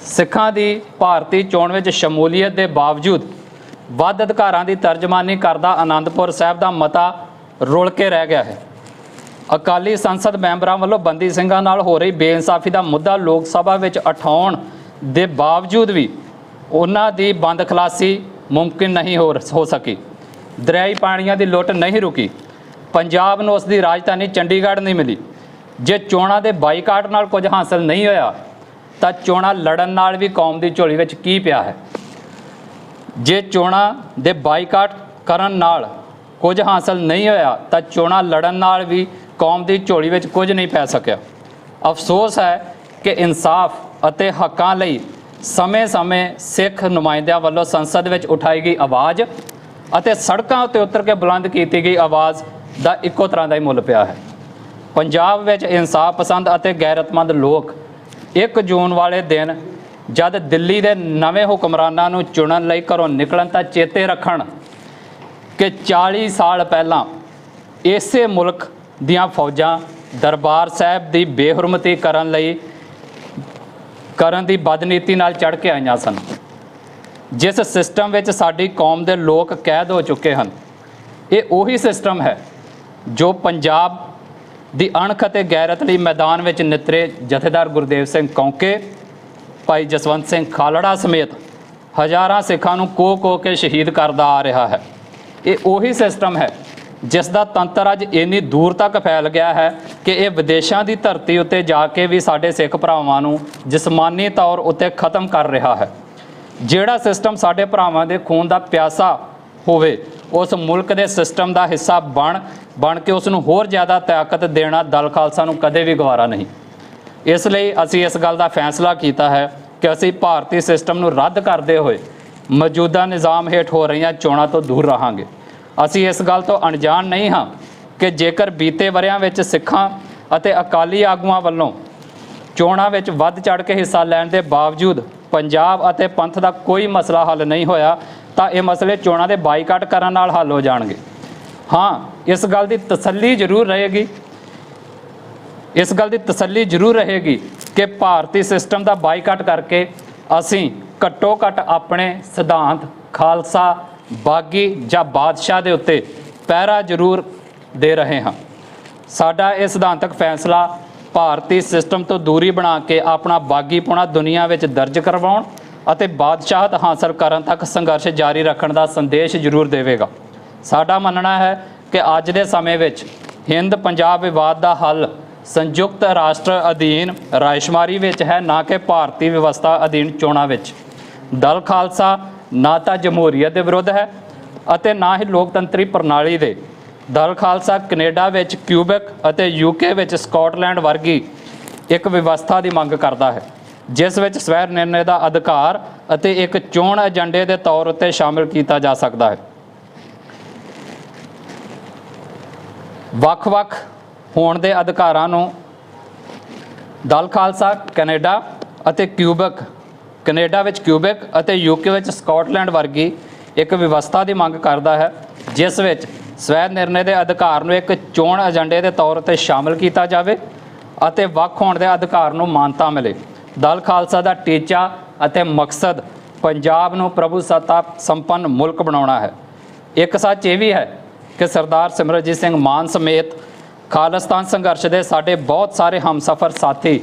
ਸਿੱਖਾਂ ਦੀ ਭਾਰਤੀ ਚੋਣ ਵਿੱਚ ਸ਼ਮੂਲੀਅਤ ਦੇ ਬਾਵਜੂਦ ਵੱਧ ਅਧਿਕਾਰਾਂ ਦੀ ਤਰਜਮਾਨੀ ਕਰਦਾ ਆਨੰਦਪੁਰ ਸਾਹਿਬ ਦਾ ਮਤਾ ਰੁਲ ਕੇ ਰਹਿ ਗਿਆ ਹੈ। ਅਕਾਲੀ ਸੰਸਦ ਮੈਂਬਰਾਂ ਵੱਲੋਂ ਬੰਦੀ ਸਿੰਘਾਂ ਨਾਲ ਹੋ ਰਹੀ ਬੇਇਨਸਾਫੀ ਦਾ ਮੁੱਦਾ ਲੋਕ ਸਭਾ ਵਿੱਚ ਉਠਾਉਣ ਦੇ ਬਾਵਜੂਦ ਵੀ ਉਹਨਾਂ ਦੀ ਬੰਦ ਖਲਾਸੀ ਮੁਮਕਿਨ ਨਹੀਂ ਹੋ ਸਕੀ। ਦਰਿਆਈ ਪਾਣੀਆਂ ਦੀ ਲੁੱਟ ਨਹੀਂ ਰੁਕੀ। ਪੰਜਾਬ ਨੂੰ ਉਸ ਦੀ ਰਾਜਧਾਨੀ ਚੰਡੀਗੜ੍ਹ ਨਹੀਂ ਮਿਲੀ। ਜੇ ਚੋਣਾਂ ਦੇ ਬਾਈਕਾਟ ਨਾਲ ਕੁਝ ਹਾਸਲ ਨਹੀਂ ਹੋਇਆ ਤਾਂ ਚੋਣਾਂ ਲੜਨ ਨਾਲ ਵੀ ਕੌਮ ਦੀ ਝੋਲੀ ਵਿੱਚ ਕੀ ਪਿਆ ਹੈ? ਜੇ ਚੋਣਾਂ ਦੇ ਬਾਈਕਾਟ ਕਰਨ ਨਾਲ ਕੁਝ ਹਾਸਲ ਨਹੀਂ ਹੋਇਆ ਤਾਂ ਚੋਣਾਂ ਲੜਨ ਨਾਲ ਵੀ ਕੌਮ ਦੀ ਝੋਲੀ ਵਿੱਚ ਕੁਝ ਨਹੀਂ ਪੈ ਸਕਿਆ। ਅਫਸੋਸ ਹੈ ਕਿ ਇਨਸਾਫ ਅਤੇ ਹੱਕਾਂ ਲਈ ਸਮੇਂ-ਸਮੇਂ ਸਿੱਖ ਨੁਮਾਇੰਦਿਆਂ ਵੱਲੋਂ ਸੰਸਦ ਵਿੱਚ ਉਠਾਈ ਗਈ ਆਵਾਜ਼ ਅਤੇ ਸੜਕਾਂ ਉੱਤੇ ਉਤਰ ਕੇ ਬੁਲੰਦ ਕੀਤੀ ਗਈ ਆਵਾਜ਼ ਦਾ ਇੱਕੋ ਤਰ੍ਹਾਂ ਦਾ ਹੀ ਮੁੱਲ ਪਿਆ ਹੈ। ਪੰਜਾਬ ਵਿੱਚ ਇਨਸਾਫ ਪਸੰਦ ਅਤੇ ਗੈਰਤਮੰਦ ਲੋਕ 1 ਜੂਨ ਵਾਲੇ ਦਿਨ ਜਦ ਦਿੱਲੀ ਦੇ ਨਵੇਂ ਹੁਕਮਰਾਨਾਂ ਨੂੰ ਚੁਣਨ ਲਈ ਘਰੋਂ ਨਿਕਲਣ ਤਾਂ ਚੇਤੇ ਰੱਖਣ ਕਿ 40 ਸਾਲ ਪਹਿਲਾਂ ਇਸੇ ਮੁਲਕ ਦੀਆਂ ਫੌਜਾਂ ਦਰਬਾਰ ਸਾਹਿਬ ਦੀ ਬੇਹੁਰਮਤੀ ਕਰਨ ਦੀ ਬਦਨੀਤੀ ਨਾਲ ਚੜ੍ਹ ਕੇ ਆਈਆਂ ਸਨ। ਜਿਸ ਸਿਸਟਮ ਵਿੱਚ ਸਾਡੀ ਕੌਮ ਦੇ ਲੋਕ ਕੈਦ ਹੋ ਚੁੱਕੇ ਹਨ, ਇਹ ਉਹੀ ਸਿਸਟਮ ਹੈ ਜੋ ਪੰਜਾਬ ਦੀ ਅਣਖ ਅਤੇ ਗੈਰਤ ਲਈ ਮੈਦਾਨ ਵਿੱਚ ਨਿਤਰੇ ਜਥੇਦਾਰ ਗੁਰਦੇਵ ਸਿੰਘ ਕੌਂਕੇ, ਭਾਈ ਜਸਵੰਤ ਸਿੰਘ ਖਾਲੜਾ ਸਮੇਤ ਹਜ਼ਾਰਾਂ ਸਿੱਖਾਂ ਨੂੰ ਕੋਹ ਕੇ ਸ਼ਹੀਦ ਕਰਦਾ ਆ ਰਿਹਾ ਹੈ। ਇਹ ਉਹੀ ਸਿਸਟਮ ਹੈ ਜਿਸ ਦਾ ਤੰਤਰ ਅੱਜ ਇੰਨੀ ਦੂਰ ਤੱਕ ਫੈਲ ਗਿਆ ਹੈ ਕਿ ਇਹ ਵਿਦੇਸ਼ਾਂ ਦੀ ਧਰਤੀ ਉੱਤੇ ਜਾ ਕੇ ਵੀ ਸਾਡੇ ਸਿੱਖ ਭਰਾਵਾਂ ਨੂੰ ਜਿਸਮਾਨੀ ਤੌਰ ਉੱਤੇ ਖਤਮ ਕਰ ਰਿਹਾ ਹੈ। ਜਿਹੜਾ ਸਿਸਟਮ ਸਾਡੇ ਭਰਾਵਾਂ ਦੇ ਖੂਨ ਦਾ ਪਿਆਸਾ ਹੋਵੇ ਉਸ ਮੁਲਕ ਦੇ ਸਿਸਟਮ ਦਾ ਹਿੱਸਾ ਬਣ ਕੇ ਉਸ ਨੂੰ ਹੋਰ ਜ਼ਿਆਦਾ ਤਾਕਤ ਦੇਣਾ ਦਲ ਖਾਲਸਾ ਨੂੰ ਕਦੇ ਵੀ ਗਵਾਰਾ ਨਹੀਂ। ਇਸ ਲਈ ਅਸੀਂ ਇਸ ਗੱਲ ਦਾ ਫੈਸਲਾ ਕੀਤਾ ਹੈ ਕਿ ਅਸੀਂ ਭਾਰਤੀ ਸਿਸਟਮ ਨੂੰ ਰੱਦ ਕਰਦੇ ਹੋਏ ਮੌਜੂਦਾ ਨਿਜ਼ਾਮ ਹੇਠ ਹੋ ਰਹੀਆਂ ਚੋਣਾਂ ਤੋਂ ਦੂਰ ਰਹਾਂਗੇ। ਅਸੀਂ ਇਸ ਗੱਲ ਤੋਂ ਅਣਜਾਣ ਨਹੀਂ ਹਾਂ ਕਿ ਜੇਕਰ ਬੀਤੇ ਵਰ੍ਹਿਆਂ ਵਿੱਚ ਸਿੱਖਾਂ ਅਤੇ ਅਕਾਲੀ ਆਗੂਆਂ ਵੱਲੋਂ ਚੋਣਾਂ ਵਿੱਚ ਵੱਧ ਚੜ੍ਹ ਕੇ ਹਿੱਸਾ ਲੈਣ ਦੇ ਬਾਵਜੂਦ ਪੰਜਾਬ ਅਤੇ ਪੰਥ ਦਾ ਕੋਈ ਮਸਲਾ ਹੱਲ ਨਹੀਂ ਹੋਇਆ ਤਾਂ ਇਹ ਮਸਲੇ ਚੋਣਾਂ ਦੇ ਬਾਈਕਾਟ ਕਰਨ ਨਾਲ ਹੱਲ ਹੋ ਜਾਣਗੇ। ਹਾਂ, ਇਸ ਗੱਲ ਦੀ ਤਸੱਲੀ ਜ਼ਰੂਰ ਰਹੇਗੀ ਕਿ ਭਾਰਤੀ ਸਿਸਟਮ ਦਾ ਬਾਈਕਾਟ ਕਰਕੇ ਅਸੀਂ ਘੱਟੋ ਘੱਟ ਆਪਣੇ ਸਿਧਾਂਤ ਖਾਲਸਾ, ਬਾਗੀ ਜਾਂ ਬਾਦਸ਼ਾਹ ਦੇ ਉੱਤੇ ਪਹਿਰਾ ਜ਼ਰੂਰ ਦੇ ਰਹੇ ਹਾਂ। ਸਾਡਾ ਇਹ ਸਿਧਾਂਤਕ ਫੈਸਲਾ ਭਾਰਤੀ ਸਿਸਟਮ ਤੋਂ ਦੂਰੀ ਬਣਾ ਕੇ ਆਪਣਾ ਬਾਗੀਪੁਣਾ ਦੁਨੀਆ ਵਿੱਚ ਦਰਜ ਕਰਵਾਉਣ ਅਤੇ ਬਾਦਸ਼ਾਹਤ ਹਾਸਲ ਕਰਨ ਤੱਕ ਸੰਘਰਸ਼ ਜਾਰੀ ਰੱਖਣ ਦਾ ਸੰਦੇਸ਼ ਜ਼ਰੂਰ ਦੇਵੇਗਾ। ਸਾਡਾ ਮੰਨਣਾ ਹੈ ਕਿ ਅੱਜ ਦੇ ਸਮੇਂ ਵਿੱਚ ਹਿੰਦ ਪੰਜਾਬ ਵਿਵਾਦ ਦਾ ਹੱਲ ਸੰਯੁਕਤ ਰਾਸ਼ਟਰ ਅਧੀਨ ਰਾਇਸ਼ੁਮਾਰੀ ਵਿੱਚ ਹੈ, ਨਾ ਕਿ ਭਾਰਤੀ ਵਿਵਸਥਾ ਅਧੀਨ ਚੋਣਾਂ ਵਿੱਚ। ਦਲ ਖਾਲਸਾ ਨਾ ਤਾਂ ਜਮਹੂਰੀਅਤ ਦੇ ਵਿਰੁੱਧ ਹੈ ਅਤੇ ਨਾ ਹੀ ਲੋਕਤੰਤਰੀ ਪ੍ਰਣਾਲੀ ਦੇ। ਦਲ ਖਾਲਸਾ ਕੈਨੇਡਾ ਵਿੱਚ ਕਿਊਬੈਕ ਅਤੇ ਯੂਕੇ ਵਿੱਚ ਸਕਾਟਲੈਂਡ ਵਰਗੀ ਇੱਕ ਵਿਵਸਥਾ ਦੀ ਮੰਗ ਕਰਦਾ ਹੈ ਜਿਸ ਵਿੱਚ ਸਵੈ ਨਿਰਣੇ ਦਾ ਅਧਿਕਾਰ ਅਤੇ ਇੱਕ ਚੋਣ ਏਜੰਡੇ ਦੇ ਤੌਰ ਉੱਤੇ ਸ਼ਾਮਿਲ ਕੀਤਾ ਜਾ ਸਕਦਾ ਹੈ। ਵੱਖ-ਵੱਖ ਹੋਣ ਦੇ ਅਧਿਕਾਰਾਂ ਨੂੰ ਦਲ ਖਾਲਸਾ ਕੈਨੇਡਾ ਵਿੱਚ ਕਿਊਬੈਕ ਅਤੇ ਯੂਕੇ ਵਿੱਚ ਸਕਾਟਲੈਂਡ ਵਰਗੀ ਇੱਕ ਵਿਵਸਥਾ ਦੀ ਮੰਗ ਕਰਦਾ ਹੈ ਜਿਸ ਵਿੱਚ ਸਵੈ ਨਿਰਣੇ ਦੇ ਅਧਿਕਾਰ ਨੂੰ ਇੱਕ ਚੋਣ ਏਜੰਡੇ ਦੇ ਤੌਰ ਤੇ ਸ਼ਾਮਲ ਕੀਤਾ ਜਾਵੇ ਅਤੇ ਵੱਖ ਹੋਣ ਦੇ ਅਧਿਕਾਰ ਨੂੰ ਮਾਨਤਾ ਮਿਲੇ। ਦਲ ਖਾਲਸਾ ਦਾ ਟੀਚਾ ਅਤੇ ਮਕਸਦ ਪੰਜਾਬ ਨੂੰ ਪ੍ਰਭੂ ਸੱਤਾ ਸੰਪੰਨ ਮੁਲਕ ਬਣਾਉਣਾ ਹੈ। ਇੱਕ ਸੱਚ ਇਹ ਵੀ ਹੈ ਕਿ ਸਰਦਾਰ ਸਿਮਰਨਜੀਤ ਸਿੰਘ ਮਾਨ ਸਮੇਤ ਖਾਲਿਸਤਾਨ ਸੰਘਰਸ਼ ਦੇ ਸਾਡੇ ਬਹੁਤ ਸਾਰੇ ਹਮਸਫਰ ਸਾਥੀ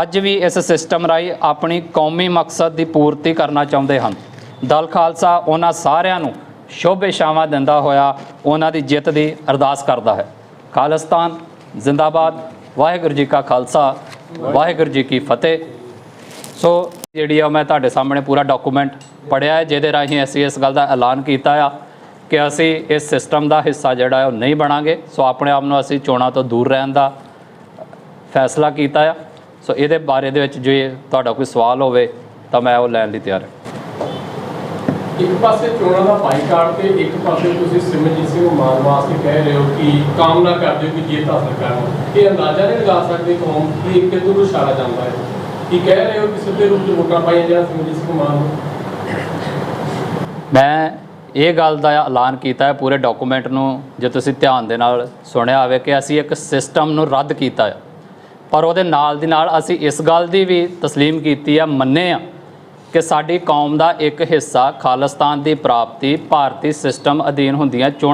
ਅੱਜ ਵੀ ਇਸ ਸਿਸਟਮ ਰਾਹੀਂ ਆਪਣੀ ਕੌਮੀ ਮਕਸਦ ਦੀ ਪੂਰਤੀ ਕਰਨਾ ਚਾਹੁੰਦੇ ਹਨ। ਦਲ ਖਾਲਸਾ ਉਹਨਾਂ ਸਾਰਿਆਂ ਨੂੰ ਸ਼ੁਭ ਇਛਾਵਾਂ ਦਿੰਦਾ ਹੋਇਆ ਉਹਨਾਂ ਦੀ ਜਿੱਤ ਦੀ ਅਰਦਾਸ ਕਰਦਾ ਹੈ। ਖਾਲਿਸਤਾਨ ਜ਼ਿੰਦਾਬਾਦ। ਵਾਹਿਗੁਰੂ ਜੀ ਕਾ ਖਾਲਸਾ, ਵਾਹਿਗੁਰੂ ਜੀ ਕੀ ਫਤਿਹ। ਸੋ ਜਿਹੜੀ ਆ ਮੈਂ ਤੁਹਾਡੇ ਸਾਹਮਣੇ ਪੂਰਾ ਡਾਕੂਮੈਂਟ ਪੜ੍ਹਿਆ ਹੈ, ਜਿਹਦੇ ਰਾਹੀਂ ਅਸੀਂ ਇਸ ਗੱਲ ਦਾ ਐਲਾਨ ਕੀਤਾ ਆ ਕਿ ਅਸੀਂ ਇਸ ਸਿਸਟਮ ਦਾ ਹਿੱਸਾ ਜਿਹੜਾ ਉਹ ਨਹੀਂ ਬਣਾਂਗੇ। ਸੋ ਆਪਣੇ ਆਪ ਨੂੰ ਅਸੀਂ ਚੋਣਾਂ ਤੋਂ ਦੂਰ ਰਹਿਣ ਦਾ ਫੈਸਲਾ ਕੀਤਾ ਆ। ਸੋ ਇਹਦੇ ਬਾਰੇ ਦੇ ਵਿੱਚ ਜੇ ਤੁਹਾਡਾ ਕੋਈ ਸਵਾਲ ਹੋਵੇ ਤਾਂ ਮੈਂ ਉਹ ਲੈਣ ਲਈ ਤਿਆਰ ਹਾਂ। ਇੱਕ ਪਾਸੇ ਚੋਣਾਂ ਦਾ ਬਾਈਕਾਟ ਤੇ ਇੱਕ ਪਾਸੇ ਤੁਸੀਂ ਸਿਮਰਜੀਤ ਸਿੰਘ ਮਾਨ ਵਾਸਤੇ ਕਹਿ ਰਹੇ ਹੋ ਕਿ ਕਾਮਨਾ ਕਰਦੇ ਹੋ ਕਿ ਜਿੱਤ ਹਾਸਲ ਕਰਨ। ਇਹ ਅੰਦਾਜ਼ਾ ਨਹੀਂ ਲਗਾ ਸਕਦੇ ਕੌਮ ਕਿ ਇੱਕ ਕਿੱਧਰ ਨੂੰ ਇਸ਼ਾਰਾ ਜਾਂਦਾ ਹੈ। ਕੀ ਕਹਿ ਰਹੇ ਹੋ ਕਿ ਸਿੱਧੇ ਰੂਪ 'ਚ ਵੋਟਾਂ ਪਾਈਆਂ ਜਾਣ ਸਿਮਰਜੀਤ ਸਿੰਘ ਮਾਨ ਨੂੰ? ਮੈਂ ਇਹ ਗੱਲ ਦਾ ਐਲਾਨ ਕੀਤਾ ਹੈ ਪੂਰੇ ਡਾਕੂਮੈਂਟ ਨੂੰ ਜੇ ਤੁਸੀਂ ਧਿਆਨ ਦੇ ਨਾਲ ਸੁਣਿਆ ਹੋਵੇ ਕਿ ਅਸੀਂ ਇੱਕ ਸਿਸਟਮ ਨੂੰ ਰੱਦ ਕੀਤਾ ਹੈ, ਪਰ ਉਹਦੇ ਨਾਲ ਦੀ ਨਾਲ ਅਸੀਂ ਇਸ ਗੱਲ ਦੀ ਵੀ ਤਸਲੀਮ ਕੀਤੀ ਆ, ਮੰਨੇ ਆ ਕਿ ਸਾਡੀ ਕੌਮ ਦਾ ਇੱਕ ਹਿੱਸਾ ਖਾਲਿਸਤਾਨ ਦੀ ਪ੍ਰਾਪਤੀ ਭਾਰਤੀ ਸਿਸਟਮ ਅਧੀਨ ਹੁੰਦੀਆਂ ਚੋਣਾਂ